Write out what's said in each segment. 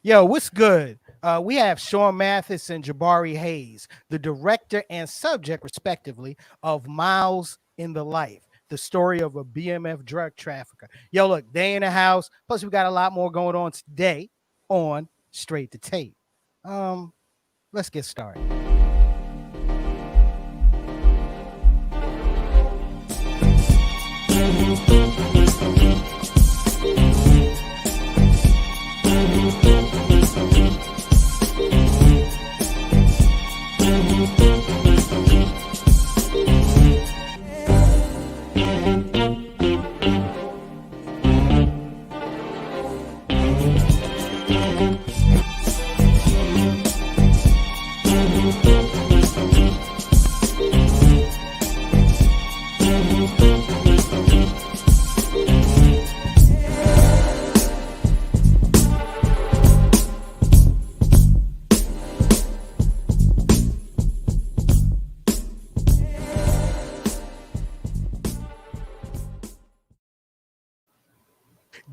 Yo, what's good? We have Sean Mathis and Jabari Hayes, the director and subject, respectively, of Miles in the Life, the story of a BMF drug trafficker. Yo, look, they in the house. Plus, we got a lot more going on today on Straight to Tape. Let's get started.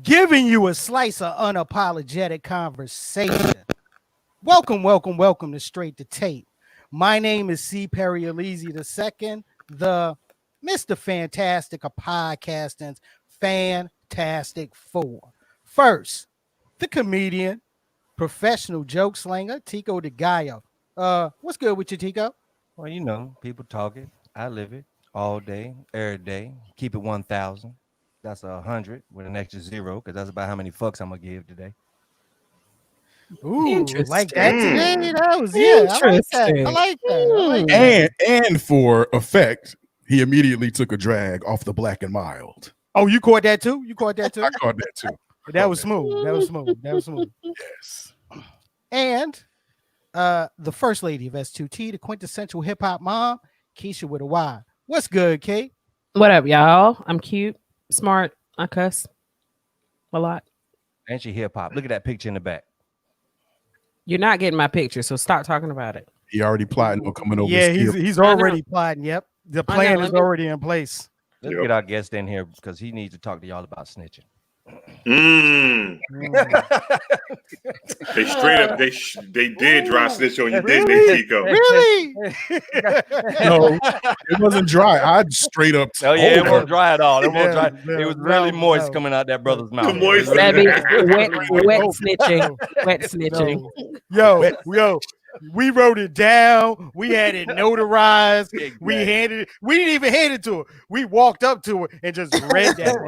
Giving you a slice of unapologetic conversation. Welcome to Straight to Tape. My name is C. Perry Elise II, the Mr. Fantastic of podcasting's Fantastic Four. First, the comedian, professional joke slinger, Tico de Gallo. What's good with you, Tico? Well, you know, people talk it. I live it all day, every day. Keep it 1,000. That's 100 with an extra zero because that's about how many fucks I'm gonna give today. Ooh, like that today? That was, yeah, I like that. And for effect, he immediately took a drag off the Black and Mild. Oh, you caught that too? I caught that too. That was smooth. Yes. And the first lady of S2T, the quintessential hip hop mom, Keisha with a Y. What's good, Kate? What up, y'all? I'm cute, smart, I cuss a lot. And she hip hop. Look at that picture in the back. You're not getting my picture, so stop talking about it. He already plotting on coming over. Yeah, he's already plotting. Yep, the plan is already in place. Let's get our guest in here because he needs to talk to y'all about snitching. They straight up they did dry snitch on you, didn't they, Chico? Really? No, it wasn't dry. I straight up. Oh yeah, it wasn't dry at all. It wasn't dry. It was really moist coming out that brother's mouth. Moist. Wet snitching. Wet snitching. Yo, we wrote it down. We had it notarized. Exactly. We handed it. We didn't even hand it to her. We walked up to her and just read that.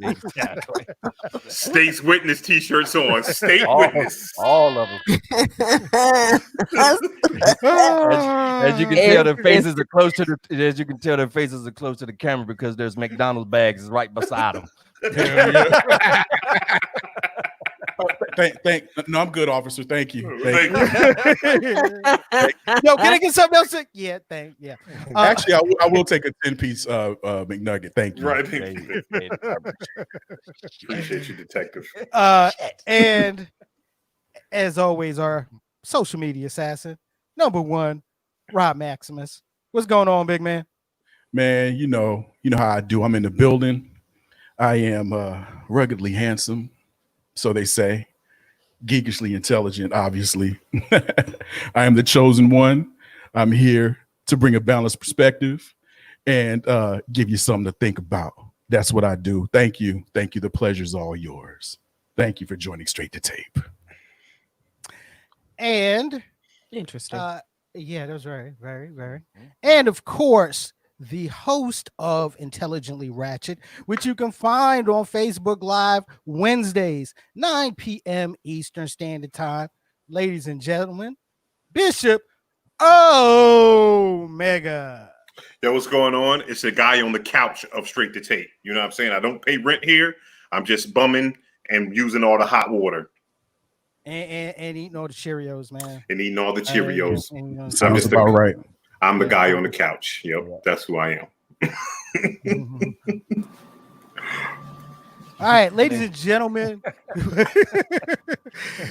Exactly. State's witness t-shirts on. State witness. All of them. As you can tell, their faces are close to the. As you can tell, their faces are close to the camera because there's McDonald's bags right beside them. No, I'm good, officer. Thank you. Yo, can I get something else? Yeah. Actually, I will take a 10-piece McNugget. Thank you. Right. Appreciate you, detective. And as always, our social media assassin, number one, Rob Maximus. What's going on, big man? Man, you know how I do. I'm in the building. I am ruggedly handsome, so they say. Geekishly intelligent, obviously. I am the chosen one. I'm here to bring a balanced perspective and give you something to think about. That's what I do. Thank you. The pleasure's all yours. Thank you for joining Straight to Tape. And interesting. Yeah, that was very, very, very. And of course, the host of Intelligently Ratchet, which you can find on Facebook Live Wednesdays, 9 p.m. Eastern Standard Time. Ladies and gentlemen, Bishop Omega. Yo, what's going on? It's a guy on the couch of Straight to Tape. You know what I'm saying? I don't pay rent here. I'm just bumming and using all the hot water. And eating all the Cheerios, man. And eating all the Cheerios. Sounds about right. I'm the guy on the couch. Yep, that's who I am. All right, ladies and gentlemen.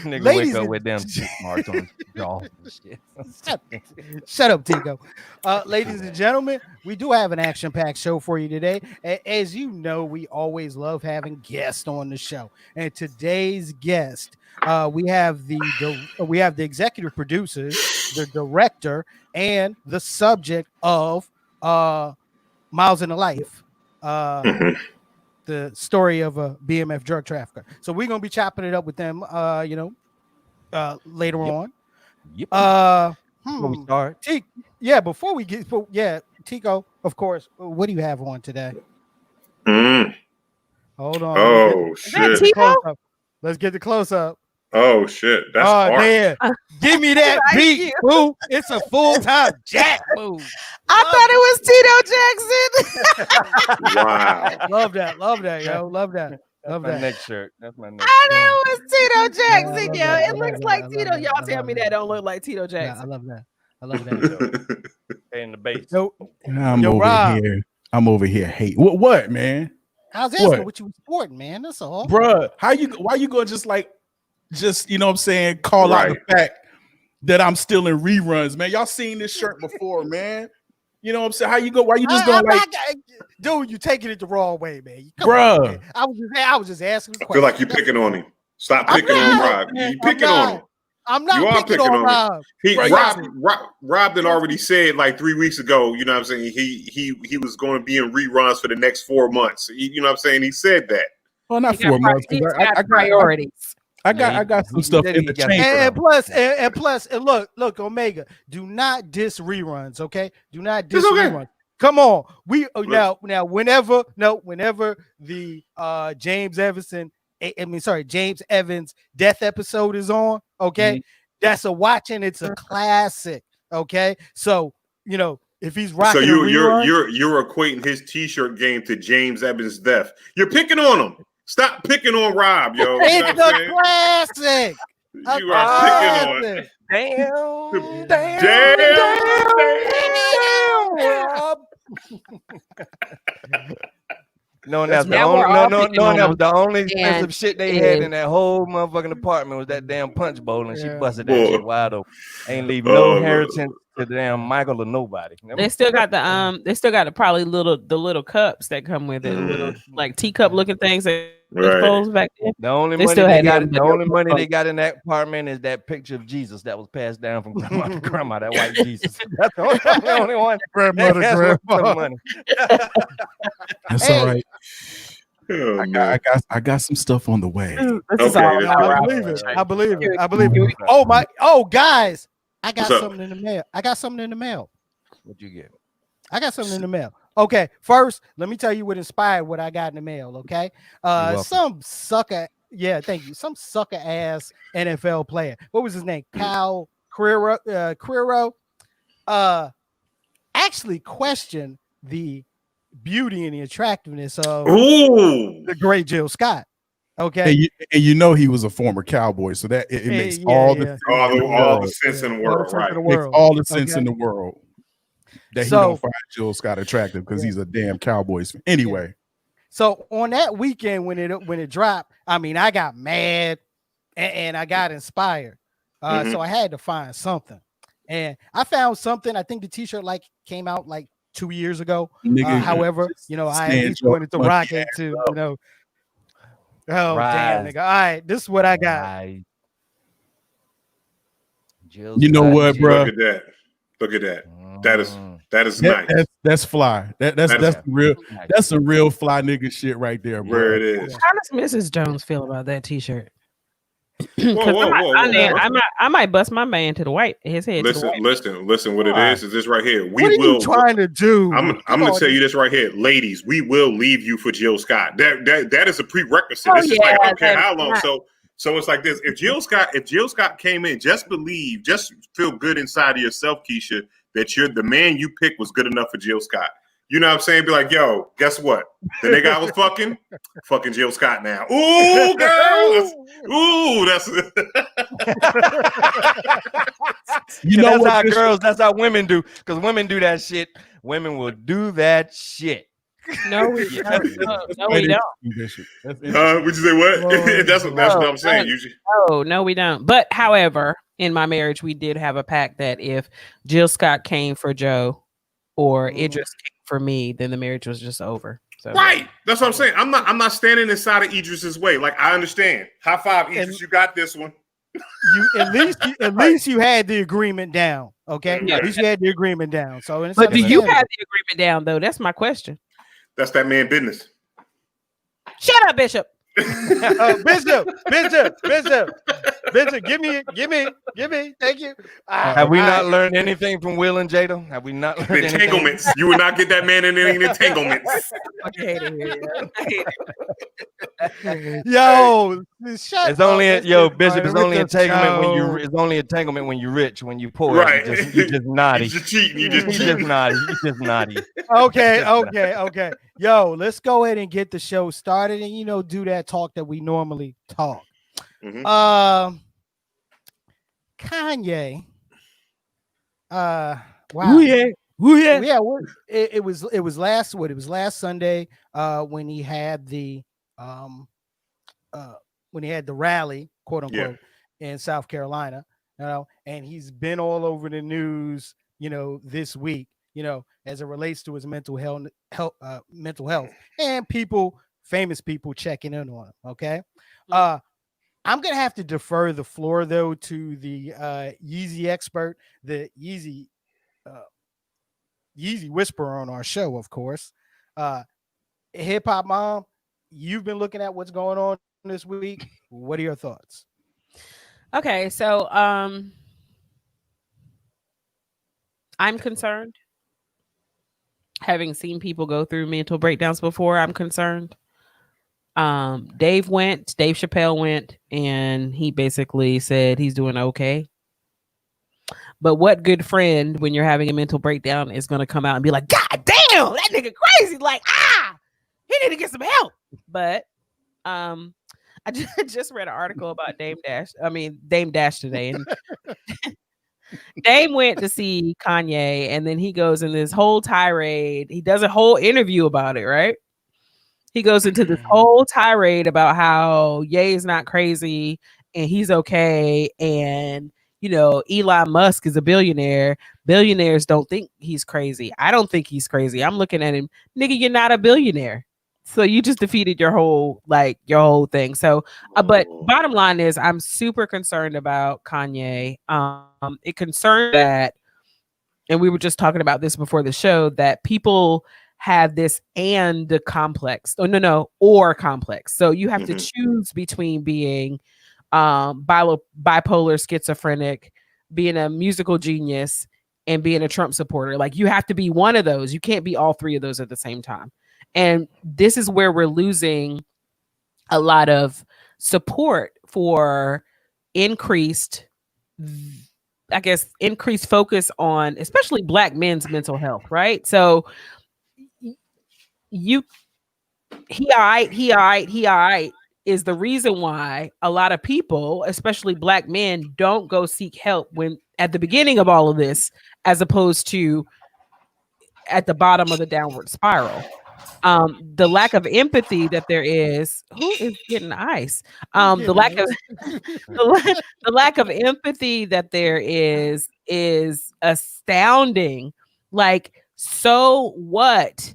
Nigga Ladies wake up and- with them tick marks on his jaw and shit. Shut up, Tico. Ladies and gentlemen, we do have an action-packed show for you today. As you know, we always love having guests on the show. And today's guest, we have the executive producers, the director, and the subject of Miles in the Life. The story of a BMF drug trafficker. So we're gonna be chopping it up with them later Yep. on. Yep. Before we start, Before we get Tico, of course, what do you have on today? Hold on. Oh shit. Let's get the close up. Oh shit. That's art. Damn. Give me that beat, boo. It's a full-time jack move. I thought it was Tito Jackson. Wow. Love that, yo. Love that. that's Love my that. next shirt. That's my next. I know it was Tito I Jackson, love yo. that, I It love looks that, like I love Tito. that, Y'all I tell love me that. that don't look like Tito Yeah, I Jackson. love that. I love that. In the base. No, I'm Yo, over Rob. here. I'm over here hate. What, man? I was asking What? what you were supporting, man. That's all. Bruh, why you gonna just you know what I'm saying, call out the fact that I'm still in reruns, man. Y'all seen this shirt before, man. You know what I'm saying? Why you just gonna dude, you taking it the wrong way, man. Bruh. Man. I was just asking the I feel question. like you're picking on him. Stop I'm picking on not, Rob. man. You picking on him. I'm not You are picking picking on on Rob. Rob did already said like 3 weeks ago, you know what I'm saying? He was going to be in reruns for the next 4 months. You know what I'm saying? He said that. Well, not He got 4 months. He's 'Cause got priorities. I got some he stuff said in he the got- chamber. And plus, look, Omega, do not diss reruns, okay? Do not diss It's okay. reruns. Come on, now whenever the James Evans death episode is on, okay, that's a watch and it's a classic, okay. So if he's rocking, So a rerun, you're equating his t-shirt game to James Evans' death. You're picking on him. Stop picking on Rob, yo. You know it's what I'm a saying? classic. You are picking on it. Rob. No, that's the Now we're only all no, picking on that was him. the only expensive And shit they had in that whole motherfucking apartment was that damn punch bowl, and she busted that Boy. shit wide open. Ain't leave no Oh, inheritance to damn Michael or nobody. They still got the probably the little cups that come with it, little like teacup looking things that exposed back then. The only They money still they had got, them, the but only no money they fuck. got in that apartment is that picture of Jesus that was passed down from grandma to grandma. That white Jesus. That's the only one. Grandmother, That's worth some grandma. money. That's Hey. all right. Oh, I got some stuff on the way. This is Okay, all that's about good. Rob. I believe it. Oh, guys, I got What's up? something in the mail. What you get? I got something in the mail. Okay, first, let me tell you what inspired what I got in the mail. Okay, welcome. some sucker. Yeah, thank you. Some sucker ass NFL player. What was his name? Kyle Quiro. Actually questioned the beauty and the attractiveness of Ooh. the great Jill Scott. Okay, And you know he was a former Cowboy, so that it makes Yeah, all yeah. the sense All in the, the all the world. sense in the All the world, sense right? in the Makes world. all the sense Okay. in the world that he So- don't find Jill Scott attractive because he's a damn Cowboys fan. Anyway, So on that weekend when it dropped, I mean, I got mad and I got inspired. So I had to find something, and I found something. I think the T-shirt came out 2 years ago. nigga, However, I at least wanted to rock it to Oh damn, Rise. nigga! All right, this is what I got. Right. Jill You know Scott what, shit. bro? Look at that. Look at that. That is That- nice. That's fly. That's real. That's some real fly nigga shit right there, bro. Where it is. How does Mrs. Jones feel about that T-shirt? Whoa, whoa, whoa, whoa. I might bust my man to the white. His head to the white. Listen. What it is this right here. What are you trying to do? I'm gonna tell you this right here, ladies. We will leave you for Jill Scott. That is a prerequisite. Oh, This is like I don't care yeah, how long. yeah. So it's like this. If Jill Scott came in, just feel good inside of yourself, Keisha, that you're the man you picked was good enough for Jill Scott. You know what I'm saying? Be like, yo, guess what? The nigga I was fucking Jill Scott now. Ooh, girl. That's You know that's what? how that's how women do. Because women do that shit. Women will do that shit. No, we Yeah. we don't. Bishop. That's Would you say what? Lord, that's what I'm saying. no. Usually, No, we don't. But however, in my marriage, we did have a pact that if Jill Scott came for Joe or Idris came for me, then the marriage was just over. So right? That's what I'm saying. I'm not standing inside of Idris's way. Like I understand. High five, Idris. You got this one. You at least you had the agreement down. Okay, Yeah. at least you had the agreement down. So, it's But do you understandable. have the agreement down though? That's my question. That's that man business. Shut up, Bishop. Bishop, give me. Thank you. Have we not learned anything from Will and Jada? Have we not learned anything? Entanglements. You will not get that man in any entanglements. I hate it here. I hate it. Yo, shut It's only up. Bishop. It's only With the entanglement when you. show. It's only entanglement when you're rich. When you poor, Right. you just naughty. You just cheating. You You just just cheating. naughty. You just naughty. Okay. Yo, let's go ahead and get the show started and do that talk that we normally talk. Mhm. Kanye. Wow. Ooh, yeah. Yeah, it was last Sunday when he had the rally, quote unquote, in South Carolina, and he's been all over the news, this week, as it relates to his mental health and famous people checking in on him. Okay. I'm gonna have to defer the floor though to the Yeezy expert, the Yeezy whisperer on our show, of course. Hip Hop Mom, you've been looking at what's going on this week. What are your thoughts? Okay, so I'm concerned. Having seen people go through mental breakdowns before, I'm concerned. Dave Chappelle went, and he basically said he's doing okay. But what good friend, when you're having a mental breakdown, is going to come out and be like, God damn, that nigga crazy. Like, he need to get some help. But I just read an article about Dame Dash today. And Dame went to see Kanye, and then he goes in this whole tirade. He does a whole interview about it, right? He goes into this whole tirade about how Ye is not crazy and he's okay. And, Elon Musk is a billionaire. Billionaires don't think he's crazy. I don't think he's crazy. I'm looking at him, nigga, you're not a billionaire. So you just defeated your whole thing. So, but bottom line is I'm super concerned about Kanye. It concerns that, and we were just talking about this before the show, that people have this and complex. Oh, no, or complex. So you have to choose between being bipolar, schizophrenic, being a musical genius, and being a Trump supporter. Like you have to be one of those. You can't be all three of those at the same time. And this is where we're losing a lot of support for increased focus on especially Black men's mental health, right? So he is the reason why a lot of people, especially Black men, don't go seek help when at the beginning of all of this, as opposed to at the bottom of the downward spiral. The lack of empathy that there is. Who is getting ice? The lack of empathy that there is astounding. Like, so what?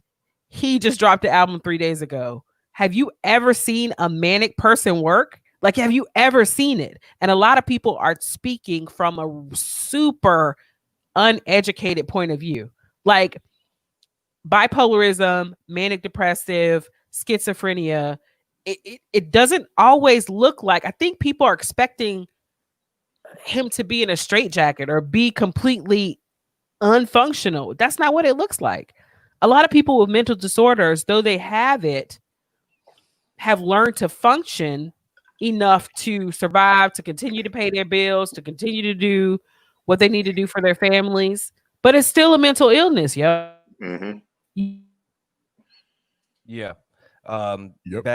He just dropped the album 3 days ago. Have you ever seen a manic person work? Like, have you ever seen it? And a lot of people are speaking from a super uneducated point of view. Like, bipolarism, manic depressive, schizophrenia, it doesn't always look like, I think people are expecting him to be in a straitjacket or be completely unfunctional. That's not what it looks like. A lot of people with mental disorders, though they have it, have learned to function enough to survive, to continue to pay their bills, to continue to do what they need to do for their families. But it's still a mental illness, yo. Mm-hmm. Yeah. Yep.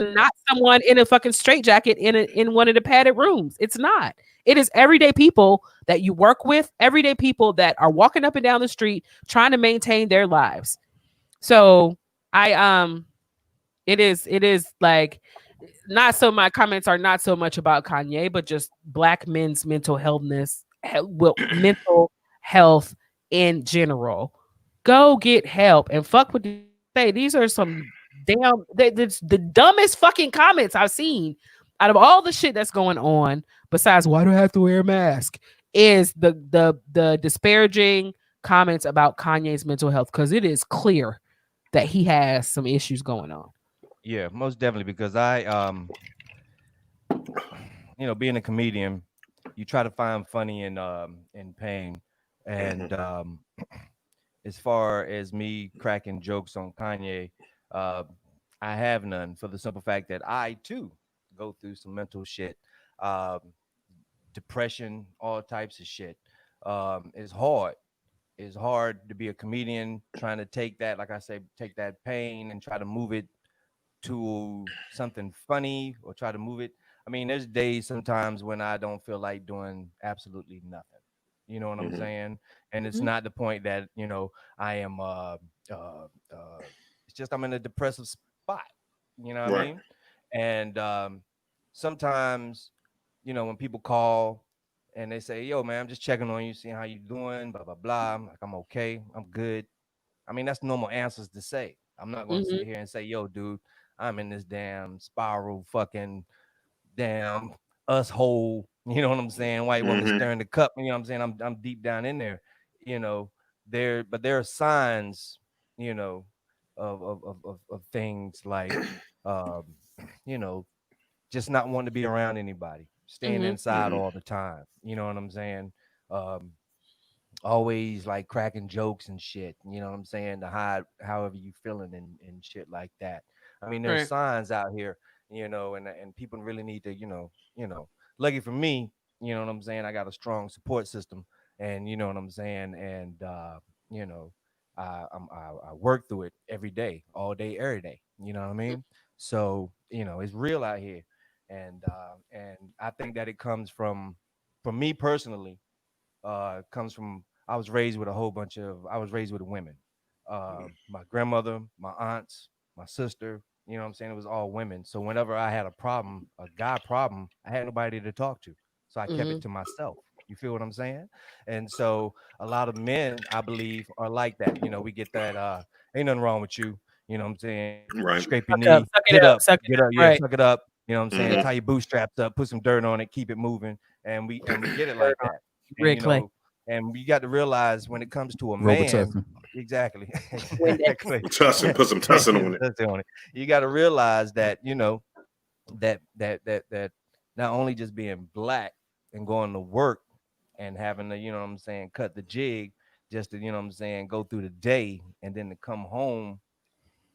Not someone in a fucking straitjacket in one of the padded rooms. It's not. It is everyday people that you work with, everyday people that are walking up and down the street trying to maintain their lives. So it is like not so my comments are not so much about Kanye, but just black men's mental mental health in general. Go get help and fuck what you say. These are some the dumbest fucking comments I've seen out of all the shit that's going on. Besides, why do I have to wear a mask? Is the disparaging comments about Kanye's mental health, because it is clear that he has some issues going on. Yeah, most definitely. Because I, being a comedian, you try to find funny in pain, and as far as me cracking jokes on Kanye, uh, I have none for the simple fact that I too go through some mental shit, um, depression, all types of shit. It's hard. It's hard to be a comedian trying to take that, like I say, take that pain and try to move it to something funny or try to move it. I mean, there's days sometimes when I don't feel like doing absolutely nothing. You know what I'm saying? And it's Mhm. not the point that, I am uh it's just I'm in a depressive spot. You know what I Right. mean? And sometimes, when people call and they say, "Yo, man, I'm just checking on you, seeing how you doing, blah blah blah." I'm like, "I'm okay. I'm good." I mean, that's normal answers to say. I'm not going to Mhm. sit here and say, "Yo, dude, I'm in this damn spiral, fucking damn us hole." You know what I'm saying? White woman Mm-hmm. stirring the cup. You know what I'm saying? I'm deep down in there. But there are signs, you know, of things like, um, you know, just not wanting to be around anybody, staying Mhm. inside all the time. You know what I'm saying? Um, Always like cracking jokes and shit, you know what I'm saying, to hide however you feeling and shit like that. I mean, there's Right. signs out here, and people really need to, lucky for me, you know what I'm saying, I got a strong support system, and you know what I'm saying, and you know, I work through it every day, all day, every day. You know what I mean? So it's real out here, and I think that it comes from me personally, comes from I was raised with I was raised with women. My grandmother, my aunts, my sister, you know what I'm saying? It was all women. So whenever I had a problem, a guy problem, I had nobody to talk to. So I kept it Mhm. to myself. You feel what I'm saying? And so a lot of men, I believe, are like that. We get that ain't nothing wrong with you. You know what I'm saying? Right. Scrape your Suck up. knee, Suck it up. Suck it get up. up, yeah, Right. suck it up. You know what I'm saying? Mm-hmm. Tie your bootstraps up, put some dirt on it, keep it moving. And we get it Dirt like on that. And Rick Clay. and we got to realize when it comes to a Robert man, Tuffin. exactly, Windex. exactly. Tussin, put some tussin on it. That's on it. You got to realize that that not only just being black and going to work and having to, you know what I'm saying, cut the jig just to, you know what I'm saying, go through the day and then to come home,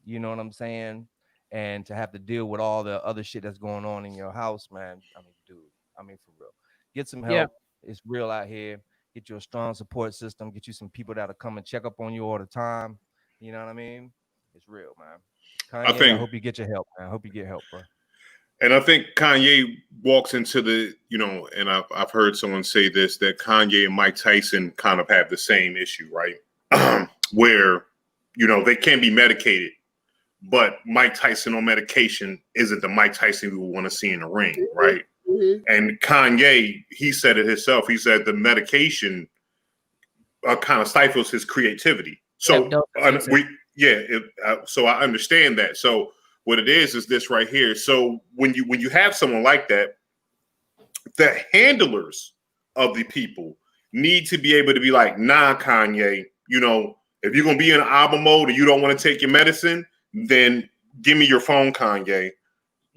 you know what I'm saying, and to have to deal with all the other shit that's going on in your house, man. I mean, dude, I mean, for real, get some Yeah. help. It's real out here. Get you a strong support system. Get you some people that'll come and check up on you all the time. You know what I mean? It's real, man. I Kanye, I think, hope you get your help, man. I hope you get help, bro. and I think Kanye walks into the, and I've heard someone say this, that Kanye and Mike Tyson kind of have the same issue, right? Where, they can be medicated, but Mike Tyson on medication isn't the Mike Tyson we want to see in the ring, right? Mhm. And Kanye, he said it himself. He said the medication kind of stifles his creativity. Yep. So Dopamine. so I understand that. So what it is this right here. So when you have someone like that, the handlers of the people need to be able to be like, nah, Kanye, if you're gonna be in album mode and you don't want to take your medicine, then give me your phone, Kanye.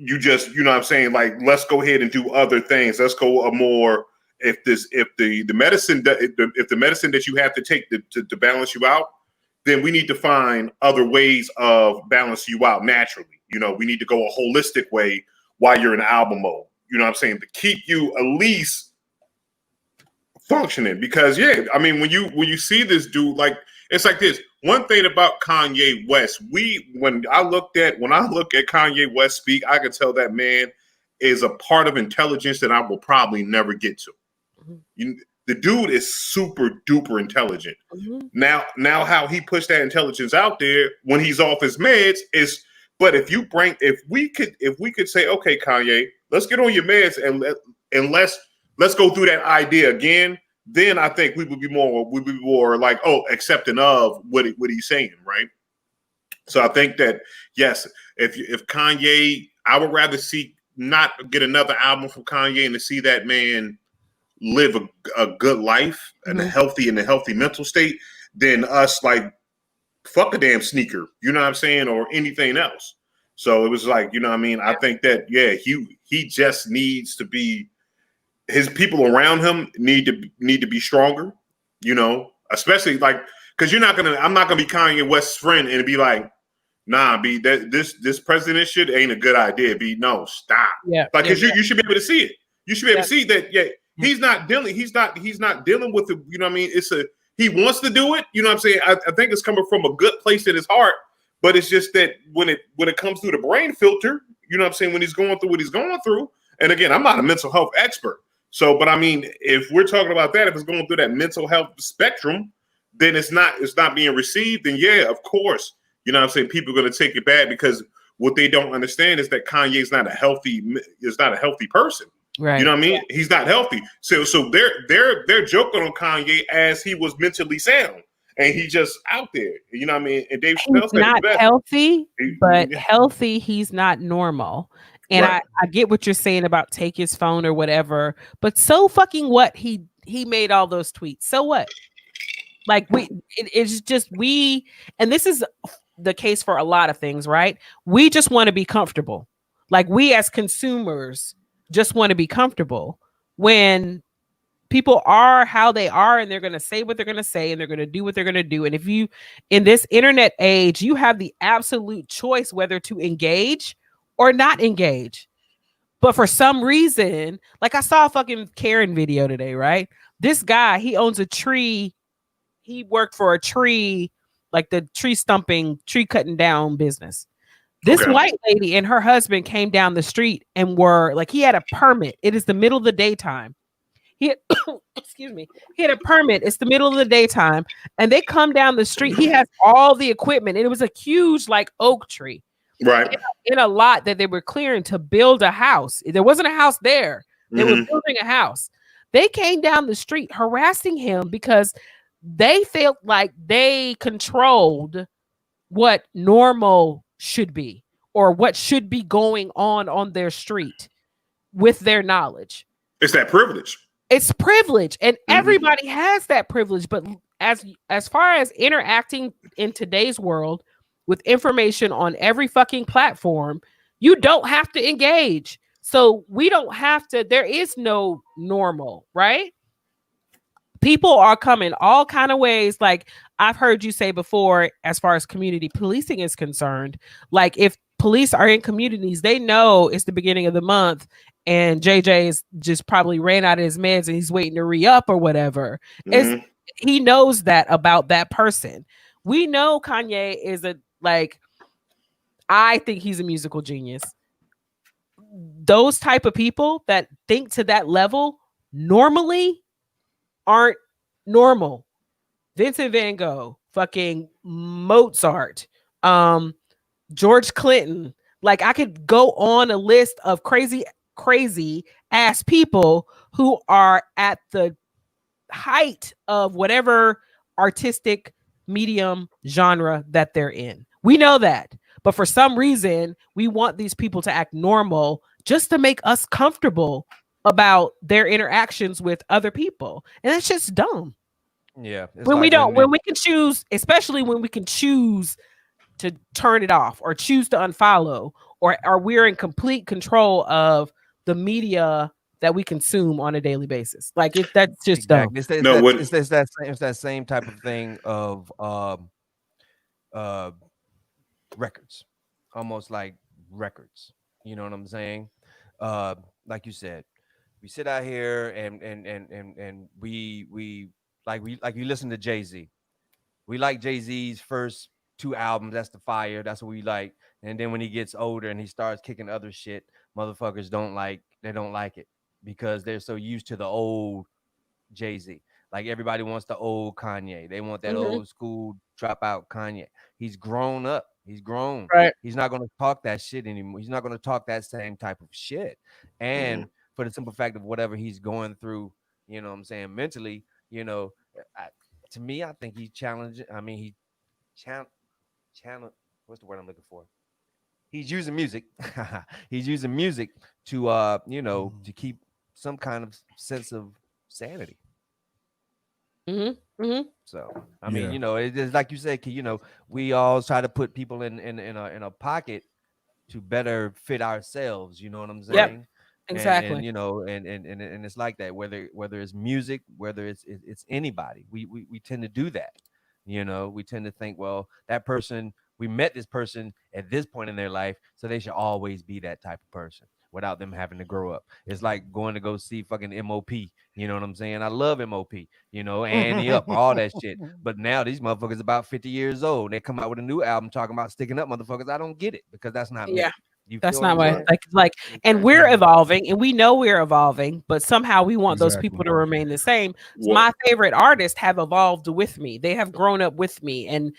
You just, you know what I'm saying, like, let's go ahead and do other things. Let's go a more, if the medicine if the medicine that you have to take to balance you out, then we need to find other ways of balancing you out naturally. We need to go a holistic way while you're in album mode. You know what I'm saying? To keep you at least functioning. Because yeah, I mean, when you see this dude, like, it's like this. One thing about Kanye West, when I look at Kanye West speak, I can tell that man is a part of intelligence that I will probably never get to. Mhm. You, the dude is super duper intelligent. Mhm. Now how he pushed that intelligence out there when he's off his meds is. But if we could say, okay, Kanye, let's get on your meds and let's go through that idea again. Then I think we would be more like, oh, accepting of what he's saying, right? So I think that yes, if Kanye, I would rather see not get another album from Kanye and to see that man live a good life and a healthy mental state than us like fuck a damn sneaker, you know what I'm saying, or anything else. So it was like, you know what I mean? I think that he just needs to be, his people around him need to be stronger, you know, especially like, because I'm not gonna be Kanye West's friend and be like, nah, B, this president shit ain't a good idea. B, no, stop. Yeah. Like, because you should be able to see it. You should be able to see that. Yeah, he's not dealing with the. You know what I mean? He wants to do it. You know what I'm saying? I think it's coming from a good place in his heart, but it's just that when it comes through the brain filter, you know what I'm saying? When he's going through what he's going through, and again, I'm not a mental health expert, so but I mean, if we're talking about that, if it's going through that mental health spectrum, then it's not being received. Then yeah, of course. You know what I'm saying? People are going to take it bad because what they don't understand is that Kanye is not a healthy person. Right. You know what I mean? He's not healthy. So they're joking on Kanye as he was mentally sound and he just out there. You know what I mean? And Dave Chappelle He's said not it best. healthy, but healthy, he's not normal. And Right. I get what you're saying about take his phone or whatever, but so fucking what? He made all those tweets. So what? Like it's just and this is the case for a lot of things, right? We just want to be comfortable. Like we as consumers just want to be comfortable when people are how they are and they're going to say what they're going to say and they're going to do what they're going to do. And if you, in this internet age, you have the absolute choice whether to engage or not engage. But for some reason, like I saw a fucking Karen video today, right? This guy, he owns a tree. He worked for a tree, like the tree cutting down business. This white lady and her husband came down the street and were like, he had a permit. It is the middle of the daytime. He had, excuse me, he had a permit. It's the middle of the daytime. And they come down the street. He has all the equipment. And it was a huge like oak tree. Right. In a lot that they were clearing to build a house. There wasn't a house there. They were building a house. They came down the street harassing him because they felt like they controlled what normal should be or what should be going on their street with their knowledge. It's that privilege. It's privilege, and everybody has that privilege. But as far as interacting in today's world with information on every fucking platform, you don't have to engage. So we don't have to. There is no normal, right? People are coming all kind of ways. Like I've heard you say before, as far as community policing is concerned, like if police are in communities, they know it's the beginning of the month and JJ is just probably ran out of his meds and he's waiting to re-up or whatever. He knows that about that person. We know Kanye is I think he's a musical genius. Those type of people that think to that level normally aren't normal. Vincent Van Gogh, fucking Mozart, George Clinton. Like I could go on a list of crazy ass people who are at the height of whatever artistic medium genre that they're in. We know that. But for some reason, we want these people to act normal just to make us comfortable about their interactions with other people. And that's just dumb. Yeah. When we can choose, especially when we can choose to turn it off or choose to unfollow, or we're in complete control of the media that we consume on a daily basis. Like that's just dumb. It's that same type of thing of records, almost like records. You know what I'm saying? Like you said, we sit out here and we you listen to Jay-Z. We like Jay-Z's first 2 albums. That's the fire. That's what we like. And then when he gets older and he starts kicking other shit, motherfuckers don't like it because they're so used to the old Jay-Z. Like everybody wants the old Kanye. They want that Mhm. old school dropout Kanye. He's grown up. He's grown. Right. He's not going to talk that shit anymore. He's not going to talk that same type of shit. And for the simple fact of whatever he's going through, you know what I'm saying, mentally, you know, to me, I think he's challenging. I mean, he challenge. What's the word I'm looking for? He's using music. He's using music to, you know, to keep some kind of sense of sanity. So I mean, Yeah. you know, it's like you said, you know, we all try to put people in a pocket to better fit ourselves. You know what I'm saying? And Exactly. you know, and it's like that. Whether it's music, whether it's anybody, we tend to do that. You know, we tend to think, well, that person, we met this person at this point in their life, so they should always be that type of person without them having to grow up. It's like going to go see fucking MOP. You know what I'm saying? I love MOP, you know, Annie Up, all that shit. But now these motherfuckers about 50 years old. They come out with a new album talking about sticking up motherfuckers. I don't get it because that's not Yeah. me. You That's feel what not I'm what saying? like, and Exactly. we're evolving, and we know we're evolving, but somehow we want those people Exactly. to remain the same. So Well, my favorite artists have evolved with me. They have grown up with me, and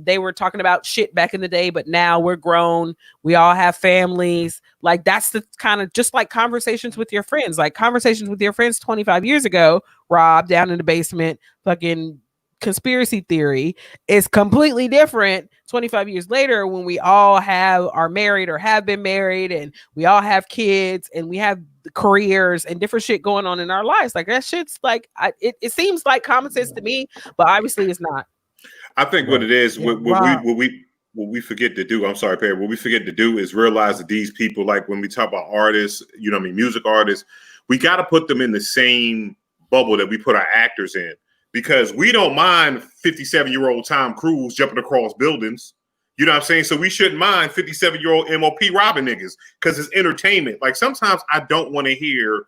they were talking about shit back in the day, but now we're grown. We all have families. Like that's the kind of just like conversations with your friends. Like conversations with your friends 25 years ago, Rob down in the basement, fucking conspiracy theory is completely different 25 years later when we all are married or have been married and we all have kids and we have careers and different shit going on in our lives. Like that shit's like it seems like common sense to me, but obviously it's not. I think what Right. it is, Yeah, what we forget to do. I'm sorry, Perry. What we forget to do is realize that these people, like when we talk about artists, you know, what I mean, music artists, we got to put them in the same bubble that we put our actors in, because we don't mind 57-year-old Tom Cruise jumping across buildings. You know what I'm saying? So we shouldn't mind 57-year-old MOP robbing niggas because it's entertainment. Like sometimes I don't want to hear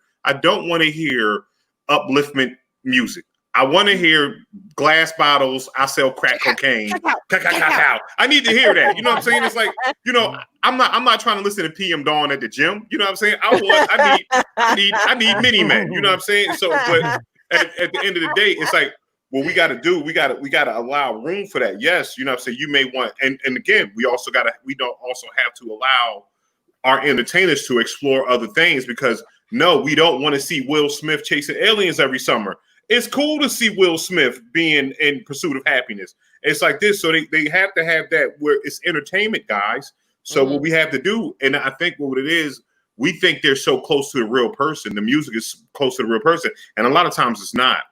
upliftment music. I want to hear glass bottles. I sell crack cocaine. I need to hear that. You know what I'm saying? It's like, you know, I'm not trying to listen to PM Dawn at the gym. You know what I'm saying? I need mini men. You know what I'm saying? So, but at the end of the day, it's like, what we got to do, we got to allow room for that. Yes, you know what I'm saying? You may want, and again, we don't also have to allow our entertainers to explore other things, because no, we don't want to see Will Smith chasing aliens every summer. It's cool to see Will Smith being in pursuit of happiness. It's like this. So they have to have that where it's entertainment, guys. So what we have to do, and I think what it is, we think they're so close to the real person. The music is close to the real person. And a lot of times it's not.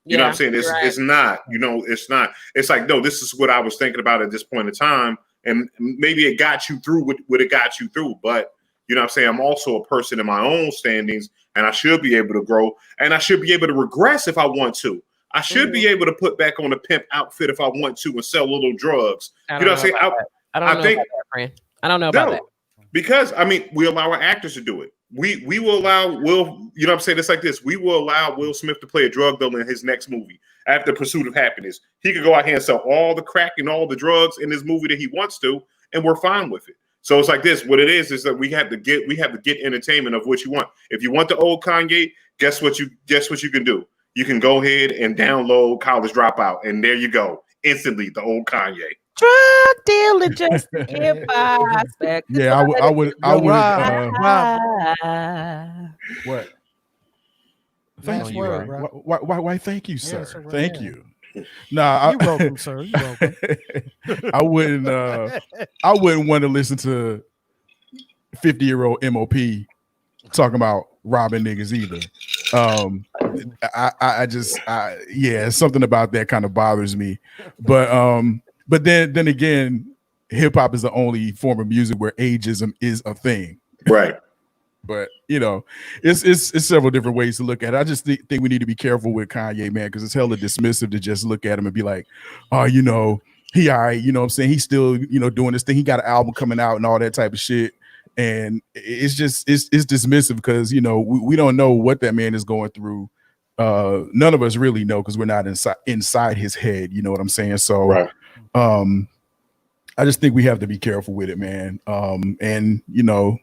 You know what I'm saying? It's not, you know, it's not. It's like, no, this is what I was thinking about at this point in time. And maybe it got you through what it got you through. But, you know what I'm saying? I'm also a person in my own standings, and I should be able to grow, and I should be able to regress if I want to. I should be able to put back on a pimp outfit if I want to and sell little drugs. You know what I'm saying? I don't know about that, friend. I don't know about that. Because I mean, we allow our actors to do it. We will allow Will, you know what I'm saying? It's like this. We will allow Will Smith to play a drug dealer in his next movie after Pursuit of Happiness. He could go out here and sell all the crack and all the drugs in this movie that he wants to, and we're fine with it. So it's like this. What it is that we have to get entertainment of what you want. If you want the old Kanye, guess what you can do? You can go ahead and download College Dropout, and there you go. Instantly, the old Kanye. Drug dealer just to get by. Yeah, I would. What? Thank Last you. word, bro. Why? Thank you, sir. Yes, sir, Thank yeah. you. Nah, You're welcome, sir. You're welcome. I wouldn't. I wouldn't want to listen to 50-year-old MOP talking about robbing niggas either. Yeah, something about that kind of bothers me. But then again, hip hop is the only form of music where ageism is a thing. Right. But you know, it's several different ways to look at it. I just think we need to be careful with Kanye, man, because it's hella dismissive to just look at him and be like, oh, you know, he all right, you know what I'm saying? He's still, you know, doing this thing. He got an album coming out and all that type of shit. And it's just it's dismissive because, you know, we don't know what that man is going through. None of us really know because we're not inside his head, you know what I'm saying? So Right. I just think we have to be careful with it, man. And you know,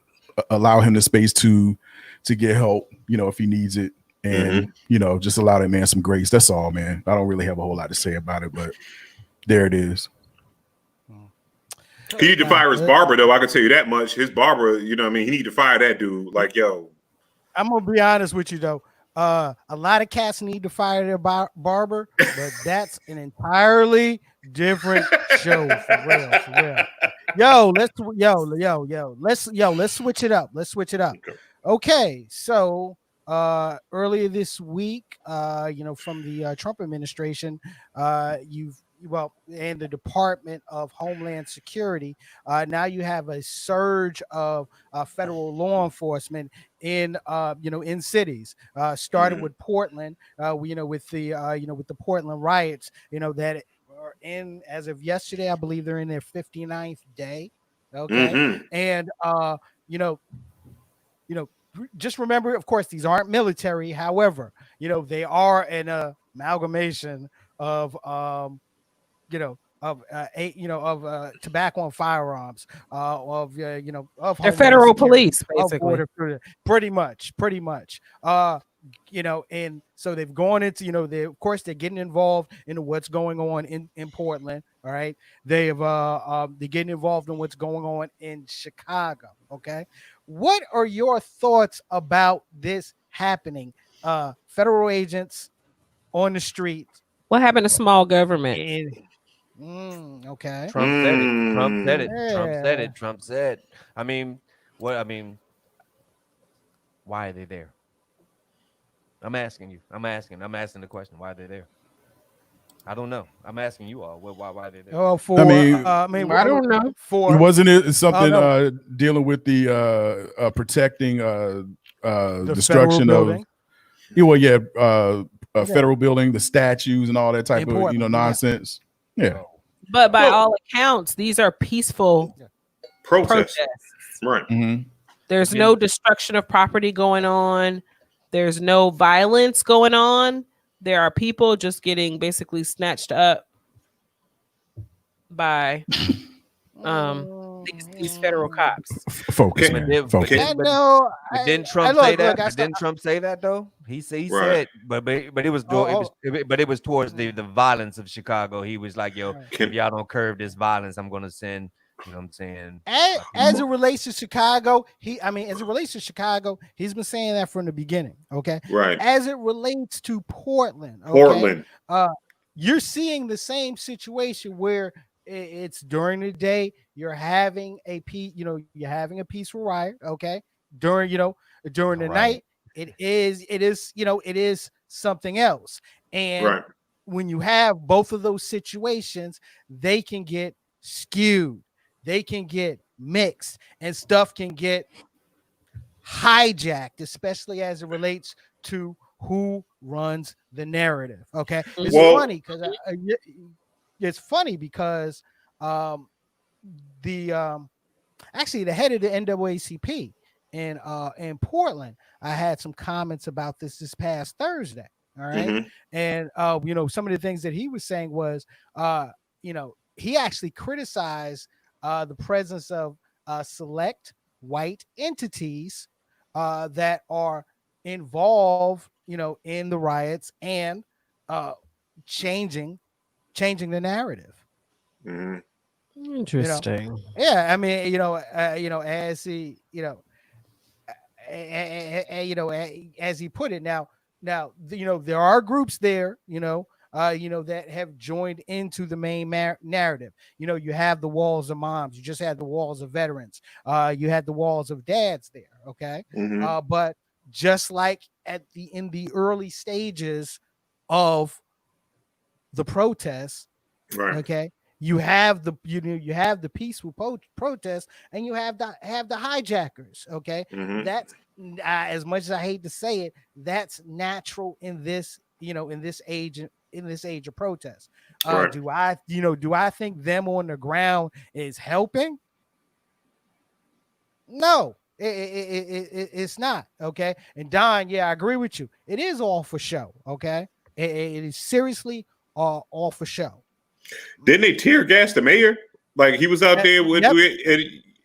allow him the space to get help, you know, if he needs it, and just allow that man some grace. That's all, man. I don't really have a whole lot to say about it, but there it is. He need to fire his barber, though. I can tell you that much. His barber, he need to fire that dude. Like, yo. I'm gonna be honest with you though. A lot of cats need to fire their barber, but that's an entirely different show for real. Let's switch it up. Okay, so earlier this week, from the Trump administration, and the Department of Homeland Security, now you have a surge of federal law enforcement in cities. Started with Portland, with the Portland riots, that are in, as of yesterday, I believe they're in their 59th day. Okay, and just remember, of course, these aren't military. However, they are an amalgamation of tobacco and firearms, of they're federal police, basically. Pretty much. And so they've gone into, they're getting involved in what's going on in Portland. All right. They're getting involved in what's going on in Chicago. Okay. What are your thoughts about this happening? Federal agents on the street. What happened to small government? Okay. Trump said it. Trump said. Why are they there? I'm asking you. I'm asking the question. Why are they there? I don't know. I'm asking you all. Why are they there? Oh, I don't know. Wasn't it something dealing with the protecting destruction of? A federal building, the statues, and all that type of nonsense. Yeah. But by all accounts, these are peaceful protests. Right. Mm-hmm. There's no destruction of property going on. There's no violence going on. There are people just getting basically snatched up by these federal cops. Focus. Didn't Trump say that? Didn't Trump say that though? He said, but it was towards the violence of Chicago. He was like, yo, if y'all don't curb this violence, I'm gonna send. You know what I'm saying? As it relates to Chicago, he's been saying that from the beginning. Okay. Right. As it relates to Portland, you're seeing the same situation where it's during the day, you're having a peaceful riot. Okay. During the night, it is something else. And when you have both of those situations, they can get skewed. They can get mixed, and stuff can get hijacked, especially as it relates to who runs the narrative. Okay, it's funny because the head of the NAACP in Portland, I had some comments about this past Thursday. All right, and some of the things that he was saying was he actually criticized the presence of select white entities that are involved, in the riots and changing the narrative. Interesting. As he put it. Now, there are groups there, that have joined into the main narrative. You have the walls of moms. You just had the walls of veterans. You had the walls of dads there. Okay. But just like in the early stages of the protests, okay, you have the peaceful protest, and you have the hijackers. Okay. That's as much as I hate to say it, that's natural in this, in this age of protest. Do I think them on the ground is helping? No, it's not. Okay. And Don, I agree with you. It is all for show. Okay. It is seriously all for show. Didn't they tear gas the mayor? Like he was out there with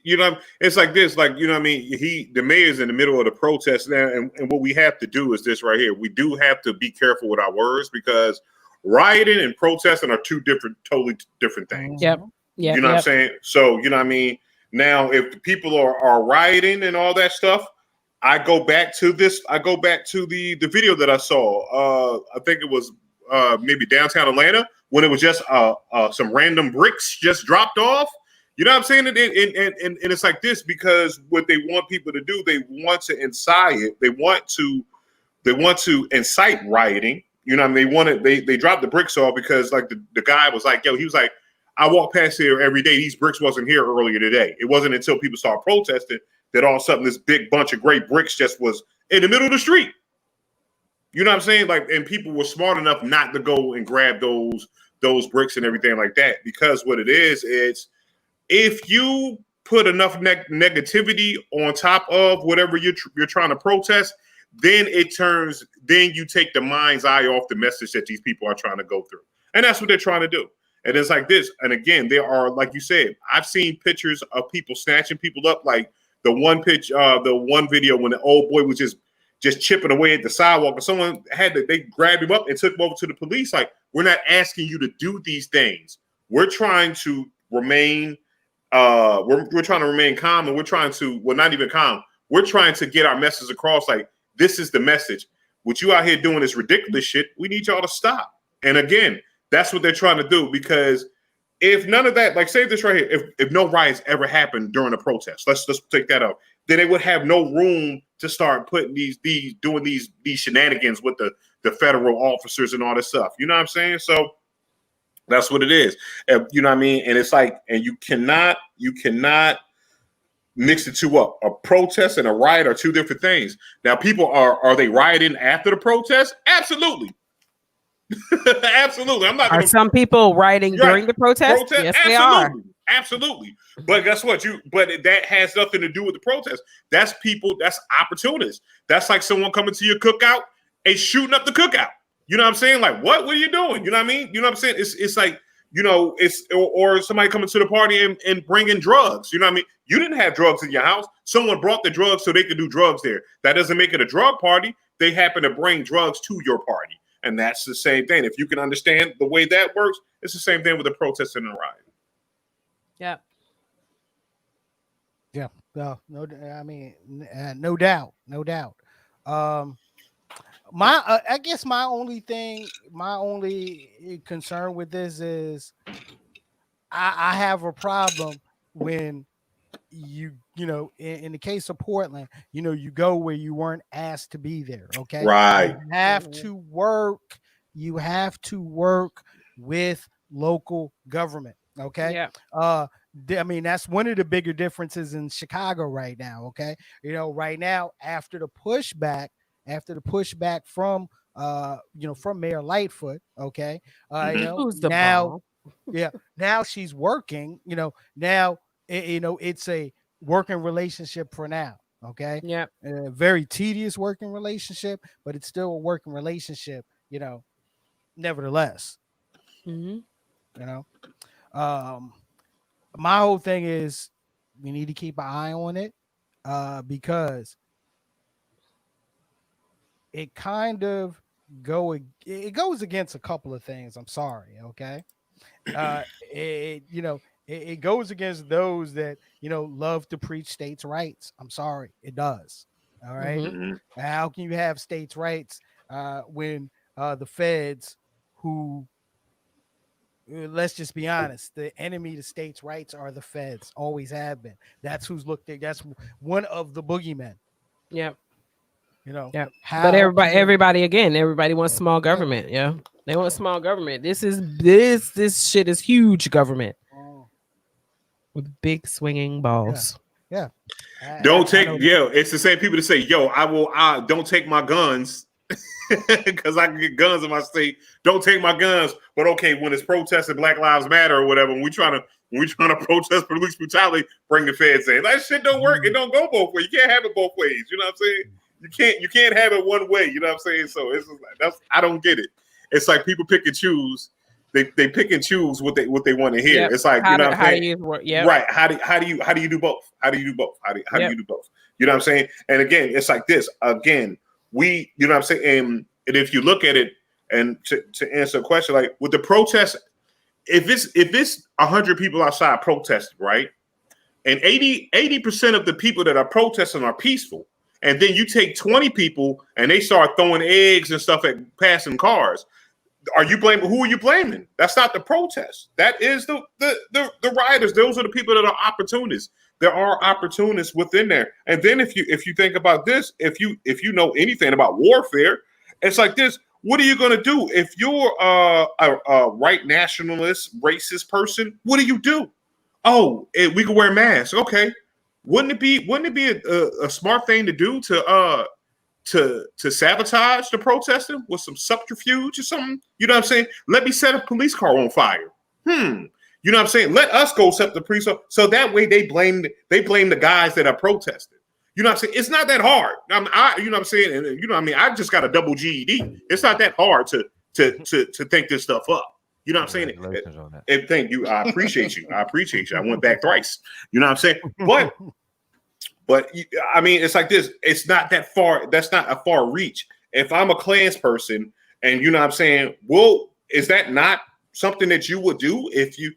You know, it's like this, like, you know what I mean? The mayor's in the middle of the protest now, and what we have to do is this right here. We do have to be careful with our words because rioting and protesting are totally different things. Yep. Yeah. You know what I'm saying? So, you know what I mean? Now, if the people are rioting and all that stuff, I go back to the video that I saw. I think it was maybe downtown Atlanta when it was just some random bricks just dropped off. You know what I'm saying? And it's like this because what they want people to do, they want to incite it. They want to incite rioting. You know what I mean? They dropped the bricks off because like the guy was like, yo, he was like, I walk past here every day. These bricks wasn't here earlier today. It wasn't until people started protesting that all of a sudden this big bunch of great bricks just was in the middle of the street. You know what I'm saying? Like, and people were smart enough not to go and grab those bricks and everything like that because what it is, it's if you put enough negativity on top of whatever you're trying to protest, then you take the mind's eye off the message that these people are trying to go through. And that's what they're trying to do. And it's like this. And again, there are, like you said, I've seen pictures of people snatching people up. Like the one video when the old boy was just chipping away at the sidewalk and someone they grabbed him up and took him over to the police. Like, we're not asking you to do these things. We're trying to remain we're trying to remain calm, and we're trying to, well, not even calm. We're trying to get our message across. Like, this is the message. What you out here doing this ridiculous shit, we need y'all to stop. And again, that's what they're trying to do, because if none of that, like, say this right here, if no riots ever happened during a protest, let's take that out, then they would have no room to start putting doing these shenanigans with the federal officers and all this stuff. You know what I'm saying? So that's what it is. You know what I mean? And it's like, and you cannot mix the two up. A protest and a riot are two different things. Now, people are they rioting after the protest? Absolutely. Absolutely. I'm not. Are some people rioting during the protest? Yes, absolutely. they are. Absolutely. But guess what? But that has nothing to do with the protest. That's people. That's opportunists. That's like someone coming to your cookout and shooting up the cookout. You know what I'm saying? Like, what are you doing? You know what I mean? You know what I'm saying? It's like, you know, it's or somebody coming to the party and bringing drugs. You know what I mean? You didn't have drugs in your house. Someone brought the drugs so they could do drugs there. That doesn't make it a drug party. They happen to bring drugs to your party. And that's the same thing. If you can understand the way that works, it's the same thing with the protest and the riot. Yeah. Yeah. No, I mean, no doubt. I guess my only concern with this is I have a problem when you know, in the case of Portland, you know, you go where you weren't asked to be there. Okay. Right. You have to work with local government. Okay. Yeah. I mean, that's one of the bigger differences in Chicago right now. Okay. You know, right now, after the pushback from from Mayor Lightfoot, okay. You know, Who's the now ball? yeah, now she's working, you know, now it's a working relationship for now. Okay. Yeah. Very tedious working relationship, but it's still a working relationship, you know, nevertheless. Mm-hmm. You know, my whole thing is we need to keep an eye on it because it kind of goes against a couple of things. I'm sorry. Okay. It goes against those that, you know, love to preach states' rights. I'm sorry. It does. All right. Mm-hmm. How can you have states' rights when the feds, who, let's just be honest, the enemy to states' rights are the feds, always have been. That's who's looked at. That's one of the boogeymen. Yeah. You know. Yeah. But everybody wants small government. Yeah. They want small government. This shit is huge government with big swinging balls. Yeah. It's the same people that say, yo, I don't take my guns because I can get guns in my state. Don't take my guns. But okay, when it's protesting Black Lives Matter or whatever, when we trying to protest police brutality, bring the feds in. That shit don't work. It don't go both ways. You can't have it both ways. You know what I'm saying? You can't have it one way. You know what I'm saying? So it's just like, I don't get it. It's like people pick and choose. they pick and choose what they want to hear. Yep. It's like, How you know to, what I'm how to saying? use word. Yep. Right. How do you do both? How do you do both? How do Yep. you do both? You know what I'm saying? And again, it's like this. Again, you know what I'm saying? And if you look at it, and to answer a question, like with the protest, if it's 100 people outside protesting, right? And 80% of the people that are protesting are peaceful. And then you take 20 people and they start throwing eggs and stuff at passing cars. Are you blaming? Who are you blaming? That's not the protest. That is the rioters. Those are the people that are opportunists. There are opportunists within there. And then if you think about this, if you know anything about warfare, it's like this. What are you going to do if you're a right nationalist, racist person? What do you do? Oh, we can wear masks. Okay, wouldn't it be a smart thing to do to sabotage the protesting with some subterfuge or something? You know what I'm saying? Let me set a police car on fire. You know what I'm saying? Let us go set the police up, so that way they blame the guys that are protesting. You know what I'm saying? It's not that hard. You know what I'm saying? And you know what I mean? I just got a double GED. It's not that hard to think this stuff up. You know what I'm saying? And thank you. I appreciate you. I went back thrice. You know what I'm saying? But I mean, it's like this. It's not that far. That's not a far reach. If I'm a Klans person, and you know what I'm saying, well, is that not something that you would do if you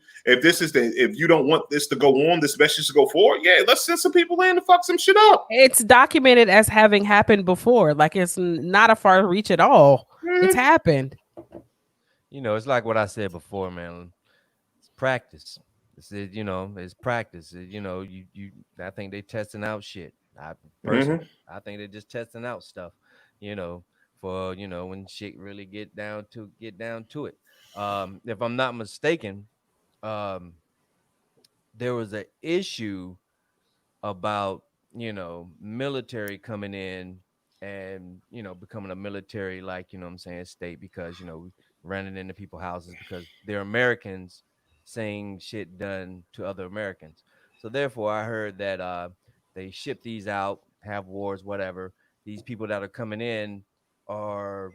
don't want this to go on, this message to go forward? Yeah, let's send some people in to fuck some shit up. It's documented as having happened before. Like, it's not a far reach at all. It's happened. You know, it's like what I said before, man. It's practice. It's practice. I think they testing out shit. I think they're just testing out stuff, for when shit really get down to it. If I'm not mistaken, there was an issue about military coming in and becoming a military, like, what I'm saying, state, because running into people's houses because they're Americans saying shit done to other Americans. So therefore I heard that they ship these out, have wars, whatever. These people that are coming in are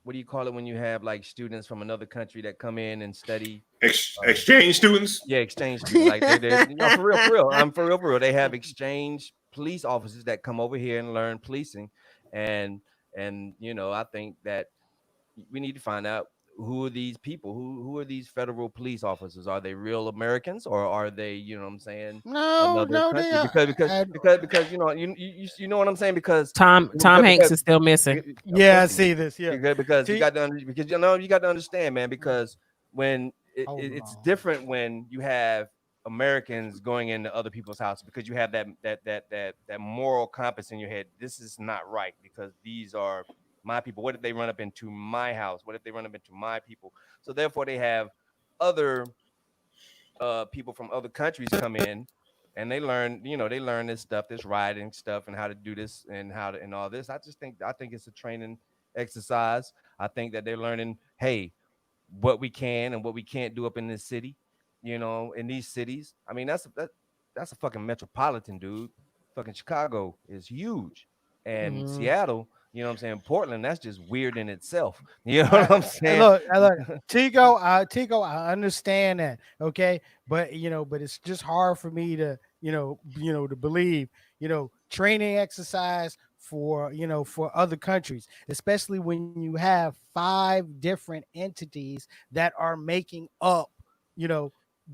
what do you call it when you have like students from another country that come in and study? Exchange students? Yeah, exchange students. Like they're for real. I'm for real. They have exchange police officers that come over here and learn policing. And I think that we need to find out who are these people, who are these federal police officers? Are they real Americans, or are they, what I'm saying, another country? Because you know what I'm saying, because Tom Hanks is still missing. Yeah, I see this. Yeah, because you got to understand, man, because when it's different when you have Americans going into other people's houses, because you have that moral compass in your head. This is not right because these are my people. What if they run up into my house? What if they run up into my people? So therefore they have other people from other countries come in and they learn this stuff, this rioting stuff, and how to do this and and all this. I think it's a training exercise. I think that they're learning, hey, what we can and what we can't do up in this city, in these cities. I mean, that's a fucking metropolitan, dude. Fucking Chicago is huge. And Seattle, you know what I'm saying, Portland, that's just weird in itself. You know what I'm saying? Look, Tico, I understand that, okay, but it's just hard for me to, to believe, training exercise for other countries, especially when you have 5 different entities that are making up,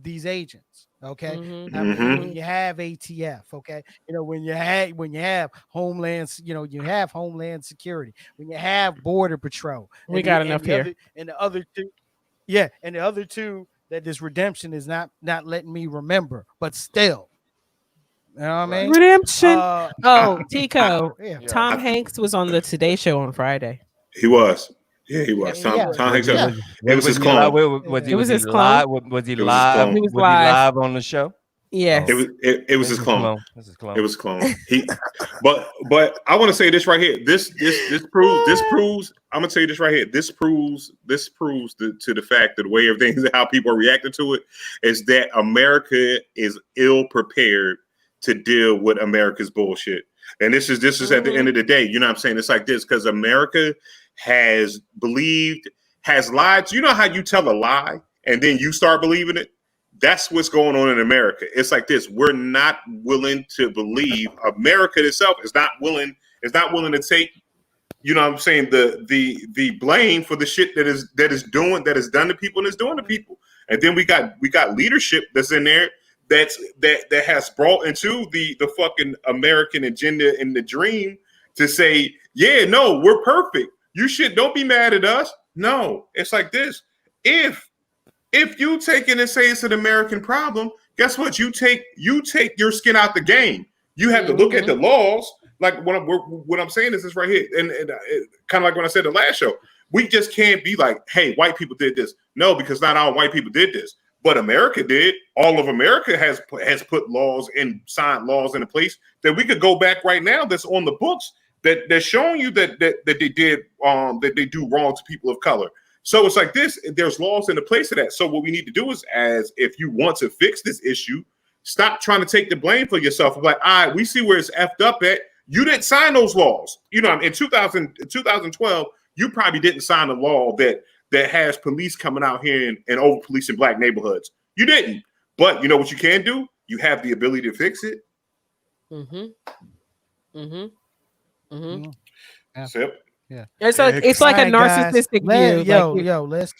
these agents. Okay. When you have ATF, okay, when you have Homeland, you have Homeland Security, when you have Border Patrol, we got enough here. And the other two, yeah, and the other two that this redemption is not letting me remember, but still, you know what I mean? Redemption. Tico. Tom Hanks was on the Today Show on Friday. He was. Yeah, he was. Tom Hanks. It was his clone. Was he live? Was he live? He was live on the show? Yes. It was his clone. It was clone. But I want to say this right here. This proves. I'm gonna tell you this right here. This proves to the fact that the way everything, how people are reacting to it, is that America is ill prepared to deal with America's bullshit. And this is at the end of the day. You know what I'm saying? It's like this because America has believed, has lied. You know how you tell a lie and then you start believing it? That's what's going on in America. It's like this. We're not willing to believe. America itself is not willing to take, you know what I'm saying, the blame for the shit that is done to people and is doing to people. And then we got leadership that's in there that has brought into the fucking American agenda and the dream to say, yeah, no, we're perfect. Don't be mad at us. No, it's like this. If you take it and say it's an American problem, guess what? You take your skin out the game. You have to look at the laws. Like what I'm saying is this right here, and kind of like when I said the last show, we just can't be like, hey, white people did this. No, because not all white people did this, but America did. All of America has put laws and signed laws into place that we could go back right now. That's on the books that's showing you that they did that they do wrong to people of color. So it's like this. There's laws in the place of that. So what we need to do is, as if you want to fix this issue, stop trying to take the blame for yourself. Like, all right, we see where it's effed up at. You didn't sign those laws. You know, in 2012, you probably didn't sign a law that has police coming out here and over policing black neighborhoods. You didn't. But you know what you can do? You have the ability to fix it. Yeah. Yep. Yeah. It's like a narcissistic view. Let's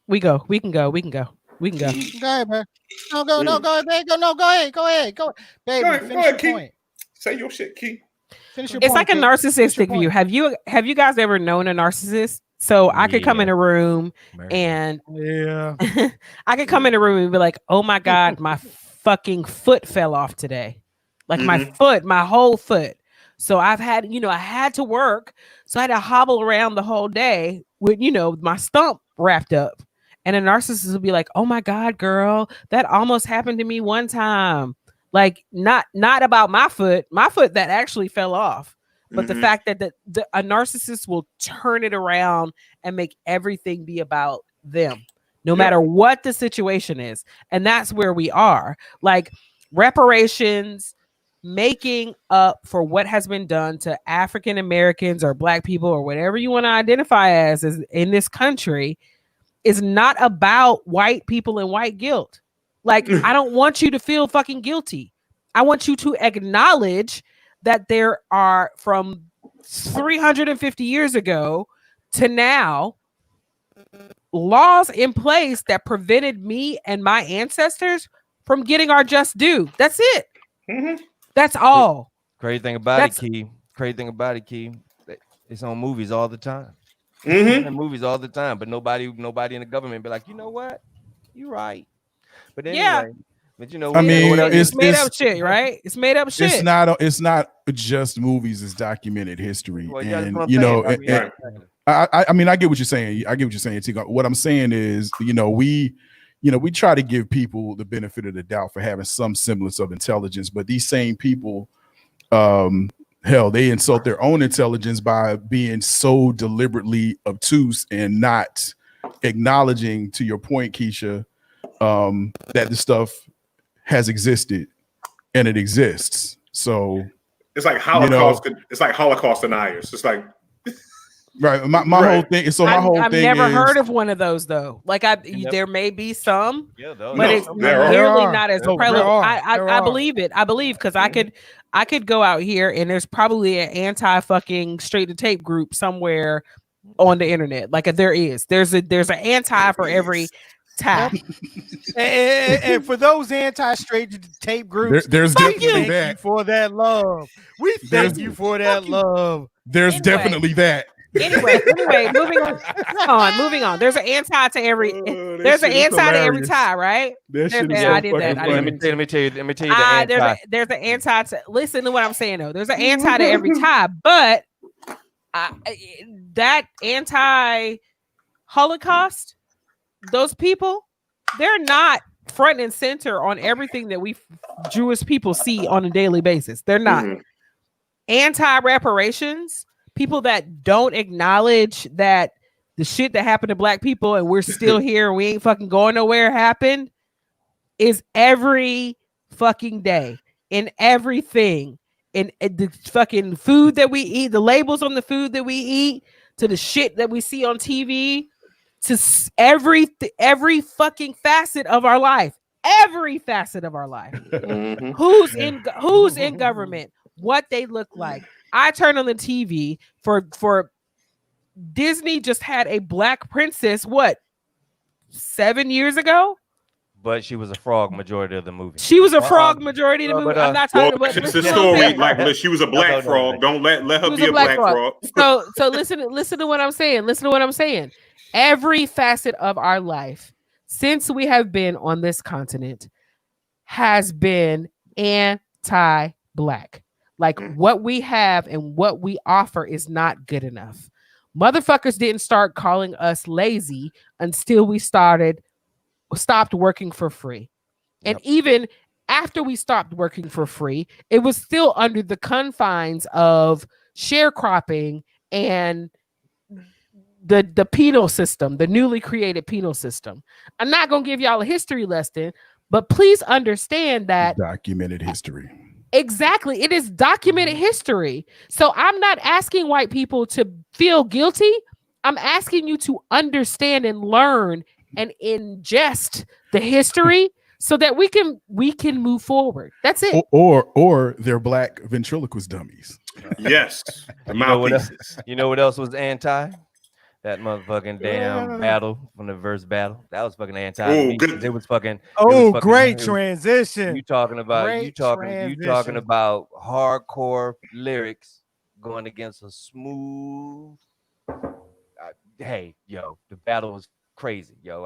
we can go. go ahead, man. Go ahead, baby. Go Finish ahead, your Keith. point. Say your shit, Keith. Finish your It's point, like a Keith. narcissistic view. Have you guys ever known a narcissist? So I could come in a room and I could come in a room and be like, oh my God, my fucking foot fell off today. Like my whole foot. So I had to work. So I had to hobble around the whole day with, my stump wrapped up. And a narcissist will be like, oh my God, girl, that almost happened to me one time. Like not about my foot that actually fell off. But the fact that a narcissist will turn it around and make everything be about them, no matter what the situation is. And that's where we are. Like reparations, making up for what has been done to African Americans or Black people or whatever you want to identify as in this country is not about white people and white guilt. Like, I don't want you to feel fucking guilty. I want you to acknowledge that there are, from 350 years ago to now, laws in place that prevented me and my ancestors from getting our just due. That's it. That's all. Crazy thing about it, Key. It's on movies all the time. Movies all the time, but nobody in the government be like, you know what? You're right. But anyway, but I mean, it's made up shit, right? It's made up shit. It's not just movies. It's documented history, Well, and I mean, I get what you're saying. Tika. What I'm saying is, we try to give people the benefit of the doubt for having some semblance of intelligence, but these same people, they insult their own intelligence by being so deliberately obtuse and not acknowledging, to your point, Keisha, that the stuff has existed and it exists. So it's like Holocaust. It's like Holocaust deniers. It's like right. My whole thing. So my whole thing. I've never heard of one of those though. Like there may be some, but it's nearly not as prevalent. I believe it. I believe because I could go out here and there's probably an anti-fucking straight to tape group somewhere on the internet. Like there's an anti for every type. and for those anti-straight to tape groups, there's definitely that. Thank you for that love. We thank you for that love. There's definitely that. Anyway, moving on. There's an anti to every. There's an anti to every tie, right? I did that. Let me tell you the anti. There's an anti to. Listen to what I'm saying though. There's an anti to every tie, but that anti-Holocaust, those people, they're not front and center on everything that we Jewish people see on a daily basis. They're not anti-reparations. People that don't acknowledge that the shit that happened to Black people and we're still here and we ain't fucking going nowhere happened is every fucking day in everything, in the fucking food that we eat, the labels on the food that we eat, to the shit that we see on TV, to every fucking facet of our life, every facet of our life. Mhm. Who's in government, what they look like. I turn on the TV for Disney just had a black princess, what, 7 years ago? But she was a frog majority of the movie. She was a frog majority of the movie. I'm not talking about it's a story. Like she was a black frog. Don't let her be a black frog. So listen to what I'm saying. Listen to what I'm saying. Every facet of our life since we have been on this continent has been anti-black. Like what we have and what we offer is not good enough. Motherfuckers didn't start calling us lazy until we stopped working for free. And even after we stopped working for free, it was still under the confines of sharecropping and the penal system, the newly created penal system. I'm not going to give y'all a history lesson, but please understand that documented history. Exactly. It is documented history. So I'm not asking white people to feel guilty. I'm asking you to understand and learn and ingest the history so that we can move forward. That's it. Or they're black ventriloquist dummies. Yes. You know what else was anti? That motherfucking damn battle from the verse battle. That was fucking anti. Oh, good. It was fucking. Great transition. You talking about you talking about hardcore lyrics going against a smooth. Hey, yo, the battle was crazy, yo.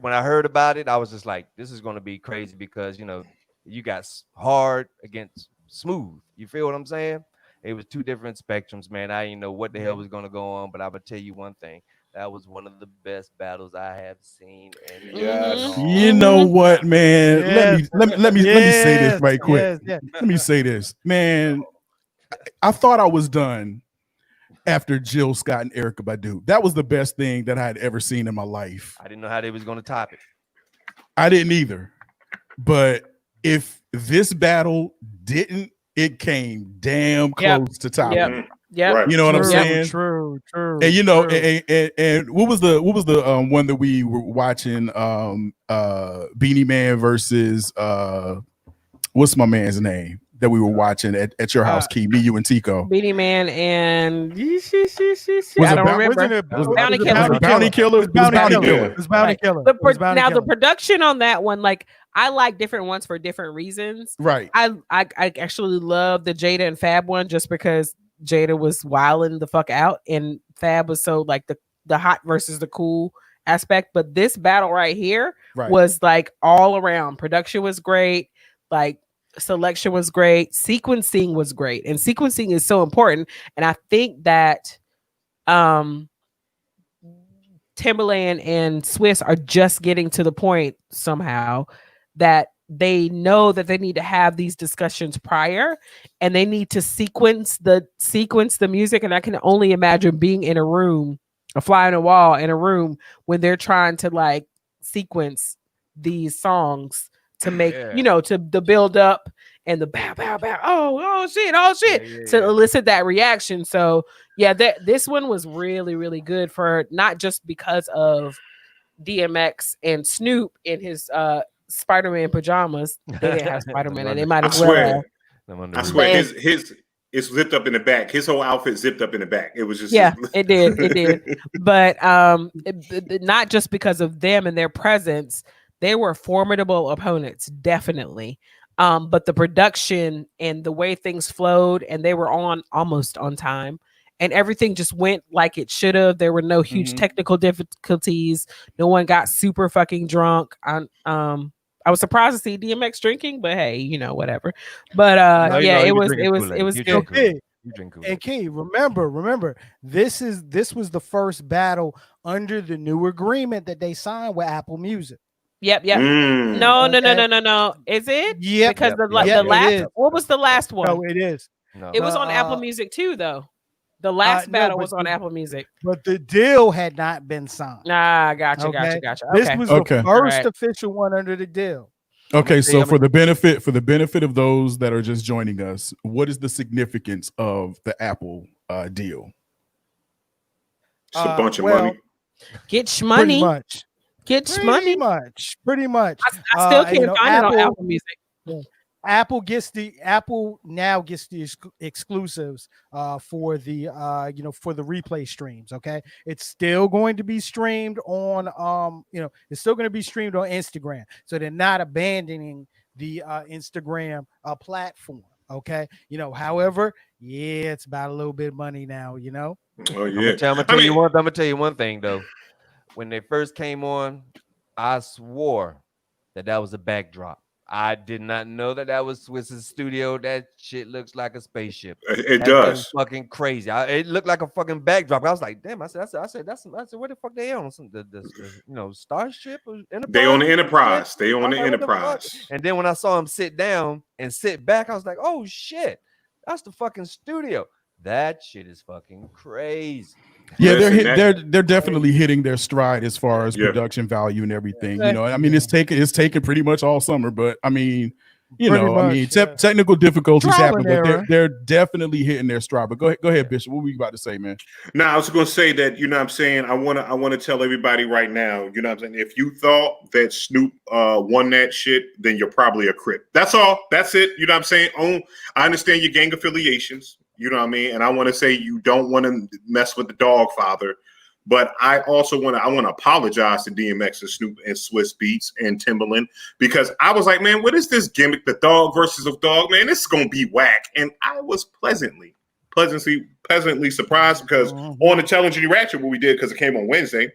When I heard about it, I was just like, this is going to be crazy because you got hard against smooth. You feel what I'm saying? It was two different spectrums, man. I didn't know what the hell was going to go on, but I'm going to tell you one thing. That was one of the best battles I have seen. You know what, man? Yes. Let me say this right quick. Yes. Let me say this, man. I thought I was done after Jill Scott and Erykah Badu. That was the best thing that I had ever seen in my life. I didn't know how they was going to top it. I didn't either. But if this battle didn't, it came damn close to top. Yeah, right. You know what I'm saying? True. And and what was the one that we were watching? Beanie Man versus what's my man's name that we were watching at your house, Key, me, you, and Tico. Beanie Man and I don't remember. Bounty Killer. Bounty Killer. It was Bounty Killer. Now the production on that one, like, I like different ones for different reasons. Right. I actually love the Jada and Fab one just because Jada was wilding the fuck out and Fab was so like the hot versus the cool aspect. But this battle right here was like all around. Production was great. Like selection was great. Sequencing was great. And sequencing is so important. And I think that Timbaland and Swiss are just getting to the point somehow that they know that they need to have these discussions prior and they need to sequence the music. And I can only imagine being in a room, a fly on a wall in a room when they're trying to like sequence these songs to make, the build up and the bow, bow, bow. Oh shit. To elicit that reaction. So yeah, this one was really, really good for not just because of DMX and Snoop in his Spider-Man pajamas. They didn't have Spider-Man and they might as well. I swear his it's zipped up in the back. His whole outfit zipped up in the back. It was just it did. But not just because of them and their presence, they were formidable opponents, definitely. But the production and the way things flowed, and they were almost on time. And everything just went like it should have. There were no huge technical difficulties. No one got super fucking drunk. I was surprised to see DMX drinking, but hey, whatever. But it was okay. And Key, remember, this was the first battle under the new agreement that they signed with Apple Music. Yep. No. Is it? Yeah. Because the last, what was the last one? No, it is. No. It was on Apple Music too, though. The last battle was on Apple Music, but the deal had not been signed. Gotcha. Okay? Okay. This was the first official one under the deal. Okay, so for the benefit of those that are just joining us, what is the significance of the Apple deal? It's a bunch of well, money. Get pretty shmoney. much. Get shmoney. Pretty much. I still can't you know, find it on Apple Music. Apple now gets the exclusives for the for the replay streams. Okay, it's still going to be streamed on it's still going to be streamed on Instagram, so they're not abandoning the Instagram platform. Okay, however, yeah, it's about a little bit of money now. Oh I'm yeah. gonna tell you one. I'm gonna tell you one thing though. When they first came on, I swore that was a backdrop. I did not know that was Swiss's studio. That shit looks like a spaceship. It That does. thing's fucking crazy. It looked like a fucking backdrop. I was like, damn. I said, where the fuck they on? The Starship or Enterprise? They on the Enterprise. They on the What the fuck? Enterprise. And then when I saw him sit down and sit back, I was like, oh shit, that's the fucking studio. That shit is fucking crazy. Yeah, Listen, they're definitely hitting their stride as far as Yeah. production value and everything. Yeah. I mean, it's taken pretty much all summer, but I mean, Pretty much, yeah. technical difficulties Trial happen, and but error. they're definitely hitting their stride. But go ahead, Bishop. What were you about to say, man? Now, I was going to say that, you know what I'm saying? I want to tell everybody right now, you know what I'm saying? If you thought that Snoop won that shit, then you're probably a Crip. That's all. That's it. You know what I'm saying? I understand your gang affiliations, you know what I mean? And I want to say you don't want to mess with the dog father. But I also want to apologize to DMX and Snoop and Swiss Beats and Timbaland, because I was like, man, what is this gimmick? The dog versus a dog, man, this is going to be whack. And I was pleasantly surprised, because on the Challenging Ratchet, what we did, because it came on Wednesday,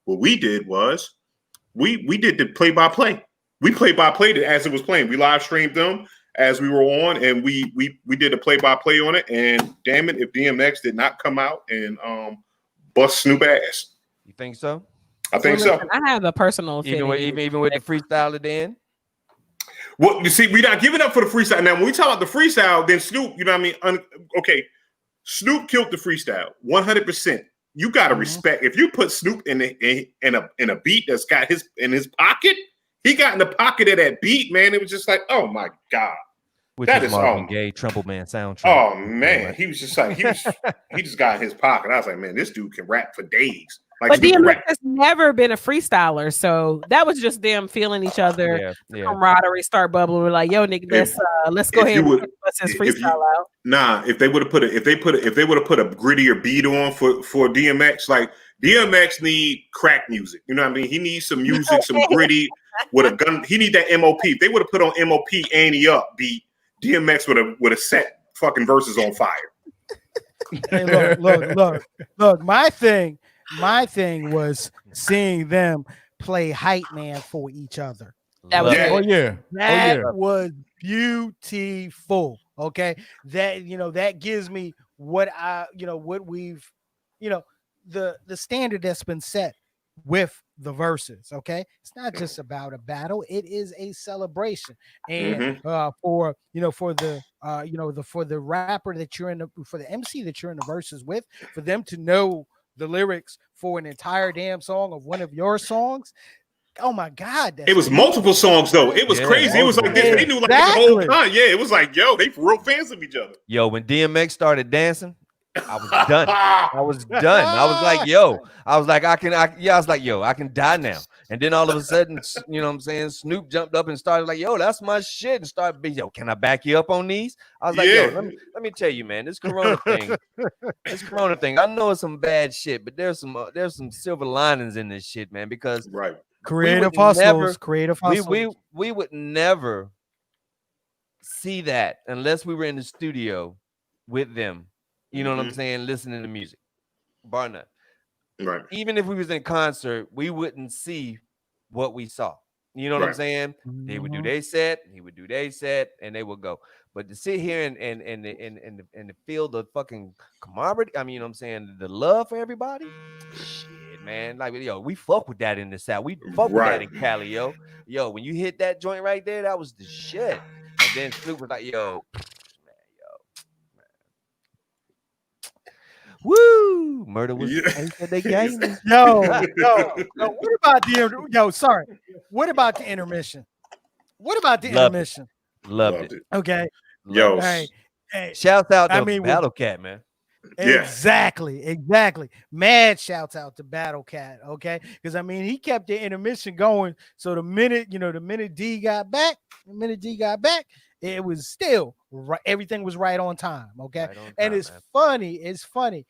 what we did was we did the play-by-play. We play-by-played it as it was playing. We live streamed them as we were on, and we did a play-by-play on it. And damn it, if DMX did not come out and bust Snoop ass. You think so? I think so. I have a personal opinion. Even with the freestyle at the end? Well, you see, we're not giving up for the freestyle. Now, when we talk about the freestyle, then Snoop, you know what I mean? Okay, Snoop killed the freestyle 100%. You got to respect. If you put Snoop in a beat that's got in his pocket, he got in the pocket of that beat, man. It was just like, oh my God. Which That is is Marvin Gaye, Trouble Man soundtrack. Oh man, he was just like he just got in his pocket. I was like, man, this dude can rap for days. Like, But Snoop can DMX rap. has never been a freestyler, so that was just them feeling each other, camaraderie, start bubbling. We're like, yo, nigga, let's go ahead and bust his freestyle out. Nah, if they would have put a grittier beat on for DMX, like DMX need crack music. You know what I mean? He needs some music, some gritty with a gun. He need that MOP. If they would have put on MOP Annie Up beat, DMX would have set fucking verses on fire. Hey, look. My thing was seeing them play hype man for each other. That was Yeah. Oh yeah. That was beautiful. Okay, that gives me what we've the standard that's been set with the verses. Okay, it's not just about a battle; it is a celebration. And for the rapper that you're for the MC that you're in the verses with, for them to know the lyrics for an entire damn song of one of your songs. Oh my God! It was multiple songs though. It was crazy. It was like this. They knew like the whole time. Yeah, it was like, yo, they for real fans of each other. Yo, when DMX started dancing, I was done. I was like, yo, I was like, I was like, yo, I can die now. And then all of a sudden, you know what I'm saying? Snoop jumped up and started like, yo, that's my shit. And started being, yo, can I back you up on these? I was like, yo, let me tell you, man, this Corona thing, I know it's some bad shit, but there's some silver linings in this shit, man, because creative hustles. We would never see that unless we were in the studio with them. You know what I'm saying? Listening to music, bar none. Right. Even if we was in concert, we wouldn't see what we saw. You know what I'm saying? They would do their set, he would do their set, and they would go. But to sit here and feel the fucking camaraderie, I mean, you know what I'm saying, the love for everybody, shit, man. Like, yo, we fuck with that in the South. We fuck with that in Cali, yo. Yo, when you hit that joint right there, that was the shit. And then Snoop was like, yo. Woo! Murder was they gave me. Yo, what about what about the intermission? What about the intermission? Loved it. Okay. Yo. Hey. Shouts out to Battle Cat, man. Yeah. Exactly. Mad shouts out to Battle Cat, okay? Because I mean, he kept the intermission going. So the minute D got back, it was still right. Everything was right on time, okay? Right on And time, it's man. funny,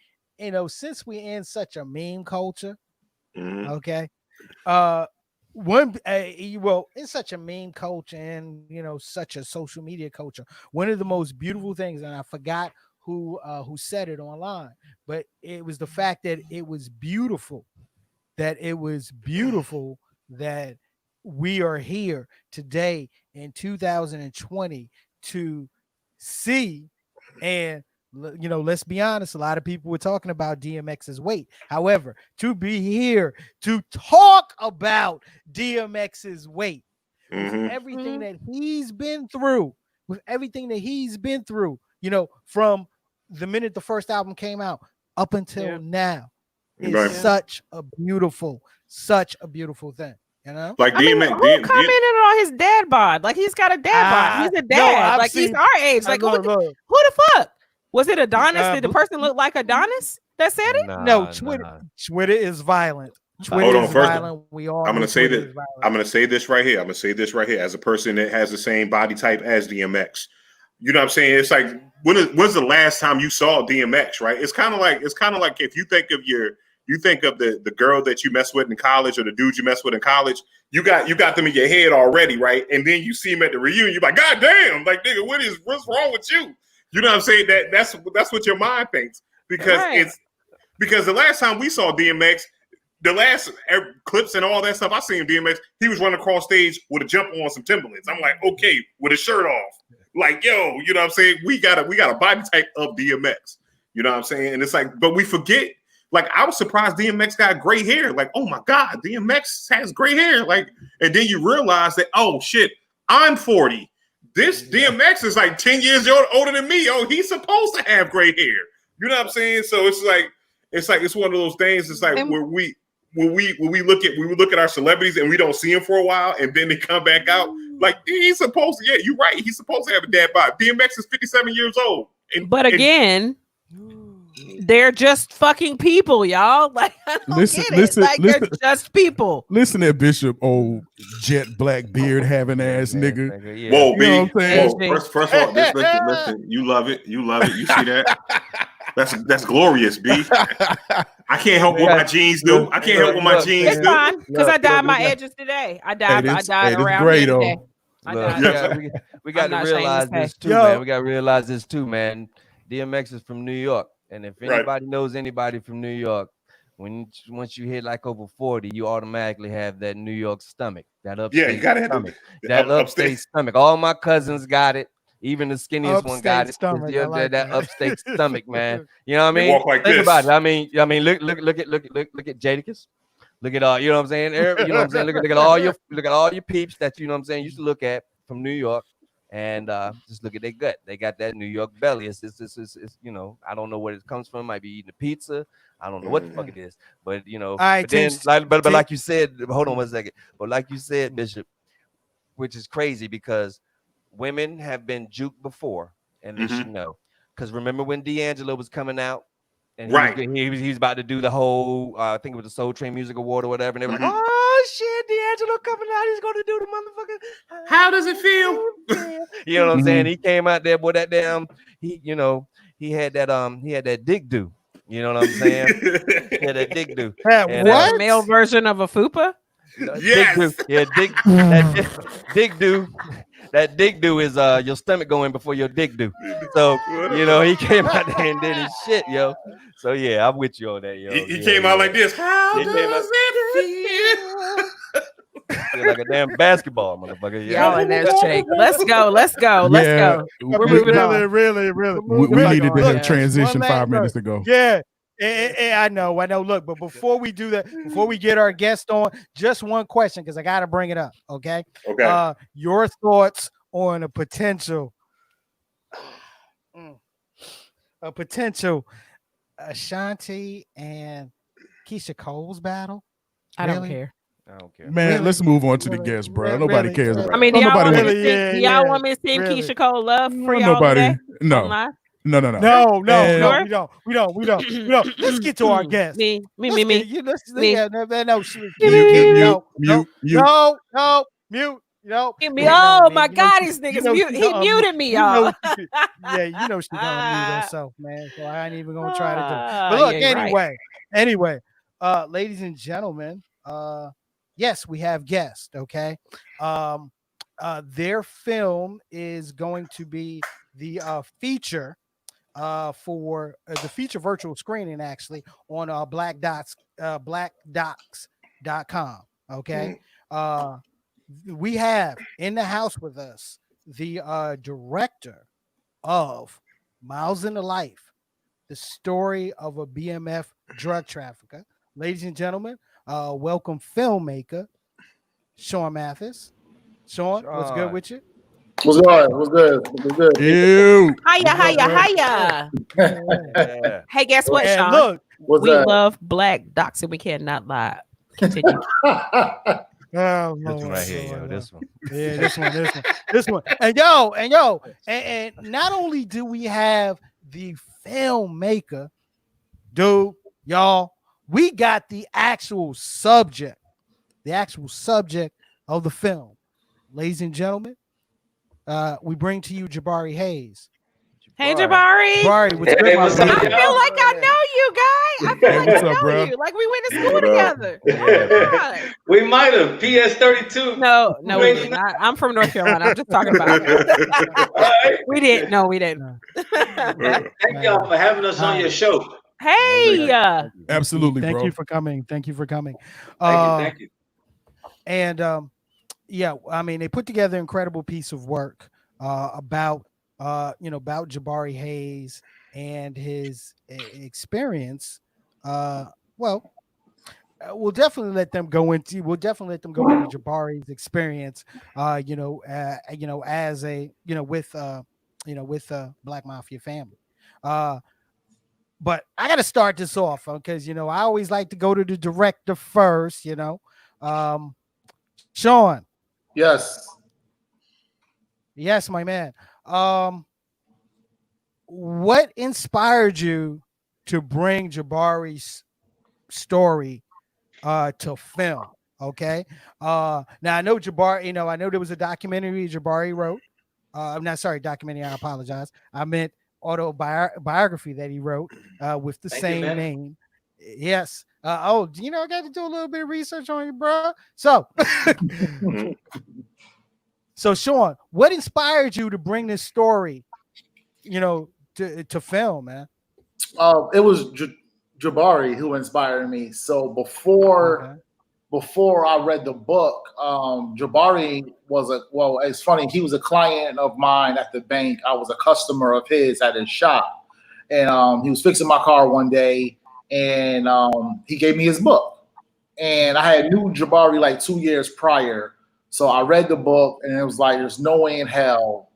since we in such a meme culture, Mhm. okay? It's such a meme culture and such a social media culture. One of the most beautiful things, and I forgot who said it online, but it was the fact that it was beautiful that we are here today in 2020 to see. And let's be honest, a lot of people were talking about DMX's weight. However, to be here to talk about DMX's weight with Mhm. everything that he's been through, from the minute the first album came out up until Yeah. now, is Right. such a beautiful thing. Like I mean, DMX, who commented on his dad bod? Like he's got a dad bod. He's a dad. I've Like he's seen- our age. Like who the fuck? Was it Adonis? Did the person look like Adonis that said it? No, Nah, Twitter. nah. Twitter is violent. Hold Twitter on, is first, violent. We all I'm know gonna say Twitter that. is violent. I'm gonna say this right here. As a person that has the same body type as DMX. You know what I'm saying? It's like when's the last time you saw DMX, right? It's kind of like if you think of the girl that you mess with in college or the dude you mess with in college, you got them in your head already, right? And then you see him at the reunion, you're like, God damn, like nigga, what's wrong with you? You know what I'm saying? That's what your mind thinks. Because Right. because the last time we saw DMX, the last clips and all that stuff, I seen DMX, he was running across stage with a jump on, some Timberlands. I'm like, okay, with his shirt off. Like, yo, you know what I'm saying? We got a body type of DMX. You know what I'm saying? And it's like, but we forget. Like, I was surprised DMX got gray hair. Like, oh my God, DMX has gray hair. Like, and then you realize that, oh shit, I'm 40. This DMX is like 10 years older than me. Oh, he's supposed to have gray hair. You know what I'm saying? So it's one of those things. It's like where we look at our celebrities and we don't see them for a while, and then they come back out. Like, he's supposed to, yeah, you're right. He's supposed to have a dad bod. DMX is 57 years old. But again, they're just fucking people, y'all. Like, I don't get it. Like, they're just people. Listen at Bishop, old jet black beard having ass nigga. Yeah. Whoa, You know what I'm saying? Whoa, first of all, listen. You love it. You see that? That's glorious, B. I can't help what my jeans do. I can't help what my jeans It's do. fine because I dyed my look. edges today. I dyed this around gray, here though. today. Look, we got I'm to not realize ashamed to this say. too, man. We got to realize this too, man. DMX is from New York, and if anybody knows anybody from New York, once you hit like over 40, you automatically have that New York stomach, that upstate Yeah, you gotta have stomach, that upstate stomach. All my cousins got it. Even the skinniest one got it. Stomach, Yeah, I like that upstate stomach, man. You know what I They mean? walk like Think this. about it. I mean, look at Jadakiss. Look at all, you know what I'm saying? You know what I'm saying? Look at all your peeps that you know what I'm saying used to look at from New York, and just look at their gut. They got that New York belly. It's you know, I don't know where it comes from. Might be eating a pizza. I don't know what the fuck it is, but you know. right, but then, Tim, but like you said, hold on 1 second. But like you said, Bishop, which is crazy because women have been juked before, and they should know. Because remember when D'Angelo was coming out, and he was about to do the whole, I think it was the Soul Train Music Award or whatever, and they were like, "Oh shit, D'Angelo coming out, he's going to do the motherfucking." How does it feel? You know what I'm saying? He came out there, boy, that damn, he had that dick do. You know what I'm saying? He had that dick do. And, The male version of a fupa? Yes. Dick do. That dick do is your stomach going before your dick do. So you know he came out there and did his shit, yo. So yeah, I'm with you on that, yo. He came out like this. How does it feel like a damn basketball, motherfucker. Y'all in that shake. Let's go. We're moving on. Really. We needed to have transition One 5 last minutes ago. Yeah. I know. Look, but before we do that, before we get our guest on, just one question because I got to bring it up. Okay. Okay. Your thoughts on a potential Ashanti and Keisha Cole's battle? I don't care. Man, Really? let's move on to the guest, bro. Nobody cares about. I mean, do y'all want me to Really? sing? Do y'all want me to sing Really? Keisha Cole Love for y'all Nobody. today? No. No. No, And- we don't. Let's get to our guest. Me. Let's Me. get- you- let's- Me. yeah, no, she- Mute. no, mute. Me. Yeah, no, Oh man, my you know God, she- these you niggas know mute. she He gonna muted me, you know y'all. yeah, you know she's gonna mute herself, man. So I ain't even gonna try to do it. Ah, But look, yeah, you're right. anyway, ladies and gentlemen, yes, we have guests. Okay, their film is going to be the feature for the feature virtual screening actually on blackdocs.com. Okay. We have in the house with us the director of Miles in the Life, the story of a BMF drug trafficker. Ladies and gentlemen, welcome filmmaker Sean Mathis. Sean, what's good with you? What's good? What's good? What's good? Ew. Hiya. Yeah. Hey, guess what, And Sean? look, What's We that? love black docs and we cannot lie. Continue. oh, This Lord, one right here, yo. Lord, This one. Yeah, this one. And not only do we have the filmmaker, dude, y'all, we got the actual subject of the film. Ladies and gentlemen, we bring to you Jabari Hayes. Hey, Jabari. Jabari, what's good, Hey, my what's brother? up, I feel y'all? like I know you, guy. I feel Hey, like what's I up, know bro? you. Like we went to school What up? together. Yeah. God. We might have. PS32. No, we didn't. I'm from North Carolina. I'm just talking about. We didn't. No, we didn't. Thank y'all for having us on your show. Hey. Absolutely, Thank bro. you for coming. Thank you. And yeah, I mean, they put together an incredible piece of work about about Jabari Hayes and his experience. We'll definitely let them go into Jabari's experience. As a with Black Mafia family. But I got to start this off because I always like to go to the director first. Sean. Yes. Yes, my man. What inspired you to bring Jabari's story to film? Okay. Now I know Jabari, I know there was a documentary Jabari wrote. I'm not sorry, documentary, I apologize. I meant autobiography that he wrote with the same name. Yes. I got to do a little bit of research on you, bro. So So, Sean, what inspired you to bring this story, to film, man? It was Jabari who inspired me. So before I read the book, Jabari it's funny. He was a client of mine at the bank. I was a customer of his at his shop, and he was fixing my car one day, and he gave me his book, and I had knew Jabari like 2 years prior. So I read the book, and it was like, there's no way in hell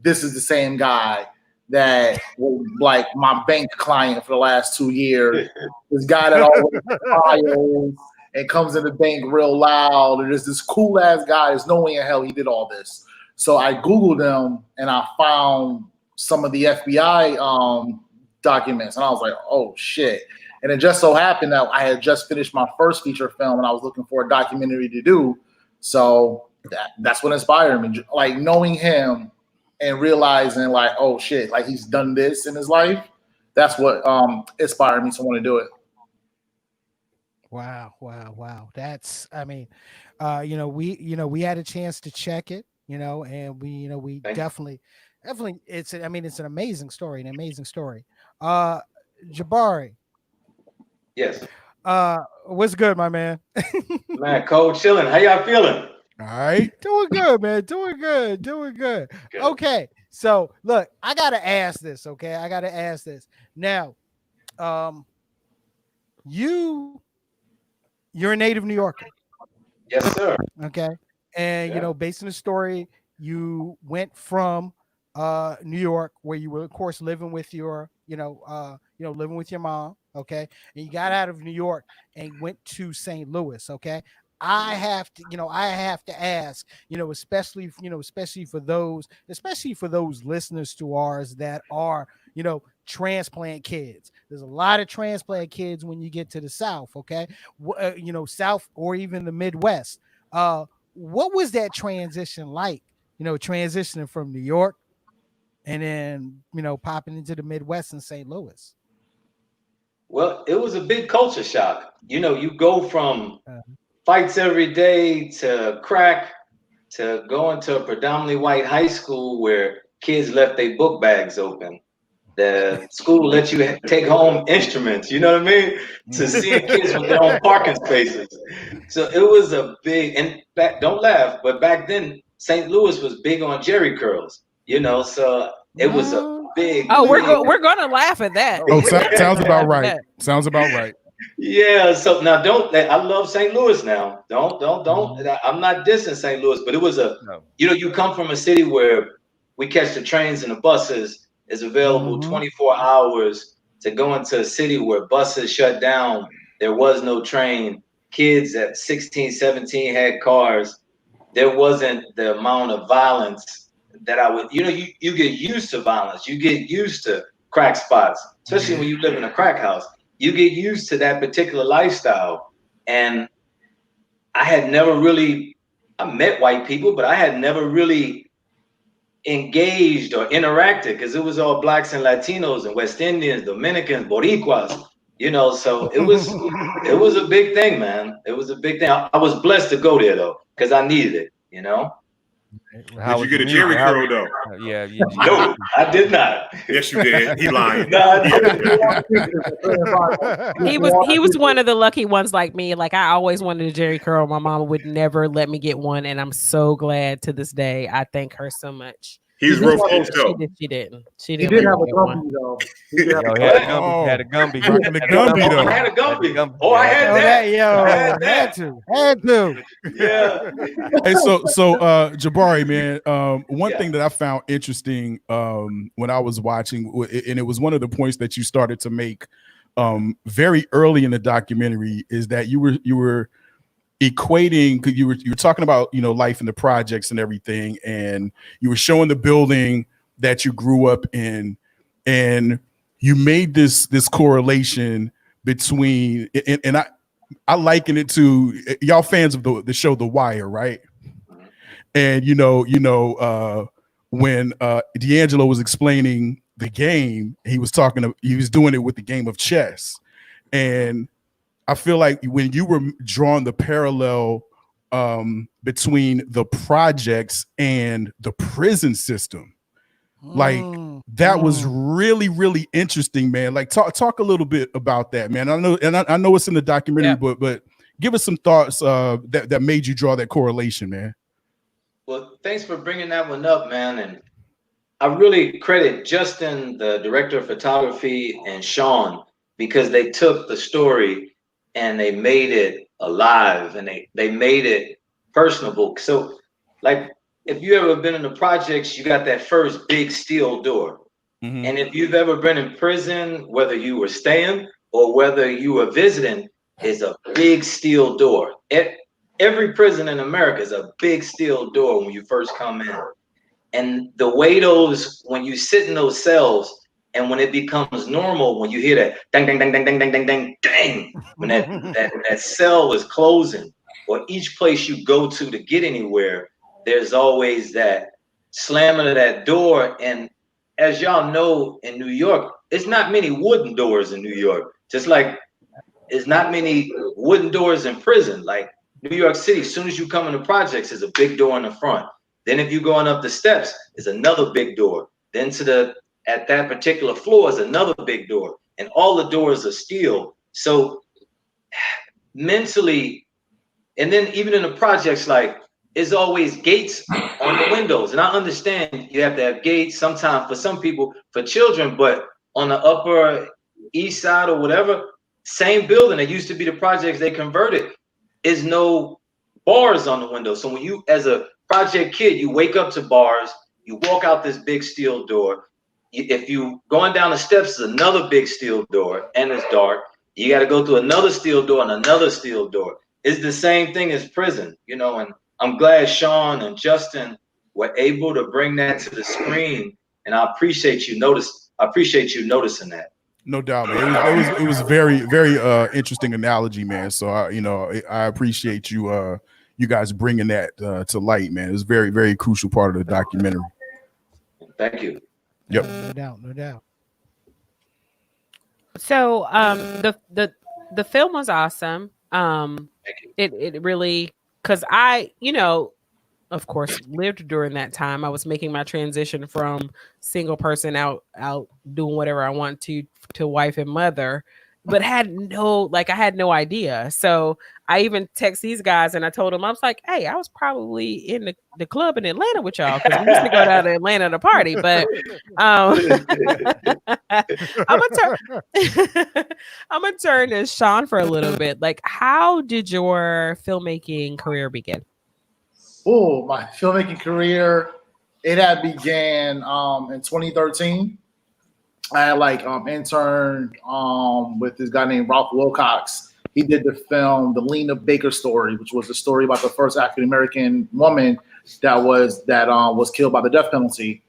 this is the same guy that was like my bank client for the last 2 years. This guy that always smiles and comes in the bank real loud, and there's this cool ass guy. There's no way in hell he did all this. So I Googled him, and I found some of the FBI documents, and I was like, oh shit. And it just so happened that I had just finished my first feature film, and I was looking for a documentary to do. So that's what inspired me. Like knowing him and realizing like, oh shit, like he's done this in his life. That's what inspired me to want to do it. Wow. That's, I mean, we had a chance to check it, and we definitely, it's an amazing story, Jabari. Yes. What's good, my man? Man, cold chilling. How y'all feeling? All right. Doing good, man. Doing good. Okay. So look, I gotta ask this. Okay, I gotta ask this now. You're a native New Yorker. Yes, sir. Okay, and based on the story, you went from New York, where you were, of course, living with your living with your mom. Okay, and you got out of New York and went to St. Louis. Okay. I have to ask, especially for those listeners to ours that are, transplant kids. There's a lot of transplant kids when you get to the South, okay? South or even the Midwest. What was that transition like? Transitioning from New York and then, popping into the Midwest and St. Louis. Well, it was a big culture shock. You go from fights every day to crack to going to a predominantly white high school where kids left their book bags open. The school let you take home instruments, you know what I mean? To seeing kids with their own parking spaces. So it was a big, and don't laugh, but back then, St. Louis was big on Jerry curls, so it was a big. Oh, we're gonna laugh at that. Oh, sounds about right. Sounds about right. Yeah. So now, I love St. Louis now. Don't. I'm not dissing St. Louis, but it was you come from a city where we catch the trains and the buses is available 24 hours to go into a city where buses shut down. There was no train. Kids at 16, 17 had cars. There wasn't the amount of violence that I would, you get used to violence. You get used to crack spots, especially when you live in a crack house. You get used to that particular lifestyle. And I met white people, but I had never really engaged or interacted because it was all blacks and Latinos and West Indians, Dominicans, Boricuas, so it was a big thing, man. It was a big thing. I was blessed to go there though, because I needed it, Did you get a Jerry curl though? Yeah. No, I did not. Yes, you did. He lying. No, He was one of the lucky ones like me. Like I always wanted a Jerry curl. My mama would never let me get one, and I'm so glad to this day. I thank her so much. He's real close though. She didn't. He did have a Gumby though. He had a Gumby. Rocking the Gumby though. I had a Gumby. Oh, I had that. Had to. Yeah. Hey, so Jabari, man, one thing that I found interesting when I was watching, and it was one of the points that you started to make very early in the documentary, is that you were equating, because you were talking about life in the projects and everything, and you were showing the building that you grew up in, and you made this correlation between, and I liken it to, y'all fans of the show The Wire, right? And when D'Angelo was explaining the game, he was doing it with the game of chess, and I feel like when you were drawing the parallel between the projects and the prison system, like that was really, really interesting, man. Like talk a little bit about that, man. I know it's in the documentary, but give us some thoughts that made you draw that correlation, man. Well, thanks for bringing that one up, man. And I really credit Justin, the director of photography, and Sean, because they took the story and they made it alive, and they made it personable. So, like, if you ever been in the projects, you got that first big steel door. And if you've ever been in prison, whether you were staying or whether you were visiting, is a big steel door. Every prison in America is a big steel door when you first come in. And the way when you sit in those cells, and when it becomes normal, when you hear that dang, dang, dang, dang, dang, dang, dang, dang, dang, when that cell is closing, or each place you go to get anywhere, there's always that slamming of that door. And as y'all know, in New York, it's not many wooden doors in New York. Just like it's not many wooden doors in prison. Like New York City, as soon as you come in the projects, there's a big door in the front. Then if you're going up the steps, there's another big door. Then at that particular floor is another big door, and all the doors are steel. So mentally, and then even in the projects, like, there's always gates on the windows. And I understand you have to have gates sometimes for some people, for children, but on the Upper East Side or whatever, same building that used to be the projects they converted, is no bars on the window. So when you, as a project kid, you wake up to bars, you walk out this big steel door. If you going down the steps, there's another big steel door, and it's dark. You got to go through another steel door and another steel door. It's the same thing as prison, and I'm glad Sean and Justin were able to bring that to the screen. And I appreciate you. Notice I appreciate you noticing that. No doubt, man. It was very, very interesting analogy, man. So I appreciate you you guys bringing that to light, man. It was very, very crucial part of the documentary. Thank you. Yep. No doubt. So the film was awesome. Thank you. It really, because of course, lived during that time. I was making my transition from single person out doing whatever I want to wife and mother, but I had no idea. So I even text these guys and I told them, I was like, hey, I was probably in the club in Atlanta with y'all because we used to go down to Atlanta to party. But I'm gonna turn to Sean for a little bit. Like, how did your filmmaking career begin? Oh, my filmmaking career, it had began in 2013. I had interned with this guy named Ralph Wilcox. He did the film The Lena Baker Story, which was a story about the first African American woman that was killed by the death penalty.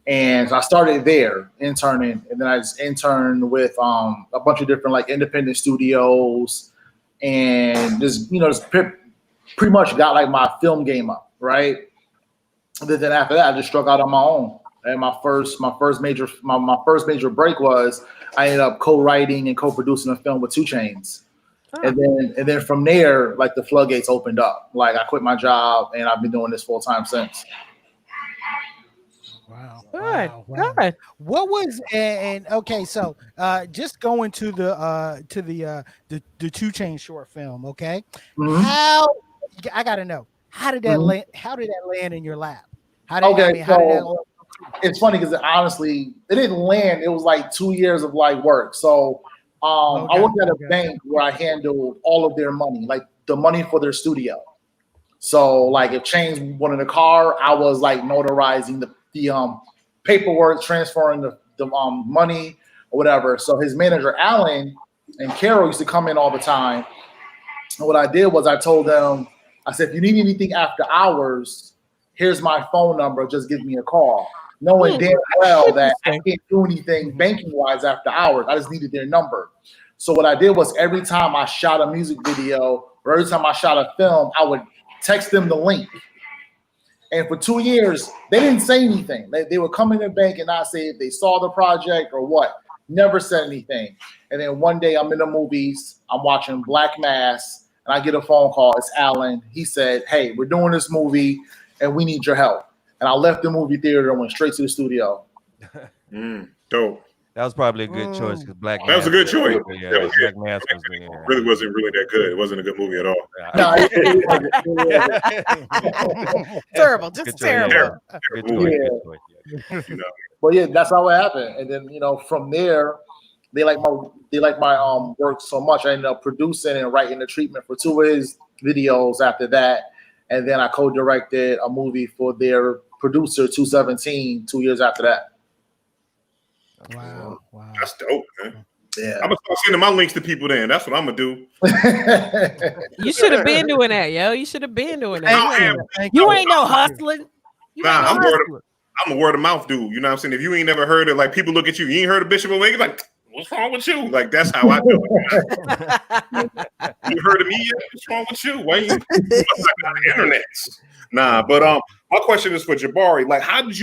And so I started there interning, and then I just interned with a bunch of different independent studios, and just pretty much got my film game up, right? And then after that, I just struck out on my own. And my first major break was I ended up co-writing and co-producing a film with 2 Chainz. Oh. And then from there, the floodgates opened up. I quit my job and I've been doing this full time since. Wow. Good. Wow. Good. What was okay, so just going to the 2 Chainz short film, okay? Mm-hmm. How I gotta know, how did that land? How did that land in your lap? It's funny because honestly, it didn't land. It was 2 years of work. So I worked at a bank where I handled all of their money, the money for their studio. So if Chainz wanted a car, I was notarizing the paperwork, transferring the money or whatever. So his manager Alan and Carol used to come in all the time. And what I did was I told them, I said, if you need anything after hours, here's my phone number. Just give me a call. Knowing damn well that I can't do anything banking wise after hours. I just needed their number. So what I did was every time I shot a music video or every time I shot a film, I would text them the link. And for 2 years, they didn't say anything. They would come in the bank and not say if they saw the project or what. Never said anything. And then one day I'm in the movies, I'm watching Black Mass, and I get a phone call. It's Alan. He said, hey, we're doing this movie and we need your help. And I left the movie theater and went straight to the studio. Dope. That was probably a good choice because Black. That was a good choice. Yeah, that was Black good. Mass was really wasn't really that good. It wasn't a good movie at all. Terrible, just terrible. Good choice. But yeah, that's how it happened. And then from there, they like my work so much. I ended up producing and writing the treatment for 2 of his videos after that. And then I co-directed a movie for their producer, 217, 2 years after that. Wow. That's dope, man. Yeah. I'm gonna start sending my links to people then. That's what I'm gonna do. You should have been doing that, yo. You should have been doing that. You ain't no hustling. I'm a word of mouth dude. You know what I'm saying? If you ain't never heard it, people look at you, you ain't heard of Bishop Awake, what's wrong with you? That's how I do it. You heard of me yet? What's wrong with you? Why you on the internet? Nah, but my question is for Jabari. How did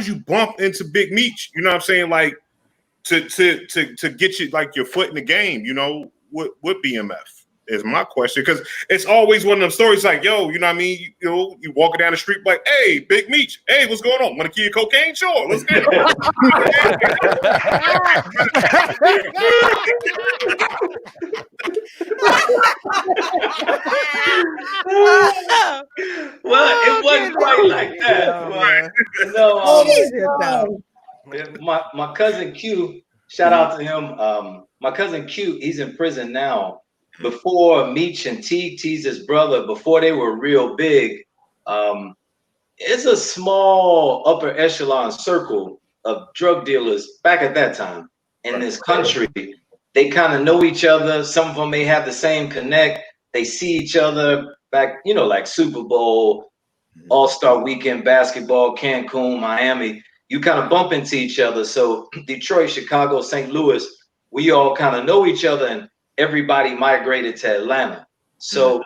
you bump into Big Meech? You know what I'm saying? To get you your foot in the game, with BMF is my question, because it's always one of them stories yo, you know what I mean? You walking down the street hey, Big Meech, hey, what's going on? Want to kill cocaine? Sure, let's get it. Well, it wasn't quite like that. My cousin Q, shout out to him. My cousin Q, he's in prison now. Before Meech and T's his brother, before they were real big, it's a small upper echelon circle of drug dealers back at that time in this country. They kind of know each other. Some of them may have the same connect. They see each other back, Super Bowl, All-Star Weekend, basketball, Cancun, Miami. you kind of bump into each other. So Detroit, Chicago, St. Louis, we all kind of know each other, and everybody migrated to Atlanta. So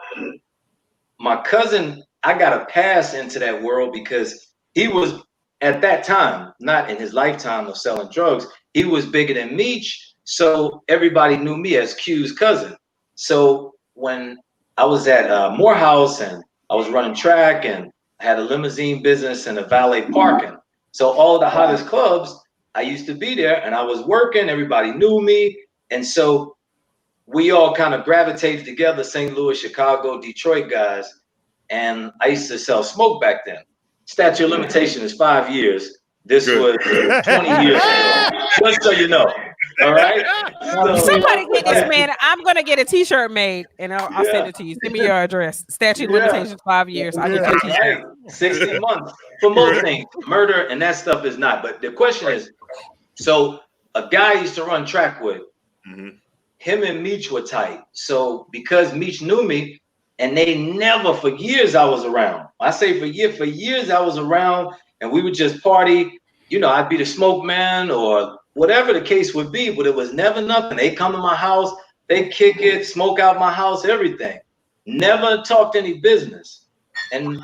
my cousin, I got a pass into that world because he was at that time, not in his lifetime of selling drugs, he was bigger than Meech. So everybody knew me as Q's cousin. So when I was at Morehouse and I was running track and I had a limousine business and a valet parking. So all the hottest clubs, I used to be there and I was working, everybody knew me. And so we all kind of gravitated together, St. Louis, Chicago, Detroit guys. And I used to sell smoke back then. Statute of limitation is 5 years. This was 20 years ago. Just so you know. All right. Somebody get this man. I'm gonna get a T-shirt made, and I'll send it to you. Send me your address. Statute of limitations 5 years. I'll get you a T-shirt. Right. 16 months for most things. Murder and that stuff is not. But the question is, so a guy I used to run track with, him and Meech were tight. So because Meech knew me, and they never, for years I was around. I say for years I was around, and we would just party. You know, I'd be the smoke man or whatever the case would be, but it was never nothing. They come to my house, they kick it, smoke out my house, everything. Never talked any business. And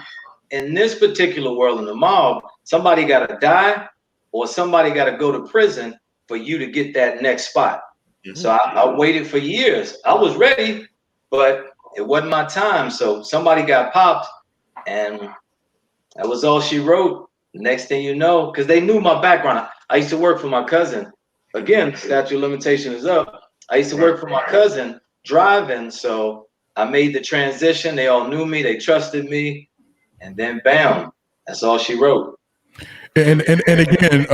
in this particular world in the mob, somebody got to die or somebody got to go to prison for you to get that next spot. So I waited for years. I was ready, but it wasn't my time. So somebody got popped, and that was all she wrote. Next thing you know, because they knew my background. I used to work for my cousin. Again, statute of limitation is up. I used to work for my cousin driving. So I made the transition. They all knew me. They trusted me. And then bam, that's all she wrote. And again,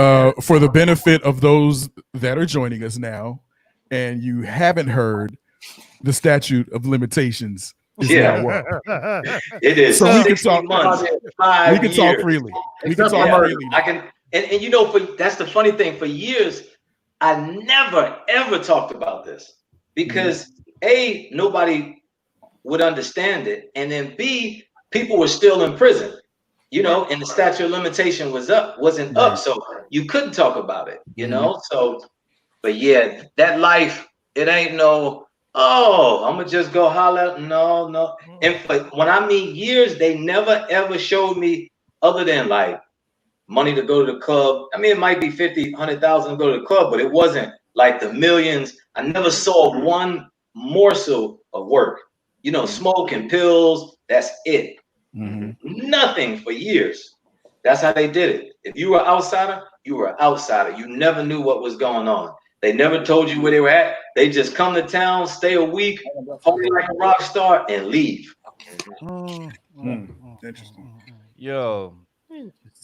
for the benefit of those that are joining us now, and you haven't heard, the statute of limitations is now up. It is. So we can 60 talk. months, We 5 can years. talk freely. We can talk freely. I can, and you know, that's the funny thing. For years, I never ever talked about this because A, nobody would understand it, and then B, people were still in prison. You know, and the statute of limitation wasn't up, so you couldn't talk about it. You know, so. But yeah, that life, it ain't no, oh, I'm gonna just go holler. No. And when I mean years, they never ever showed me other than like money to go to the club. I mean, it might be 50, 100,000 to go to the club, but it wasn't like the millions. I never saw one morsel of work. You know, smoke and pills, that's it. Nothing for years. That's how they did it. If you were outsider, you were outsider. You never knew what was going on. They never told you where they were at. They just come to town, stay a week, party like a rock star, and leave. Interesting. Yo,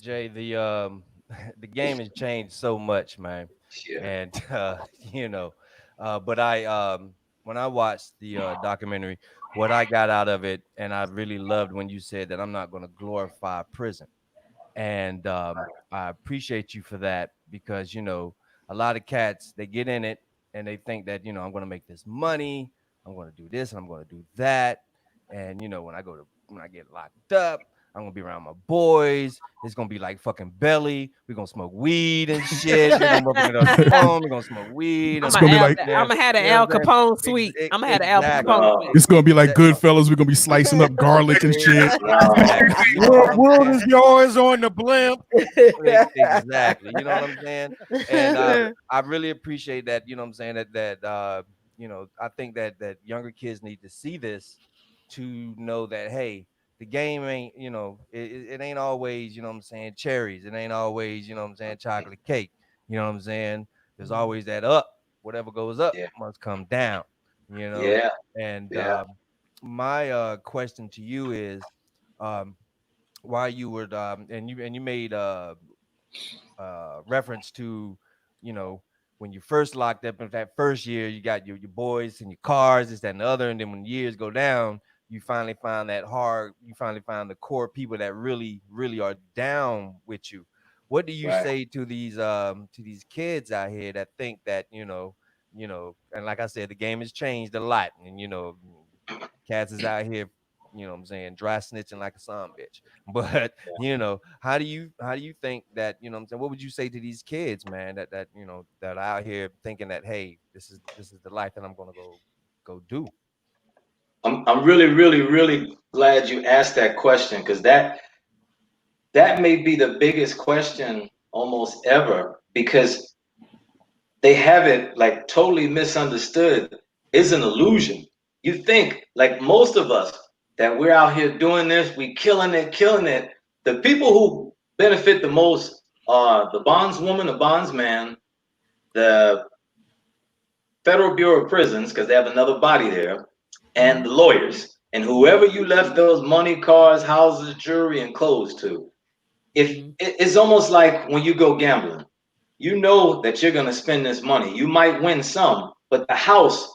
Jay, the the game has changed so much, man. Yeah. And you know, but I when I watched the documentary, what I got out of it, and I really loved when you said that I'm not going to glorify prison. And I appreciate you for that because you know a lot of cats they get in it and they think that you know I'm going to make this money, I'm going to do this, and I'm going to do that, and you know when I get locked up, I'm gonna be around my boys. It's gonna be like fucking belly. We're gonna smoke weed and shit. We're gonna get on the phone. We're gonna smoke weed. I'm gonna be like- gonna have the Al Capone suite. I'm gonna have the Al Capone suite. It's gonna be like Goodfellas. We're gonna be slicing up garlic and shit. World is yours on the blimp. Exactly. You know what I'm saying? And I really appreciate that. You know what I'm saying? That you know, I think that younger kids need to see this to know that hey, the game ain't, you know, it ain't always, you know what I'm saying, cherries. It ain't always, you know what I'm saying, chocolate cake. You know what I'm saying? There's always that up. Whatever goes up must come down. You know? Yeah. And my question to you is why you would and you made reference to, you know, when you first locked up in that first year, you got your boys and your cars, this, that, and the other. And then when years go down, you finally find you finally find the core people that really, really are down with you. What do you say to these kids out here that think that, you know, and like I said, the game has changed a lot. And, you know, cats is out here you know what I'm saying, dry snitching like a son bitch. But you know, how do you think that, you know what I'm saying, what would you say to these kids, man, that you know, that are out here thinking that, hey, this is the life that I'm gonna go do? I'm really, really, really glad you asked that question, because that may be the biggest question almost ever, because they have it like totally misunderstood. It's an illusion. You think, like most of us, that we're out here doing this, we killing it, killing it. The people who benefit the most are the bondswoman, the bondsman, the Federal Bureau of Prisons, because they have another body there, and the lawyers, and whoever you left those money, cars, houses, jewelry, and clothes to. If it's almost like when you go gambling, you know that you're going to spend this money. You might win some, but the house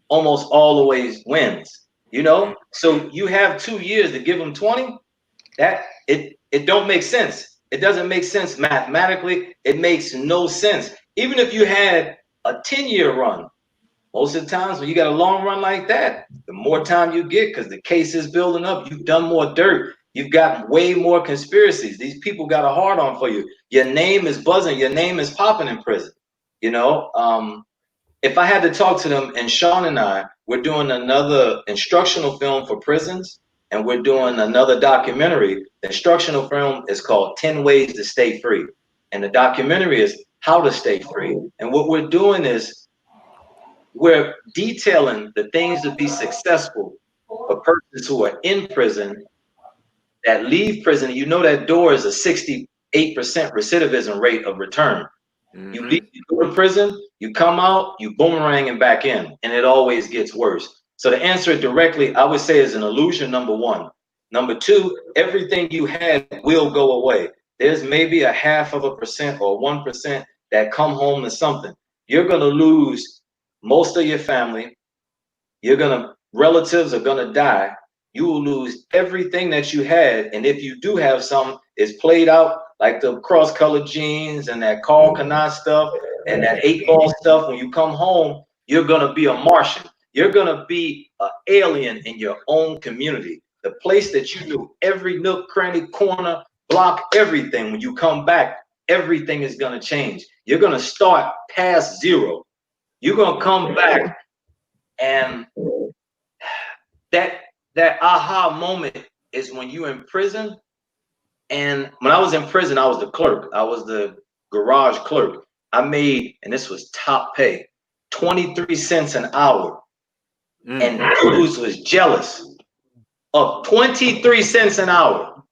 almost always wins, you know? So you have 2 years to give them 20. That it don't make sense. It doesn't make sense mathematically. It makes no sense. Even if you had a 10-year run, most of the times when you got a long run like that, the more time you get, because the case is building up, you've done more dirt. You've got way more conspiracies. These people got a hard on for you. Your name is buzzing. Your name is popping in prison. You know, if I had to talk to them, and Sean and I, we're doing another instructional film for prisons, and we're doing another documentary. The instructional film is called 10 Ways to Stay Free. And the documentary is how to stay free. And what we're doing is we're detailing the things to be successful for persons who are in prison, that leave prison. You know that door is a 68% recidivism rate of return. You leave, you go to prison, you come out, you boomeranging back in, and it always gets worse. So to answer it directly, I would say is an illusion, number one. Number two, everything you had will go away. There's maybe a 0.5% or 1% that come home to something. You're gonna lose most of your family. Relatives are gonna die. You will lose everything that you had, and if you do have some, it's played out, like the cross-colored jeans and that Carl Kanai stuff and that 8-ball stuff. When you come home, you're gonna be a Martian. You're gonna be an alien in your own community. The place that you knew every nook, cranny, corner, block, everything. When you come back, everything is gonna change. You're gonna start past zero. You're gonna come back, and that aha moment is when you're in prison. And when I was in prison, I was the clerk. I was the garage clerk. I made, and this was top pay, 23 cents an hour. And dudes was jealous of 23 cents an hour.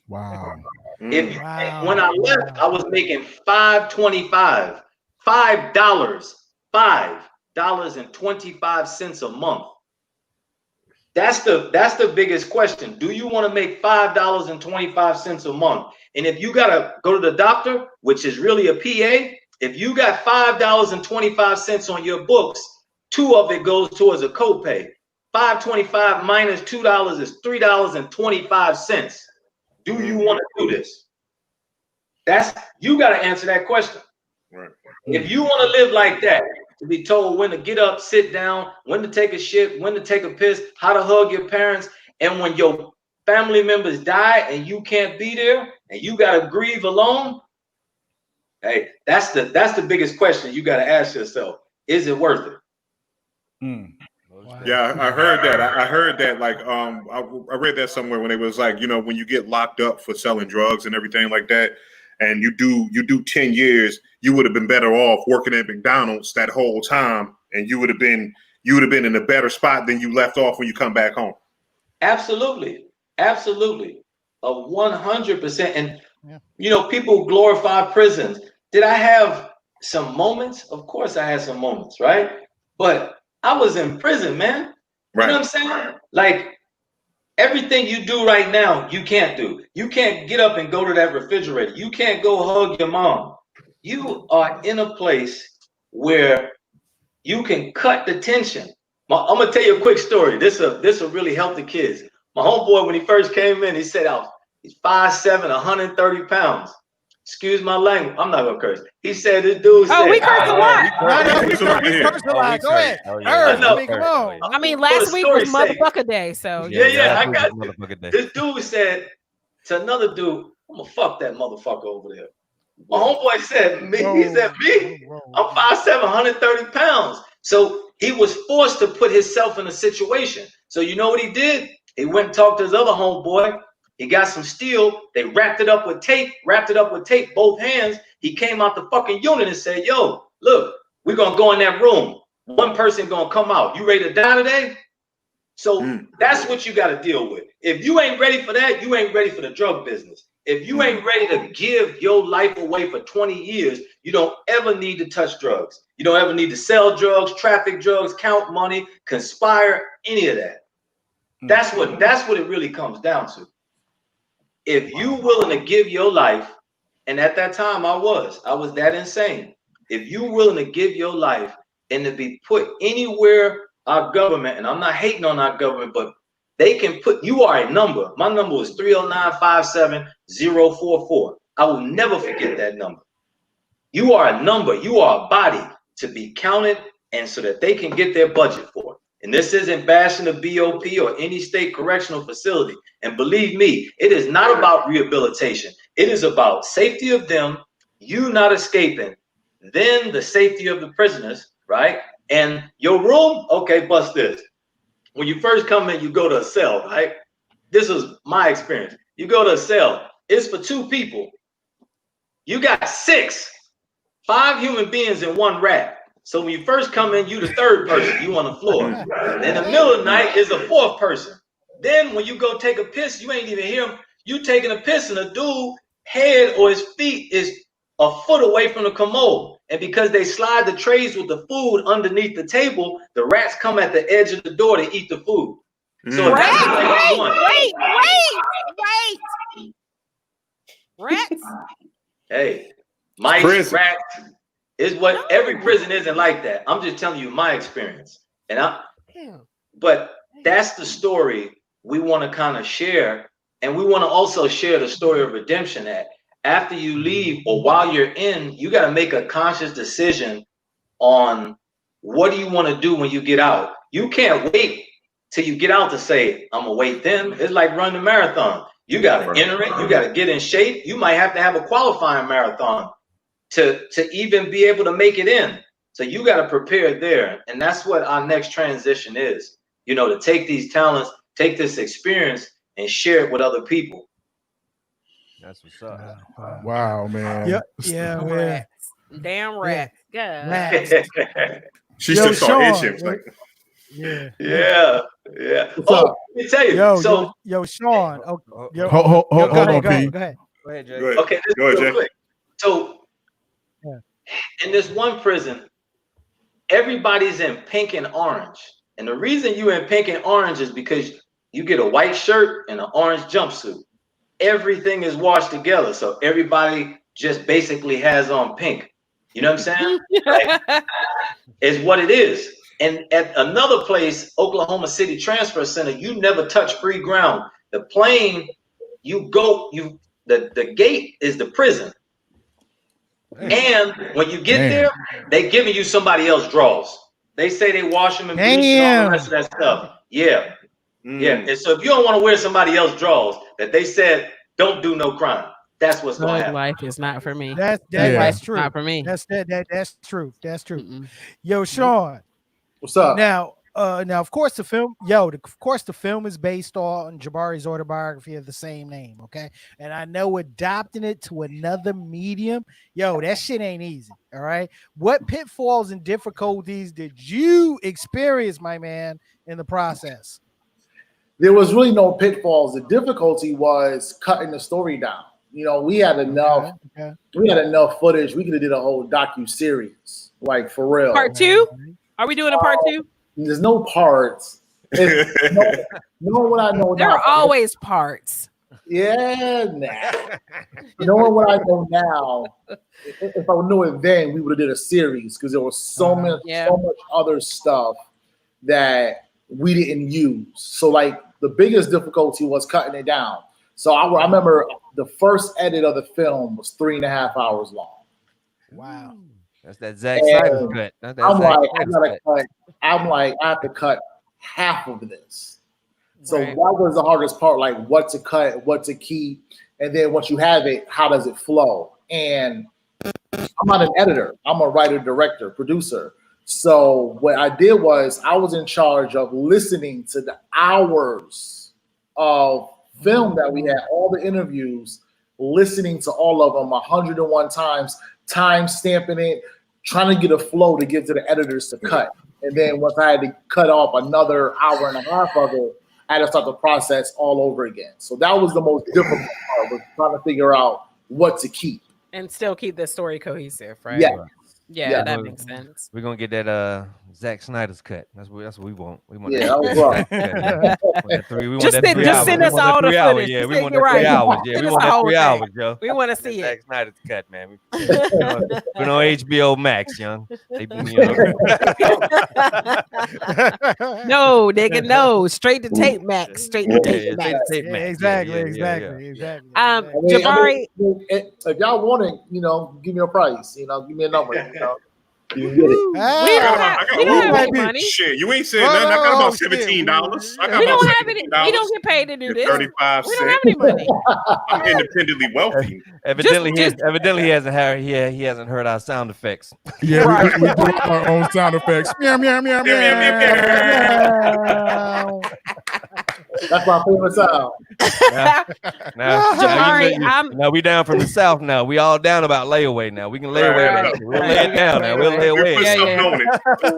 Wow. When I left, I was making $5.25, $5.25 a month. That's the biggest question. Do you want to make $5.25 a month? And if you gotta go to the doctor, which is really a PA, if you got $5.25 on your books, 2 of it goes towards a copay. $5.25 minus $2 is $3.25. Do you want to do this? You got to answer that question. Right. If you want to live like that, to be told when to get up, sit down, when to take a shit, when to take a piss, how to hug your parents, and when your family members die and you can't be there and you got to grieve alone, hey, that's the biggest question you got to ask yourself. Is it worth it? Yeah, I heard that. I heard that. Like, I read that somewhere when it was like, you know, when you get locked up for selling drugs and everything like that, and you do 10 years, you would have been better off working at McDonald's that whole time, and you would have been in a better spot than you left off when you come back home. Absolutely, 100%. And you know, people glorify prisons. Did I have some moments? Of course, I had some moments, right? But I was in prison, man. Right. You know what I'm saying? Like, everything you do right now, you can't do. You can't get up and go to that refrigerator. You can't go hug your mom. You are in a place where you can cut the tension. I'm gonna tell you a quick story. This will really help the kids. My homeboy, when he first came in, he said he's 5'7", 130 pounds. Excuse my language. I'm not gonna curse. He said this dude said. Oh, we curse a lot. We curse a lot. Go ahead. Oh, Curse. no. I mean, come on. I mean, For last the week was story's sake. motherfucker day, so Yeah, I got you. motherfucker day. This dude said to another dude, I'm gonna fuck that motherfucker over there. My homeboy said, me, he said, me, I'm 5'7", 130 pounds. So he was forced to put himself in a situation. So you know what he did? He went and talked to his other homeboy. He got some steel. They wrapped it up with tape, both hands. He came out the fucking unit and said, yo, look, we're gonna go in that room. One person gonna come out. You ready to die today? So that's what you got to deal with. If you ain't ready for that, you ain't ready for the drug business. If you ain't ready to give your life away for 20 years, you don't ever need to touch drugs. You don't ever need to sell drugs, traffic drugs, count money, conspire, any of that. That's what it really comes down to. If you willing to give your life, and at that time I was that insane. If you willing to give your life and to be put anywhere our government, and I'm not hating on our government, but they can put, you are a number. My number was 309-57044. I will never forget that number. You are a number. You are a body to be counted, and so that they can get their budget for it. And this isn't bashing the BOP or any state correctional facility. And believe me, it is not about rehabilitation. It is about safety of them, you not escaping, then the safety of the prisoners, right? And your room, okay, bust this. When you first come in, you go to a cell, right? This was my experience. You go to a cell, it's for 2 people. You got 5 human beings and 1 rat. So when you first come in, you the 3rd person, you on the floor. In the middle of the night is a 4th person. Then when you go take a piss, you ain't even hear him. You taking a piss and a dude head or his feet is a foot away from the commode. And because they slide the trays with the food underneath the table, the rats come at the edge of the door to eat the food. So that's what they want. Wait. Rats? Hey, mice, rats is what every prison isn't like that. I'm just telling you my experience. But that's the story we want to kind of share. And we want to also share the story of redemption that after you leave or while you're in, you got to make a conscious decision on what do you want to do when you get out. You can't wait till you get out to say, I'm gonna wait then. It's like running a marathon. You got to enter it. You got to get in shape. You might have to have a qualifying marathon to even be able to make it in. So you got to prepare there. And that's what our next transition is, you know, to take these talents, take this experience and share it with other people. That's what's up. Wow, man. Yeah, man. Rats. Damn rat. Rats. She Yo, still saw Sean, Asian. Like, Yeah. up? Let me tell you. Yo, Sean. Hold on, P. Go ahead. Go ahead, Jay. go ahead. Okay, this Go ahead, real Jay. quick. So in this one prison, everybody's in pink and orange. And the reason you in pink and orange is because you get a white shirt and an orange jumpsuit. Everything is washed together. So everybody just basically has on pink. You know what I'm saying? Like, it's what it is. And at another place, Oklahoma City Transfer Center, you never touch free ground. The plane, the gate is the prison. And when you get there, they giving you somebody else's drawers. They say they wash them and bleach and all the rest of that stuff. Yeah. Yeah. And so if you don't want to wear somebody else's drawers that they said don't do no crime, that's what's going to happen. Life is not for me. That's true. Not for me. That's true. That's true. Yo, Sean. What's up? Now, of course, the film is based on Jabari's autobiography of the same name. Okay, and I know adopting it to another medium, that shit ain't easy. All right, what pitfalls and difficulties did you experience, my man, in the process? There was really no pitfalls. The difficulty was cutting the story down. You know, we had enough. Okay. We had enough footage. We could have did a whole docu-series, like for real. Part 2? Are we doing a part 2? There's no parts. Know what I know there now. are always parts. Yeah, knowing what I know now, if I knew it then, we would have did a series because there was so much other stuff that we didn't use. So like the biggest difficulty was cutting it down. So I remember the first edit of the film was 3.5 hours long. Wow. That's that Zack Snyder's And cut. That's that I'm Zack like, I Snyder's gotta cut. cut. I'm like, I have to cut half of this. So Right. that was the hardest part, like what to cut, what to keep, and then once you have it, how does it flow? And I'm not an editor. I'm a writer, director, producer. So what I did was I was in charge of listening to the hours of film that we had, all the interviews, listening to all of them 101 times, time stamping it, trying to get a flow to give to the editors to cut. And then once I had to cut off another hour and a half of it, I had to start the process all over again. So that was the most difficult part, was trying to figure out what to keep. And still keep the story cohesive, right? Yeah. Yeah, Yeah. that makes sense. We're gonna get that Zack Snyder's cut. That's what we want. We want Yeah, that. that was rough. Just send us all the footage. Yeah, we Just want take it that 3 right. hours. Yeah, Send we us want the that whole 3 thing. hours, yo. We want to see Zack it. Snyder's cut, man. We're on HBO Max, young. They, No, nigga, no. Straight to tape, Max. Straight to tape, Max. tape, Yeah, Max. exactly, Yeah. exactly. Jabari, If y'all want it, give me a price. Give me a number. You can get it. we don't have any money. Shit, you ain't said nothing. I got about $17. We don't have any. We don't get paid to do this. 35 We don't have any money. I'm independently wealthy. Evidently, he hasn't heard our sound effects. Yeah, we do our own sound effects. Meow, meow, meow, meow. That's my favorite sound. Now we down from the south. Now we all down about layaway. Now we can lay away. Right. We'll lay it down. Now we'll lay away. Put something on it.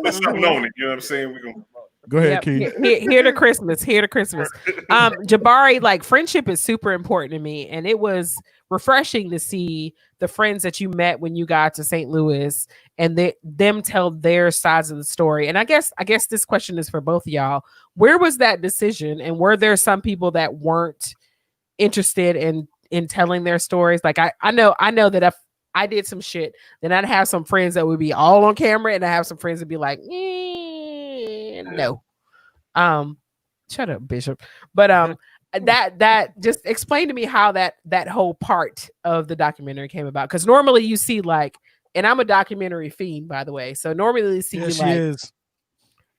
Put something on it. You know what I'm saying? We gonna Go ahead, Keith. Here to Christmas. Jabari, like, friendship is super important to me, and it was refreshing to see the friends that you met when you got to St. Louis and them tell their sides of the story. And I guess this question is for both of y'all. Where was that decision, and were there some people that weren't interested in telling their stories? Like I know that if I did some shit, then I'd have some friends that would be all on camera, and I have some friends that be like, no. Shut up, Bishop. But that just explain to me how that whole part of the documentary came about. Because normally you see, like, and I'm a documentary fiend, by the way. So normally you see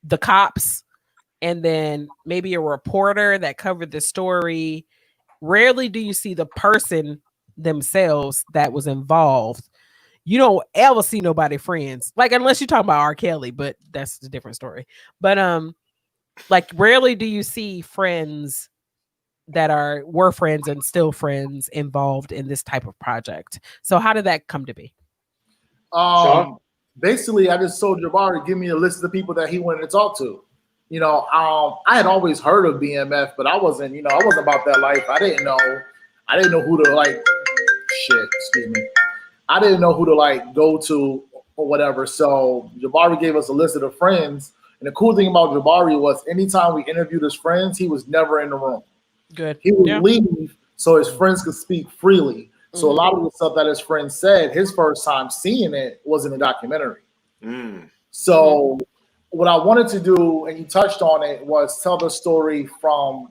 the cops and then maybe a reporter that covered the story. Rarely do you see the person themselves that was involved. You don't ever see nobody friends, like, unless you're talking about R. Kelly, but that's a different story. But like, rarely do you see friends that were friends and still friends involved in this type of project. So how did that come to be? Basically, I just told Jabari, give me a list of the people that he wanted to talk to. I had always heard of BMF, but I wasn't about that life. I didn't know who to I didn't know who to go to or whatever. So Jabari gave us a list of the friends. And the cool thing about Jabari was anytime we interviewed his friends, he was never in the room. Good. He would leave so his friends could speak freely. So a lot of the stuff that his friends said, his first time seeing it was in the documentary. So what I wanted to do, and you touched on it, was tell the story from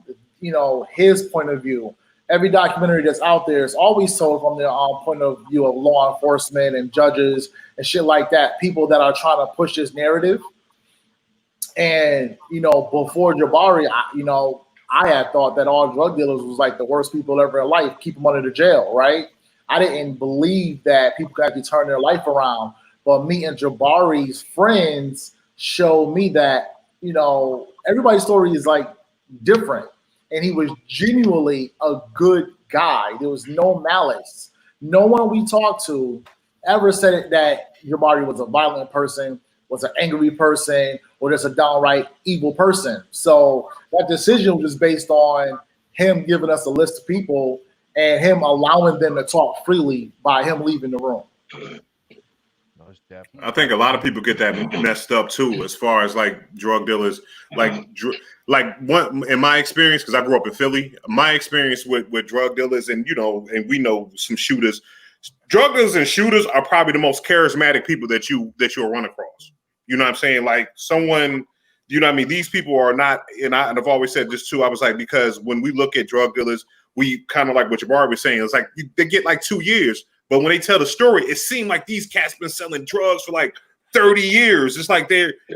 his point of view. Every documentary that's out there is always told from the point of view of law enforcement and judges and shit like that, people that are trying to push this narrative. And, before Jabari, I had thought that all drug dealers was like the worst people ever in life, keep them under the jail, right? I didn't believe that people could actually turn their life around. But me and Jabari's friends showed me that, everybody's story is different. And he was genuinely a good guy. There was no malice. No one we talked to ever said that Jabari was a violent person, was an angry person, or just a downright evil person. So that decision was just based on him giving us a list of people and him allowing them to talk freely by him leaving the room. I think a lot of people get that messed up too, as far as drug dealers, in my experience, because I grew up in Philly, my experience with drug dealers and we know some shooters. Drug dealers and shooters are probably the most charismatic people that you'll run across. You know what I'm saying? Like someone, these people are not, and I've always said this too. I was like, because when we look at drug dealers, we kind of like what Jabari was saying. It's like they get like 2 years, but when they tell the story, it seemed like these cats been selling drugs for like 30 years. It's like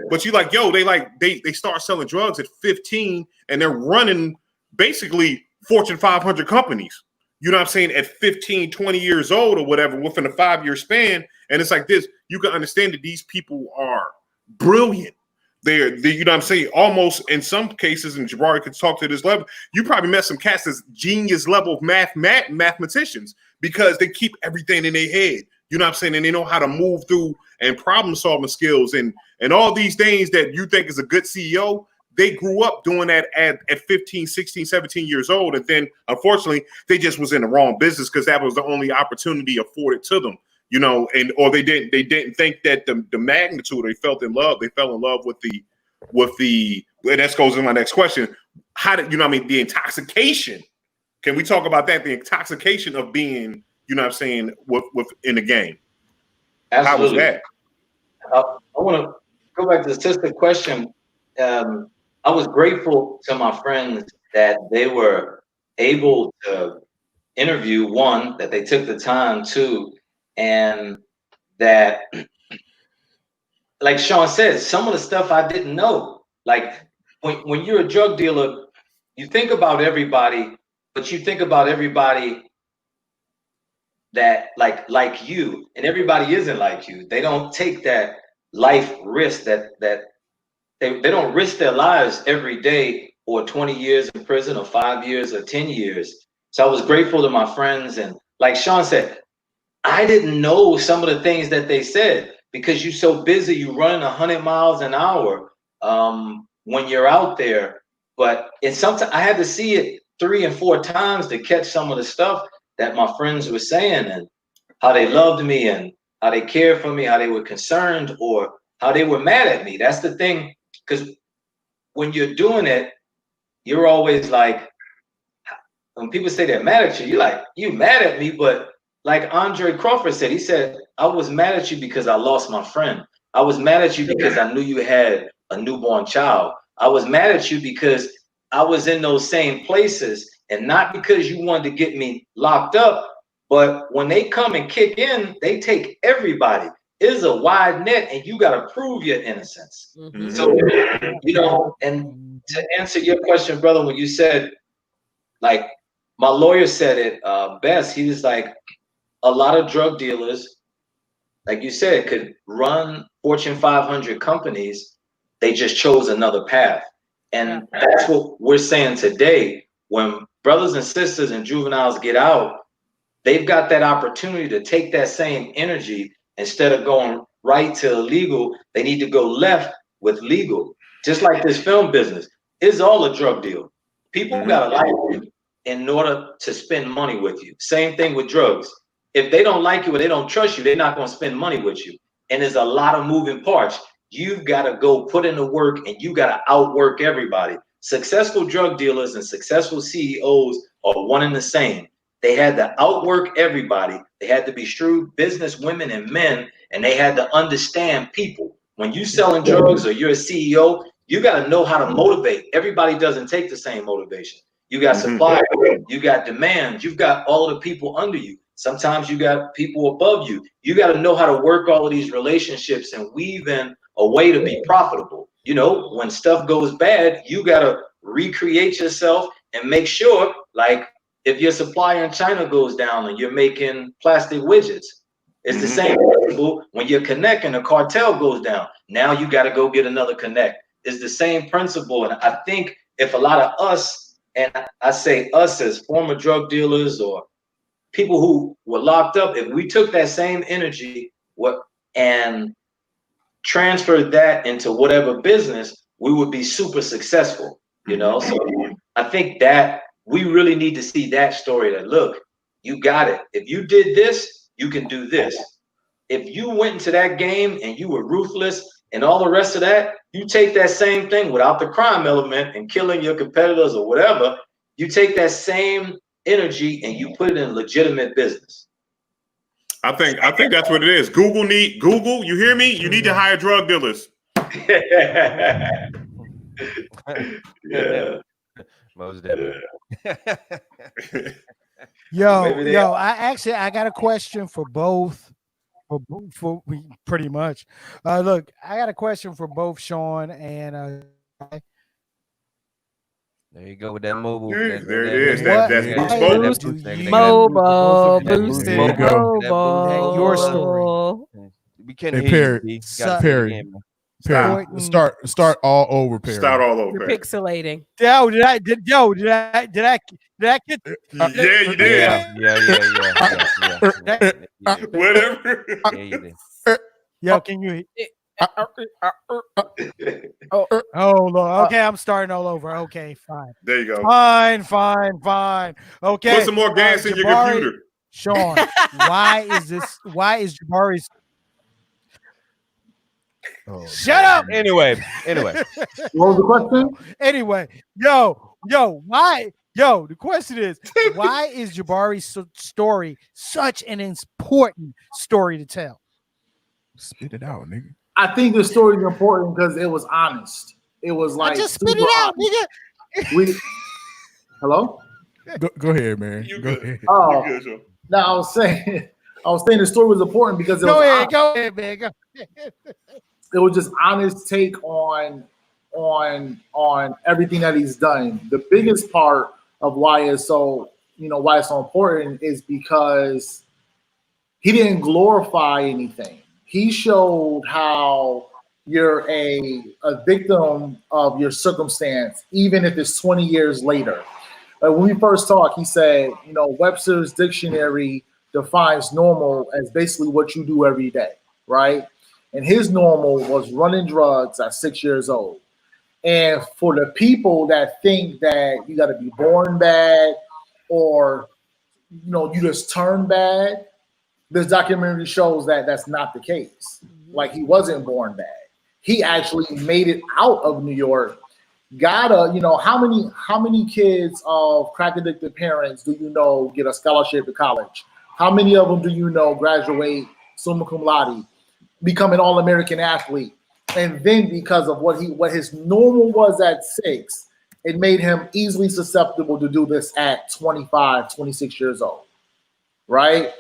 but you like, yo, they start selling drugs at 15 and they're running basically Fortune 500 companies. You know what I'm saying? At 15, 20 years old or whatever, within a 5-year span. And it's like this, you can understand that these people are brilliant. They're you know what I'm saying? Almost in some cases, and Jabari could talk to this level, you probably met some cats that's genius level of mathematicians because they keep everything in their head. You know what I'm saying? And they know how to move through and problem solving skills and all these things that you think is a good CEO. They grew up doing that at 15, 16, 17 years old. And then, unfortunately, they just was in the wrong business because that was the only opportunity afforded to them, you know, or they didn't think that the magnitude, they fell in love with the, and that goes in my next question. How did, you know what I mean, the intoxication. Can we talk about that? The intoxication of being, you know what I'm saying, with in the game. Absolutely. How was that? I want to go back to the sister question. I was grateful to my friends that they were able to interview, one, that they took the time to, and that, like Sean said, some of the stuff I didn't know. Like when you're a drug dealer, you think about everybody, but you think about everybody that like you, and everybody isn't like you. They don't take that life risk that they don't risk their lives every day, or 20 years in prison, or 5 years, or 10 years. So I was grateful to my friends. And like Sean said, I didn't know some of the things that they said because you're so busy, you running 100 miles an hour when you're out there. But sometimes I had to see it 3 and 4 times to catch some of the stuff that my friends were saying, and how they loved me, and how they cared for me, how they were concerned, or how they were mad at me. That's the thing. Because when you're doing it, you're always like, when people say they're mad at you, you're like, you mad at me? But like Andre Crawford said, he said, I was mad at you because I lost my friend. I was mad at you because I knew you had a newborn child. I was mad at you because I was in those same places, and not because you wanted to get me locked up. But when they come and kick in, they take everybody. Is a wide net, and you got to prove your innocence. Mhm. So, you know, and to answer your question, brother, when you said, like, my lawyer said it best. He was like, a lot of drug dealers, like you said, could run Fortune 500 companies. They just chose another path. And that's what we're saying today. When brothers and sisters and juveniles get out, they've got that opportunity to take that same energy. Instead of going right to illegal, they need to go left with legal. Just like this film business, it's all a drug deal. People gotta like you in order to spend money with you. Same thing with drugs. If they don't like you or they don't trust you, they're not gonna spend money with you. And there's a lot of moving parts. You've got to go put in the work, and you got to outwork everybody. Successful drug dealers and successful CEOs are one and the same. They had to outwork everybody. They had to be shrewd business women and men, and they had to understand people. When you selling drugs or you're a CEO, you got to know how to motivate. Everybody doesn't take the same motivation. You got supply, you got demand, you've got all of the people under you. Sometimes you got people above you. You got to know how to work all of these relationships and weave in a way to be profitable. You know, when stuff goes bad, you got to recreate yourself and make sure, like, if your supplier in China goes down and you're making plastic widgets, it's the same principle when your connect and the cartel goes down. Now you got to go get another connect. It's the same principle. And I think if a lot of us, and I say us as former drug dealers or people who were locked up, if we took that same energy and transferred that into whatever business, we would be super successful, you know? So I think that we really need to see that story, that look, you got it. If you did this, you can do this. If you went into that game and you were ruthless and all the rest of that, you take that same thing without the crime element and killing your competitors or whatever, you take that same energy and you put it in legitimate business. I think that's what it is. Google, you hear me? You need to hire drug dealers. Yeah. Most definitely. Maybe they I got a question for both. For pretty much. Look, I got a question for both Sean and There you go with that mobile. There it is. what That's Boost do Mobile. you Mobile, both of you boost There you consider go. that your story mobile. We can't Hey, hear Perry. you. B. You Su- gotta say it Perry. again, man. Perry, Important- start all over, Perry. Start all over. You're Perry. pixelating. did I get Yeah, you did. Yeah. Whatever. Yeah, you did. yo, can you hold on. Okay, I'm starting all over. Okay, fine. There you go. Fine. Okay. Put some more gas in your Jabari, computer. Sean, why is Jabari's Oh, shut up? Anyway. What was the question? Anyway, the question is, why is Jabari's story such an important story to tell? Spit it out, nigga. I think the story is important because it was honest. It was like I just spit it out, nigga. Hello? Go ahead, man. You Go good. ahead. Oh, You good, Sean. no, I was saying the story was important because Go ahead, man. Go. it was just honest take on everything that he's done. The biggest part of why it's so important is because he didn't glorify anything. He showed how you're a victim of your circumstance, even if it's 20 years later. When we first talked, he said, Webster's dictionary defines normal as basically what you do every day, right? And his normal was running drugs at 6 years old. And for the people that think that you got to be born bad or, you just turn bad, this documentary shows that that's not the case. Like, he wasn't born bad. He actually made it out of New York. How many kids of crack addicted parents do you know get a scholarship to college? How many of them do you know graduate summa cum laude, become an all-American athlete? And then because of what his normal was at 6, it made him easily susceptible to do this at 25, 26 years old, right?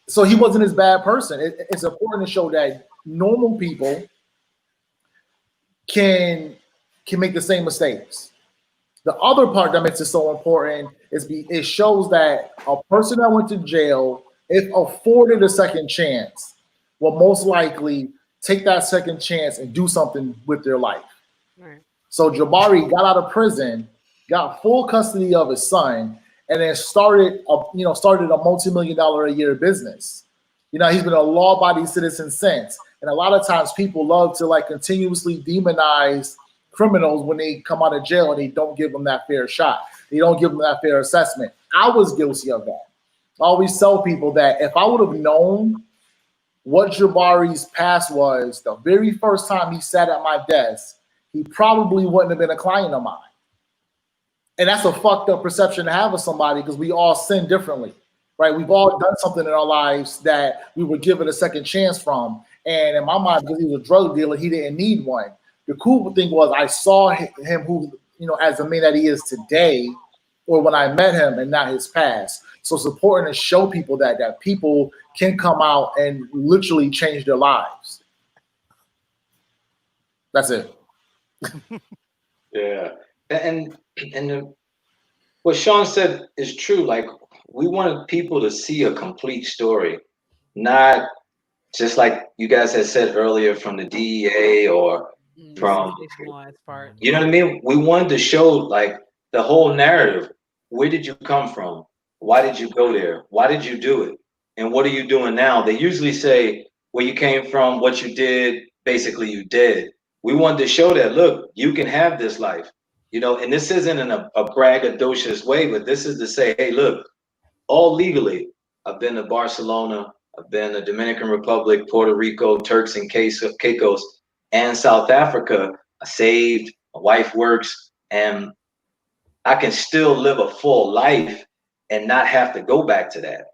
So he wasn't this bad person. It's important to show that normal people can make the same mistakes. The other part that makes it so important is it shows that a person that went to jail, if afforded a second chance, will most likely take that second chance and do something with their life. Right. So Jabari got out of prison, got full custody of his son, and then started a multi-million-dollar a year business. He's been a law-abiding citizen since. And a lot of times people love to continuously demonize criminals when they come out of jail and they don't give them that fair shot. They don't give them that fair assessment. I was guilty of that. I always tell people that if I would have known what Jabari's past was the very first time he sat at my desk, he probably wouldn't have been a client of mine. And that's a fucked up perception to have of somebody because we all sin differently, right? We've all done something in our lives that we were given a second chance from. And in my mind, because he was a drug dealer, he didn't need one. The cool thing was I saw him as the man that he is today, or when I met him, and not his past. So it's important to show people that people can come out and literally change their lives. That's it. Yeah. And what Sean said is true. Like, we wanted people to see a complete story, not just like you guys had said earlier from the DEA or from, you know what I mean? We wanted to show like the whole narrative. Where did you come from? Why did you go there? Why did you do it? And what are you doing now? They usually say where you came from, what you did, basically you did. We wanted to show that, look, you can have this life, and this isn't in a braggadocious way, but this is to say, hey, look, all legally. I've been to Barcelona, I've been to Dominican Republic, Puerto Rico, Turks and Caicos, and South Africa. I saved, my wife works, and I can still live a full life and not have to go back to that.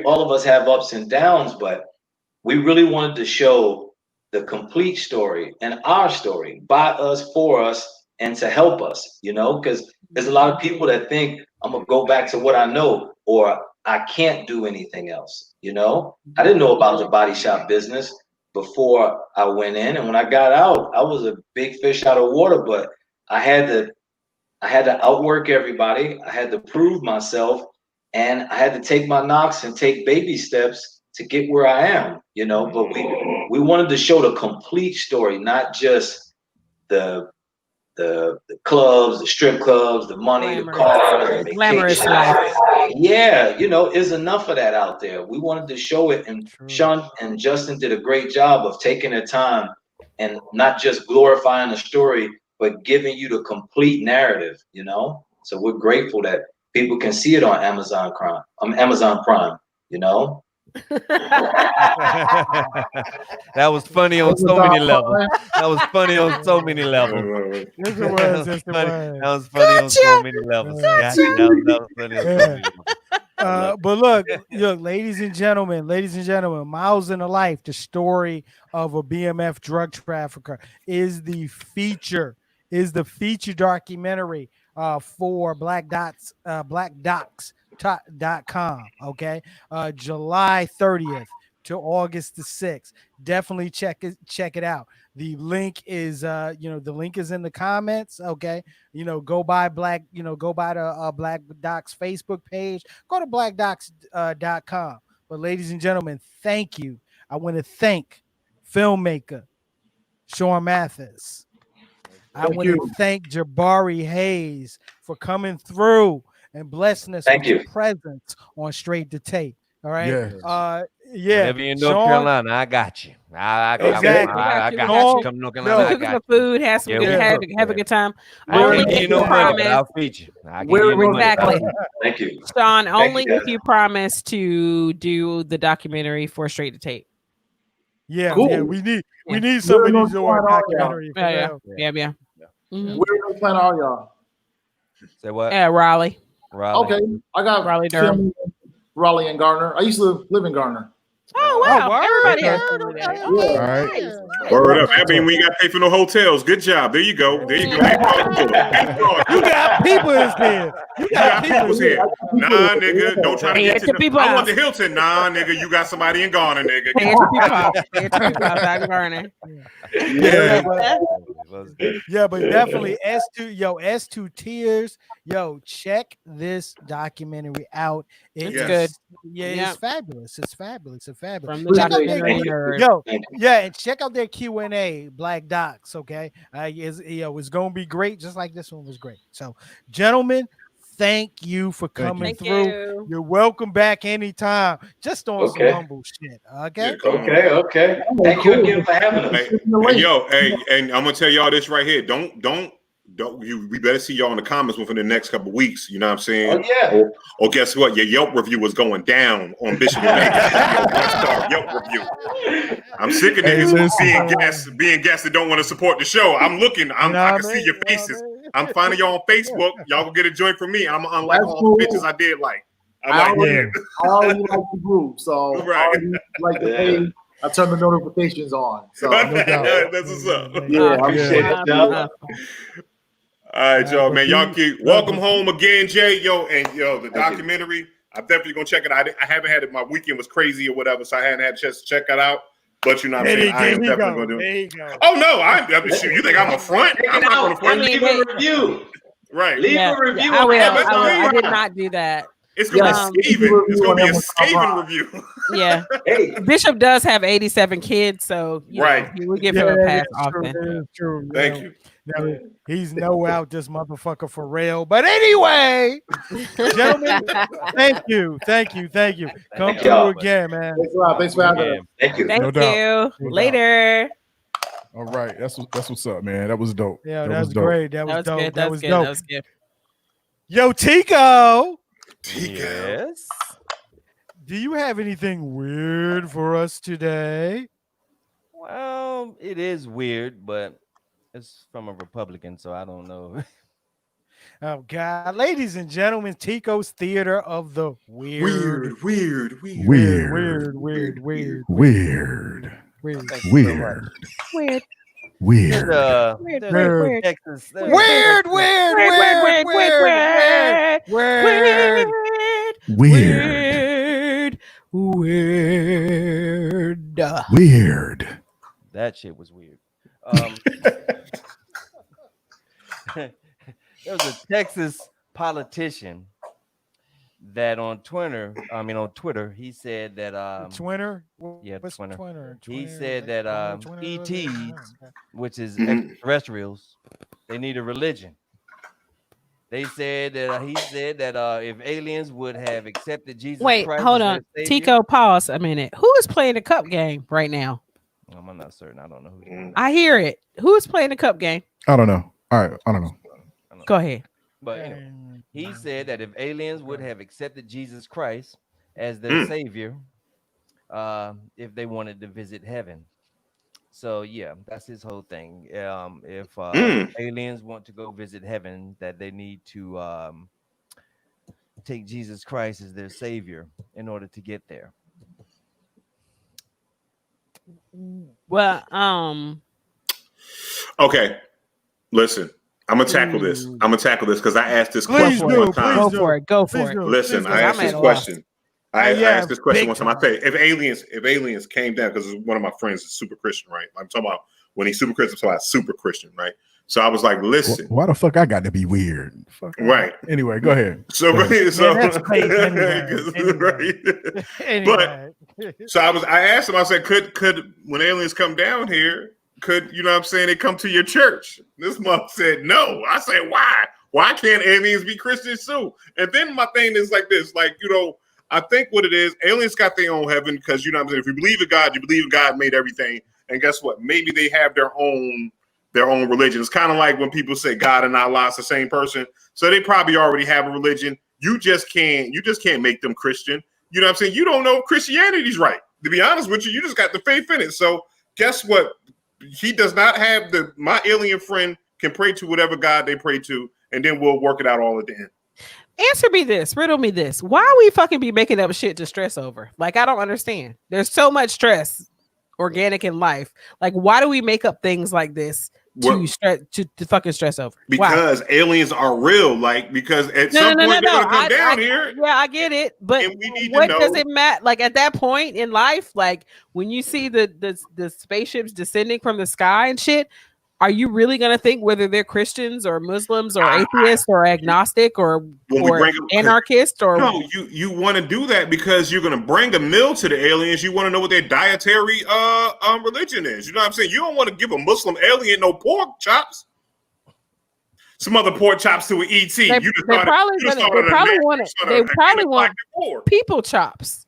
All of us have ups and downs, but we really wanted to show the complete story and our story by us, for us, and to help us, because there's a lot of people that think I'm gonna go back to what I know, or I can't do anything else. I didn't know about the body shop business before I went in, and when I got out, I was a big fish out of water, but I had to outwork everybody. I had to prove myself, and I had to take my knocks and take baby steps to get where I am, but we wanted to show the complete story, not just the clubs, the strip clubs, the money, the cars, the glamorous vacations. life. Yeah, there's enough of that out there. We wanted to show it, and Sean and Justin did a great job of taking their time and not just glorifying the story, but giving you the complete narrative. So we're grateful that people can see it on Amazon Prime. That was funny on so many levels. That was funny on so many levels. Yes, it was. Yes, it was. That was funny on so many levels. Gotcha. That was funny on so many levels. But look, ladies and gentlemen, Miles in the Life, the story of a BMF drug trafficker, is the feature documentary for blackdocs.com. Okay, July 30th to August the 6th. Definitely check it out. The link is the link is in the comments. Okay, go by the Black Docs Facebook page. Go to blackdocs.com. But ladies and gentlemen, thank you. I want to thank filmmaker Sean Mathis. I want to thank Jabari Hayes for coming through and blessing us with your presence on Straight to Tape. All right. Yeah. Whenever you're in North Carolina, I got you. I got you. Come North Carolina, I got you. Food, have a good time. Only if you promise. I'll feed you. Exactly. Thank you, Sean. Only if you promise to do the documentary for Straight to Tape. Yeah, cool. We need somebody to do our documentary. Yeah. Mm-hmm. Where do you plan all y'all? Say what? Yeah, Raleigh. Okay, I got Raleigh, Durham. Raleigh and Garner. I used to live in Garner. Oh wow! Everybody has all right. Word up. I mean, we ain't got to pay for no hotels. Good job. There you go. You got people here. You got people here. Nah, nigga. Don't try to get to people. I want the Hilton. Nah, nigga. You got somebody in Garner, nigga. Yeah, but definitely S2Ters. Check this documentary out. It's good. Yeah, it's fabulous. It's fabulous. From the documentary and check out their Q&A, Black Docs. Okay, it's gonna be great, just like this one was great. So, gentlemen, thank you for coming through. You're welcome back anytime. Just on some humble shit. Okay. Okay. Thank you again for having us. And I'm gonna tell y'all this right here. We better see y'all in the comments within the next couple of weeks. You know what I'm saying? Oh, yeah. Or guess what? Your Yelp review was going down on Bishop and Megan. Yelp review. I'm sick of niggas being guests that don't want to support the show. I'm looking. I can see your faces. I'm finding y'all on Facebook. Y'all will get a joint from me. I'm unlike all the bitches I did like. I always like the group, so I like the page. I turn the notifications on. So no doubt. That's what's up. Yeah, I appreciate it. All right, y'all, man. Y'all keep welcome home again, Jay. The documentary. I'm definitely gonna check it out. I haven't had it. My weekend was crazy or whatever, so I hadn't had a chance to check that out. But you know what I'm saying? I am definitely gonna do it. Oh no, shoot. You think I'm a front? I'm not gonna front. Leave a review. Right. Leave a review. I will. I did not do that. It's gonna be scathing. It's gonna be a scathing review. Yeah. Hey. Bishop does have 87 kids, so we give him a pass often. True. Thank you. No, he's no out this motherfucker for real. But anyway, gentlemen, thank you. Come through again, man. Thanks for having us. Thank you. Thank you. Later. All right, that's what's up, man. That was dope. Yeah, that was great. That was dope. Good. That was dope. That was good. Yo, Tico. Yes. Do you have anything weird for us today? Well, it is weird, but it's from a Republican, so I don't know. Oh God, ladies and gentlemen, Tico's Theater of the Weird. Weird. Weird. Texas. Weird. That shit was weird. There was a Texas politician that on Twitter, he said that Twinner. yeah, What's Twinner. Twinner? He Twinner, said like that Twinner, ETs, okay. which is extraterrestrials, they need a religion. They said that he said that if aliens would have accepted Jesus Wait, Christ hold as on. their savior, Tico, pause a minute. Who is playing the cup game right now? I'm not certain. I don't know who's Mm. doing I hear it. Who is playing the cup game? I don't know. All right, I don't know. that. Go ahead. But anyway, he said that if aliens would have accepted Jesus Christ as their savior, if they wanted to visit heaven. So yeah, that's his whole thing. If aliens want to go visit heaven, that they need to take Jesus Christ as their savior in order to get there. Well, Okay, listen. I'm gonna tackle this. I'm gonna tackle this because I asked this Please question do, one time. please go for it. Go for it. Listen, I I'm asked this at a loss. question. I Yeah, asked this question big one time. I say, if aliens came down, because one of my friends is super Christian, right? I'm talking about when he's super Christian, I'm talking about super Christian, right? So I was like, listen, Why the fuck I got to be weird? Fuck. right? Anyway, go ahead. So, Go ahead. that's fake anyway. But so I asked him. I said, could when aliens come down here, could you know what I'm saying? They come to your church. This month said no. I said, why? Why can't aliens be Christians too? And then my thing is like this, like, you know, I think what it is, aliens got their own heaven because, you know what I'm saying, if you believe in God, you believe God made everything. And guess what? Maybe they have their own religion. It's kind of like when people say God and Allah is the same person. So they probably already have a religion. You just can't make them Christian. You know what I'm saying? You don't know if Christianity's right. To be honest with you, you just got the faith in it. So guess what? He does not have my alien friend can pray to whatever God they pray to, and then we'll work it out all at the end. Answer me this, riddle me this. Why are we fucking be making up shit to stress over? Like, I don't understand. There's so much stress organic in life. Like, why do we make up things like this to fucking stress over? Because aliens are real. Like, because at some point they're gonna come down here. Yeah, I get it. But what does it matter? Like, at that point in life, like when you see the spaceships descending from the sky and shit, are you really going to think whether they're Christians or Muslims or atheists or agnostic or anarchist? Or no, you want to do that because you're going to bring a meal to the aliens. You want to know what their dietary religion is. You know what I'm saying? You don't want to give a Muslim alien no pork chops. Some other pork chops to an ET. They probably want people chops.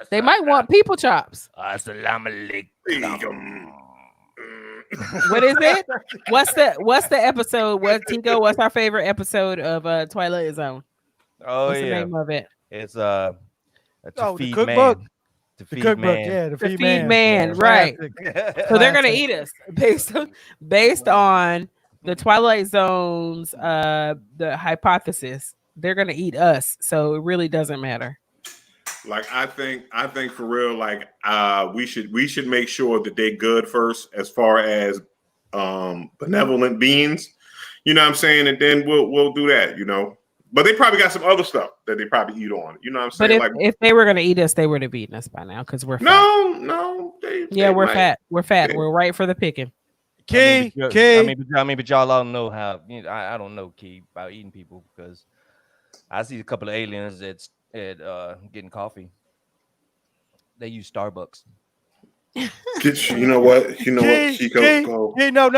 They might want people chops. Assalamu alaikum. What is it? What's the episode? What's our favorite episode of Twilight Zone? What's the name of it? It's to feed the cookbook. Man. The cookbook, yeah, the feed man, right? So they're gonna eat us based on the Twilight Zone's the hypothesis. They're gonna eat us, so it really doesn't matter. Like I think for real, like we should make sure that they're good first as far as benevolent beings. You know what I'm saying? And then we'll do that, you know. But they probably got some other stuff that they probably eat on. You know what I'm saying? But if they were gonna eat us, they would have eaten us by now because we're fat. No, we're fat. We're fat. We're right for the picking. Key. But y'all don't know how. You know, I don't know, Key, about eating people because I see a couple of aliens that's getting coffee. They use Starbucks. You know what, Chico, go. No.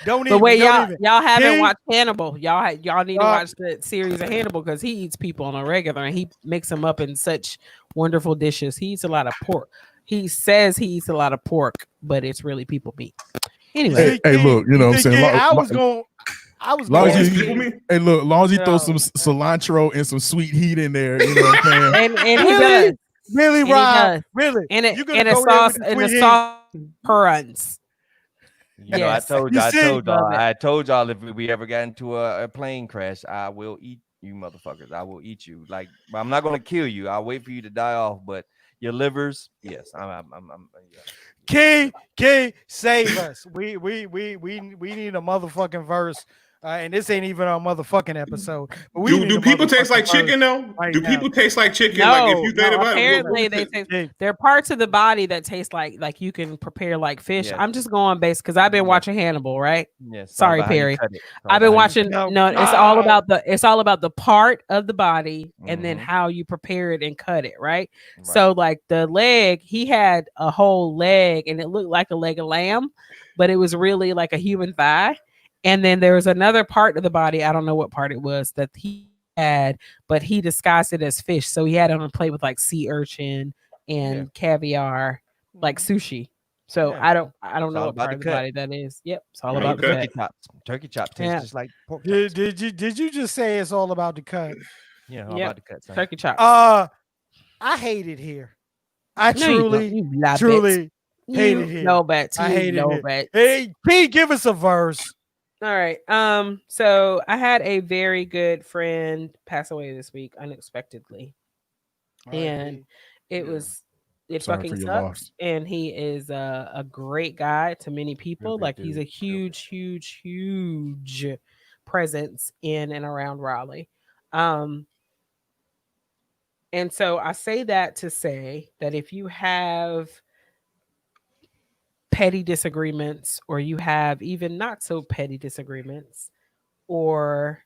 Don't even. But wait, y'all haven't watched Hannibal. Y'all need to watch the series of Hannibal because he eats people on a regular and he makes them up in such wonderful dishes. He eats a lot of pork. He says he eats a lot of pork, but it's really people meat. Anyway, hey, look, you know what I'm saying? I was going. Hey, look, long as he throws some cilantro and some sweet heat in there, you know what I'm saying? and he does. Really, Rob? Really? And a sauce runs. You know, I told y'all if we ever got into a plane crash, I will eat you motherfuckers. I will eat you. Like, I'm not gonna kill you. I'll wait for you to die off, but your livers. Yes, I'm Key, save us. We need a motherfucking verse. And this ain't even our motherfucking episode. But we need Do a people taste like motherfucking verse chicken though? right Do now. people taste like chicken? Like if you think No, about apparently it, they taste. Hey, There are parts of the body that taste like you can prepare like fish. Yes. I'm just going base because I've been Yes. watching Hannibal, right? Yes. it's all Sorry, about how you Perry. cut it. It's all I've been about how you watching. No, No, it's all about the part of the body and then Mhm. how you prepare it and cut it, right? Right. So like the leg, he had a whole leg and it looked like a leg of lamb, but it was really like a human thigh. And then there was another part of the body, I don't know what part it was that he had, but he disguised it as fish. So he had it on a plate with like sea urchin and caviar, like sushi. So Yeah. I don't It's know all what about part the of the cut. body that is. Yep, it's all Right, about the okay. cut. Turkey chop tastes Yeah. just like pork chops. did you just say it's all about the cut? Yeah, all Yep. about the cut. Son. Turkey chops. I hate it here. I No, you don't. truly, You love truly hate you it here. know bet. I You hate know it here. bet. Hey, P, give us a verse. All right. So I had a very good friend pass away this week unexpectedly. And it Yeah. was it Sorry fucking for your sucks. loss. And he is a great guy to many people. big Like he's a dude. huge presence in and around Raleigh. And so I say that to say that if you have petty disagreements or you have even not so petty disagreements, or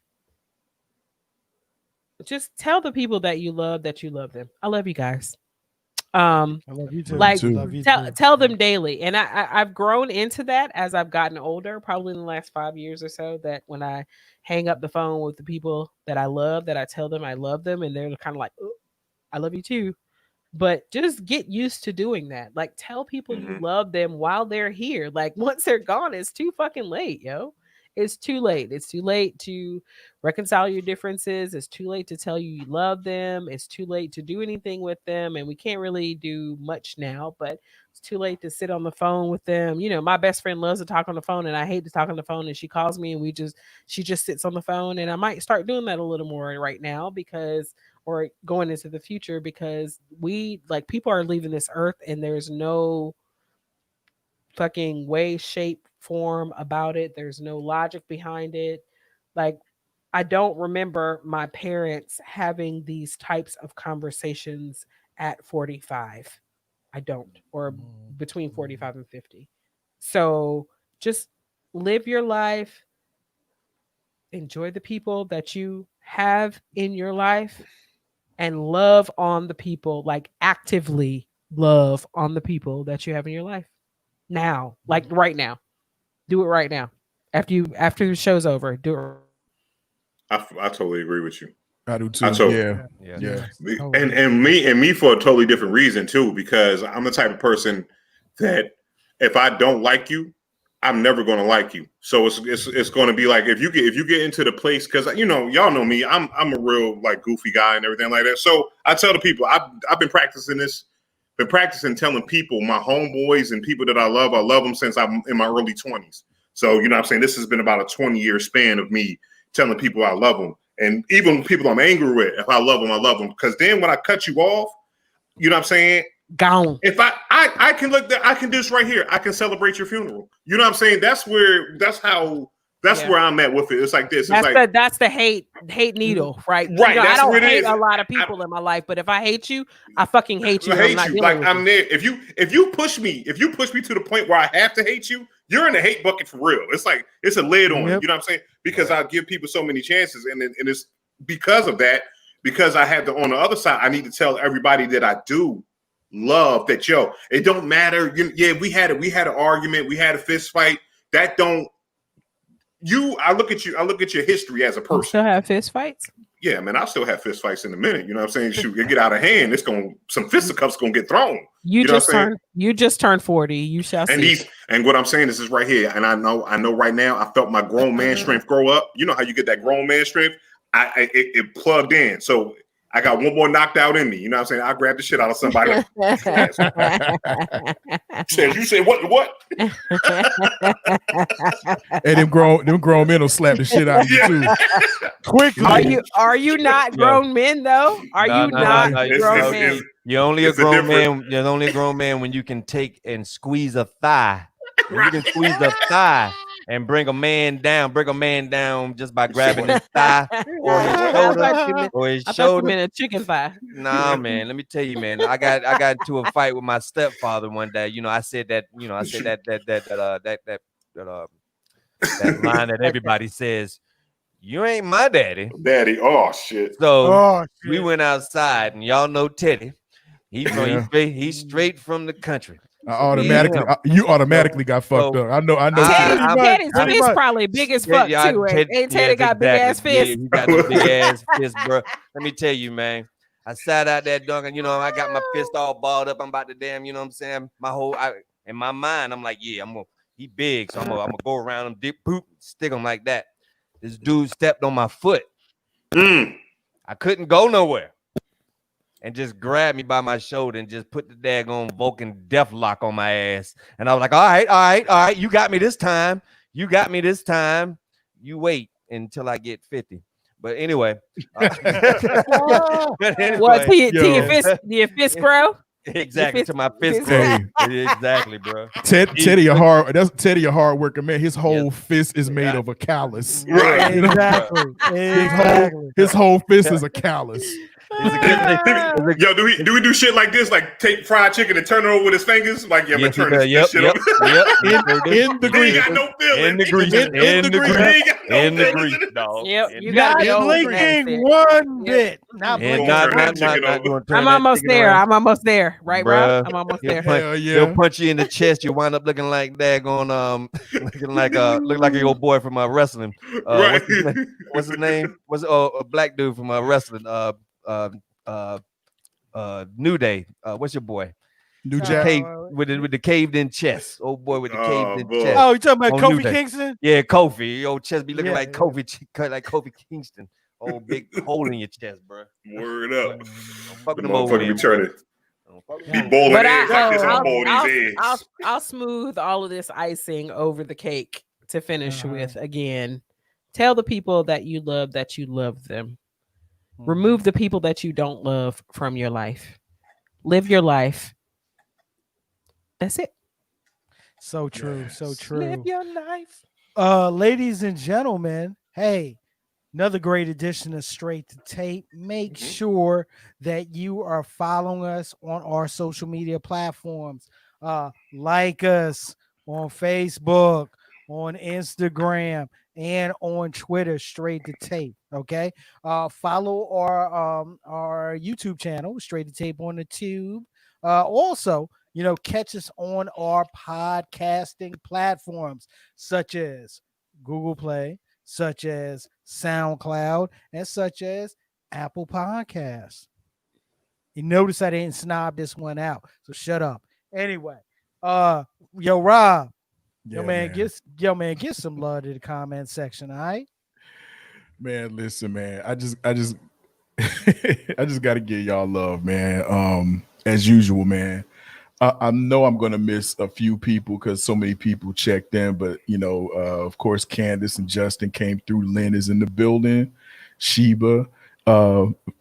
just tell the people that you love them. I love you guys. I love you too. Like, Love you tell too. tell them daily. And I've grown into that as I've gotten older, probably in the last 5 years or so, that when I hang up the phone with the people that I love, that I tell them I love them, and they're kind of like, "Oh, I love you too." But just get used to doing that. Like, tell people you Mhm. love them while they're here. Like, once they're gone, it's too fucking late, yo. It's too late. It's too late to reconcile your differences. It's too late to tell you love them. It's too late to do anything with them. And we can't really do much now, but it's too late to sit on the phone with them. You know, my best friend loves to talk on the phone and I hate to talk on the phone. And she calls me and she just sits on the phone. And I might start doing that a little more right now because or going into the future because people are leaving this earth and there's no fucking way, shape, form about it. There's no logic behind it. Like, I don't remember my parents having these types of conversations at 45. I don't, or between 45 and 50. So just live your life, enjoy the people that you have in your life, and love on the people, like actively love on the people that you have in your life now, like right now. Do it right now. After the show's over, do it. I totally agree with you. I do too. I told- Yeah. And me for a totally different reason too, because I'm the type of person that if I don't like you, I'm never going to like you. So it's going to be like if you get into the place, because y'all know me, I'm a real like goofy guy and everything like that. So I tell the people I've been practicing telling people, my homeboys and people that I love them since I'm in my early 20s. So you know what I'm saying, this has been about a 20-year span of me telling people I love them. And even people I'm angry with, if I love them, because then when I cut you off, you know what I'm saying? Gone. If I can look there, I can do this right here. I can celebrate your funeral. You know what I'm saying? That's where I'm at with it. It's like this. That's the hate needle, right? Right. I That's don't what it hate is. a lot of people in my life, but if I hate you, I fucking hate you. I hate I'm not you. dealing Like with I'm you. there. If you push me to the point where I have to hate you, you're in the hate bucket for real. It's like it's a lid on it. You know what I'm saying? Because I give people so many chances, and it's because of that. Because I had to on the other side, I need to tell everybody that I do love that. It don't matter. We had an argument, we had a fist fight. That don't. I look at your history as a person. You still have fist fights? Yeah, man, I still have fist fights in a minute. You know what I'm saying? Shoot, it get out of hand. Some fisticuffs gonna get thrown. You just turned 40. You shall see. And what I'm saying is right here. And I know right now, I felt my grown man strength grow up. You know how you get that grown man strength? It plugged in. So I got one more knocked out in me. You know what I'm saying? I grab the shit out of somebody. Like, says, you say what? And them grown men will slap the shit out of you too. Quickly. Are you not grown men though? Are you not grown men? You're only a grown man. You're only a grown man when you can take and squeeze a thigh. When you can squeeze a thigh and bring a man down just by grabbing his thigh or his shoulder. Or his shoulder. A chicken thigh. Nah, man. Let me tell you, man. I got into a fight with my stepfather one day. You know, I said that line that everybody says, you ain't my daddy. Daddy, oh shit. So we went outside, and y'all know Teddy. He's straight from the country. You automatically got fucked up. I know. Teddy's probably big as fuck too. Ain't Teddy got big ass fists? Yeah, he got the big ass fist, bro. Let me tell you, man. I sat out there dunking. You know, I got my fist all balled up. I'm about to damn. You know what I'm saying? In my mind, I'm like, yeah, he big, so I'm gonna go around him, dip, poop, stick him like that. This dude stepped on my foot. I couldn't go nowhere. And just grabbed me by my shoulder and just put the daggone Vulcan death lock on my ass. And I was like, all right. You got me this time. You wait until I get 50. But anyway. What, to your fist grow? Exactly, to my fist grow. Exactly, bro. Teddy a hard worker, man. His whole fist is made of a callus. Right. Exactly. His whole fist is a callus. Yo, do we do shit like this? Like take fried chicken and turn it over with his fingers? Like, yeah, yes, turn this shit over. In the grease. Got no feeling. In the grease. No. Yep. You got not blinking one bit. Not blinking. I'm almost there. Right, Rob? I'm almost there. He'll punch you in the chest. You wind up looking like daggone look like your boy from wrestling. What's his name? What's a black dude from wrestling? New Day. What's your boy? New Jack with the caved in chest. Old boy with the caved in chest. Oh, you talking about Kofi Kingston? Yeah, Kofi. Your old chest be looking like Kofi Kingston. Old big hole in your chest, bro. Word up. Fucking them over there. Be bowling eggs like this. I'm bowling these eggs. I'll smooth all of this icing over the cake to finish with. Again, tell the people that you love them. Remove the people that you don't love from your life. Live your life. That's it. So true. Yes. So true. Live your life. Ladies and gentlemen, hey, another great edition of Straight to Tape. Make sure that you are following us on our social media platforms. Like us on Facebook, on Instagram, and on Twitter, Straight to Tape. Okay. Follow our YouTube channel, Straight to Tape on the Tube. Also, catch us on our podcasting platforms such as Google Play, such as SoundCloud, and such as Apple Podcasts. You notice I didn't snob this one out, so shut up. Anyway, yo, Rob. Yeah, man, get some love to the comment section, all right? Man, listen, man. I just I just gotta give y'all love, man. As usual, man. I know I'm gonna miss a few people because so many people checked in, but of course, Candace and Justin came through. Lynn is in the building. Sheba.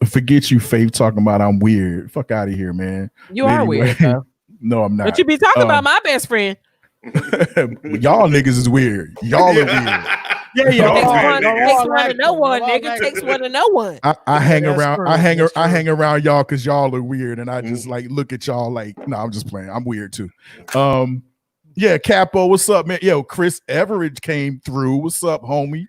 Forget you, Faith, talking about I'm weird. Fuck out of here, man. You are weird, though. No, I'm not. But you be talking about my best friend. Y'all niggas is weird. Y'all are weird. Takes one to know one, nigga. Takes one to know one. I hang around y'all because y'all are weird, and I just look at y'all like, no, I'm just playing. I'm weird too. Capo, what's up, man? Yo, Chris Everett came through. What's up, homie?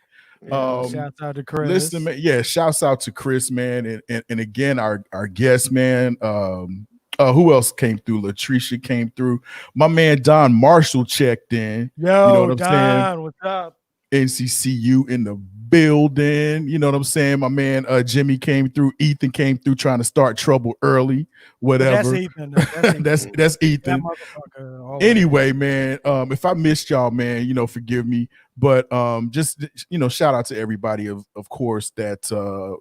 Shouts out to Chris. Listen, man, shouts out to Chris, man, and again our guest, man. Who else came through? Latricia came through. My man Don Marshall checked in. Yo, you know what Don, I'm saying? what's up? NCCU in the building. You know what I'm saying? My man Jimmy came through. Ethan came through trying to start trouble early. Whatever. That's Ethan. That's That's Ethan. That motherfucker always. Anyway, man, if I missed y'all, man, forgive me. But just shout out to everybody of course that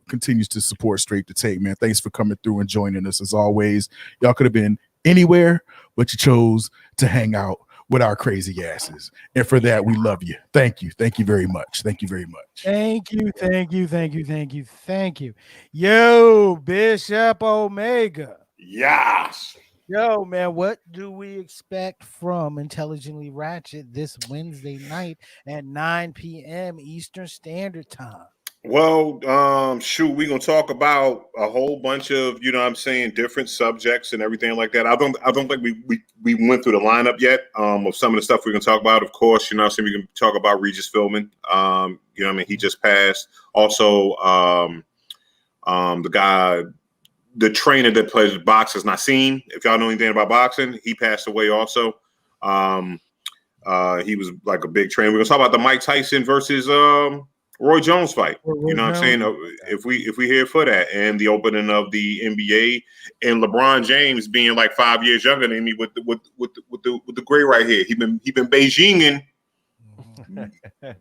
continues to support Straight to Tape, man. Thanks for coming through and joining us as always. Y'all could have been anywhere, but you chose to hang out with our crazy asses. And for that, we love you. Thank you. Thank you very much. Thank you very much. Thank you. Yo, Bishop Omega. Yes. Yo, man, what do we expect from Intelligently Ratchet this Wednesday night at 9 p.m. Eastern Standard Time? Well, shoot, we're gonna talk about a whole bunch of, different subjects and everything like that. I don't think we went through the lineup yet of some of the stuff we're gonna talk about. Of course, we can talk about Regis Philbin. He just passed. Also, the trainer that plays boxers, Nassim, if y'all know anything about boxing, he passed away also. He was like a big trainer. We're gonna talk about the Mike Tyson versus Roy Jones fight. You know what I'm saying? If we're here for that, and the opening of the NBA, and LeBron James being like 5 years younger than me with the gray right here. He been Beijinging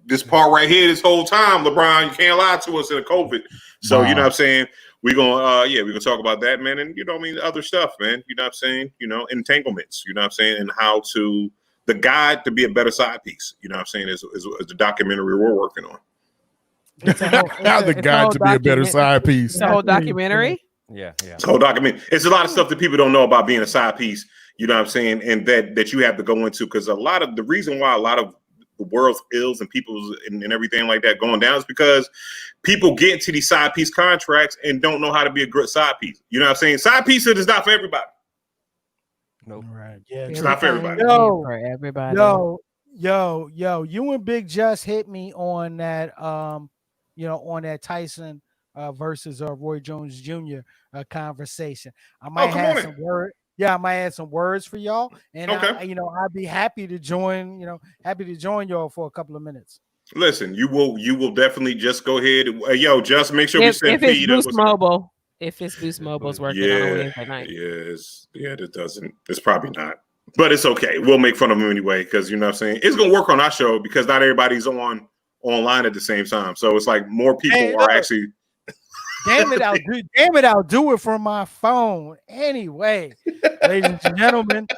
this part right here this whole time. LeBron, you can't lie to us in the COVID. So you know what I'm saying? We're gonna talk about that, man, and other stuff, man. You know what I'm saying? Entanglements, you know what I'm saying, and how to the guide to be a better side piece, you know what I'm saying, is the documentary we're working on. How the guide to be a better side piece. The whole documentary? Yeah. It's a whole document. It's a lot of stuff that people don't know about being a side piece, you know what I'm saying, and that you have to go into, because a lot of the reason why a lot of the world's ills and people's and everything like that going down is because people get into these side piece contracts and don't know how to be a good side piece. You know what I'm saying? Side piece is not for everybody. Nope. Right. Yeah. It's not for everybody. For everybody. Yo, you and Big Just hit me on that on that Tyson versus Roy Jones Jr. Conversation. I might have some words. Yeah, I might add some words for y'all, and okay. I'd be happy to join. Happy to join y'all for a couple of minutes. Listen, you will definitely just go ahead. Just make sure we send if it's Boost Mobile. If it's Boost Mobile's working on a Wednesday night. It doesn't. It's probably not, but it's okay. We'll make fun of him anyway, because you know what I'm saying, it's gonna work on our show because not everybody's online at the same time. So it's like more people are actually. Damn it, I'll do it from my phone. Anyway, ladies and gentlemen,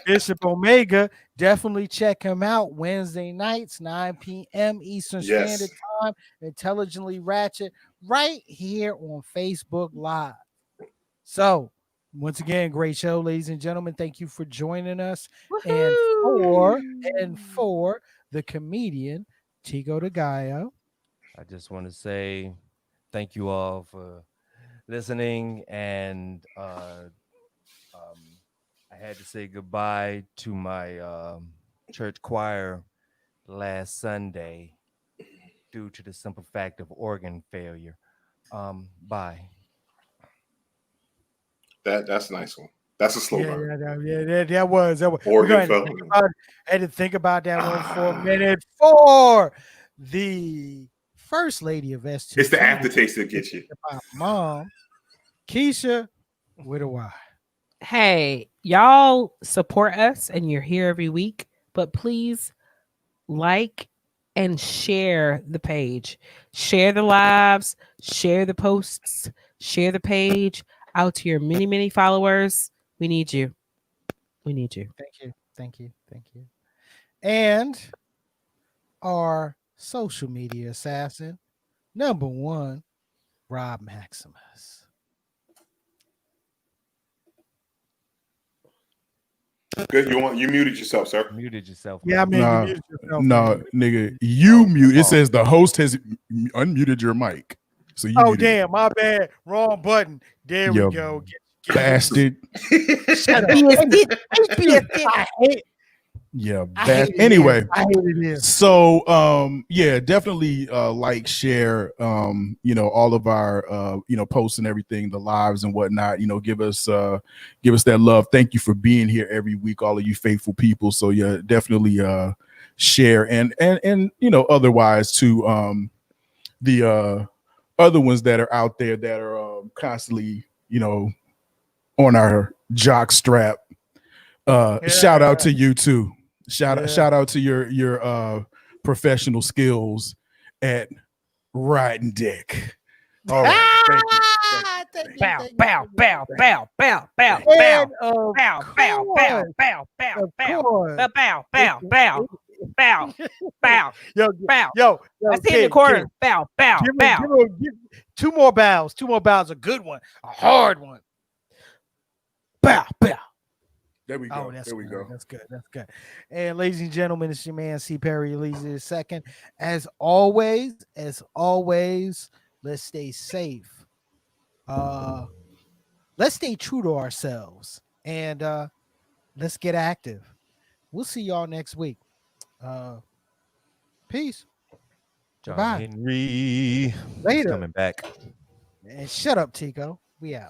Bishop Omega, definitely check him out Wednesday nights, 9 p.m. Eastern Standard Time, Intelligently Ratchet, right here on Facebook Live. So, once again, great show, ladies and gentlemen. Thank you for joining us. Woo-hoo! And for the comedian, Tico de Gallo. I just want to say thank you all for listening, and I had to say goodbye to my church choir last Sunday due to the simple fact of organ failure. Bye. That's a nice one. That's a slow burn. That was. Organ failure. I had to think about that one for a minute. For the First Lady of S2T. It's the aftertaste that gets you. Mom, Keisha, with a Y. Hey, y'all support us and you're here every week, but please like and share the page. Share the lives, share the posts, share the page out to your many, many followers. We need you. Thank you. And our social media assassin, number one, Rob Maximus. Good. You muted yourself, sir. Muted yourself. Yeah, I mean, you muted yourself. No, nigga, you mute. It says the host has unmuted your mic. So you damn, my bad. Wrong button. There we go. Bastard. Shut up. Anyway, so definitely like, share all of our posts and everything, the lives and whatnot. Give us that love. Thank you for being here every week, all of you faithful people. So definitely share and otherwise to the other ones that are out there that are constantly, on our jock strap. Shout out to you too. Shout out to your professional skills at riding dick. All right. Thank you. Bow, bow, bow, bow, bow, bow, bow, And bow, bow, bow, bow, bow, bow, of bow, course. bow, bow, bow, bow, bow, Yo, bow. yo, I see in the corner. Bow, bow, bow. give 2 more bows. 2 more bows. A good one. A hard one. Bow, bow. There we go. Oh, that's there we good. go. That's good. That's good. And ladies and gentlemen, it's your man C. Perry Elise II. As always, let's stay safe. Let's stay true to ourselves, and let's get active. We'll see y'all next week. Peace. John Goodbye. Henry. Later. He's coming back. And shut up, Tico. We out.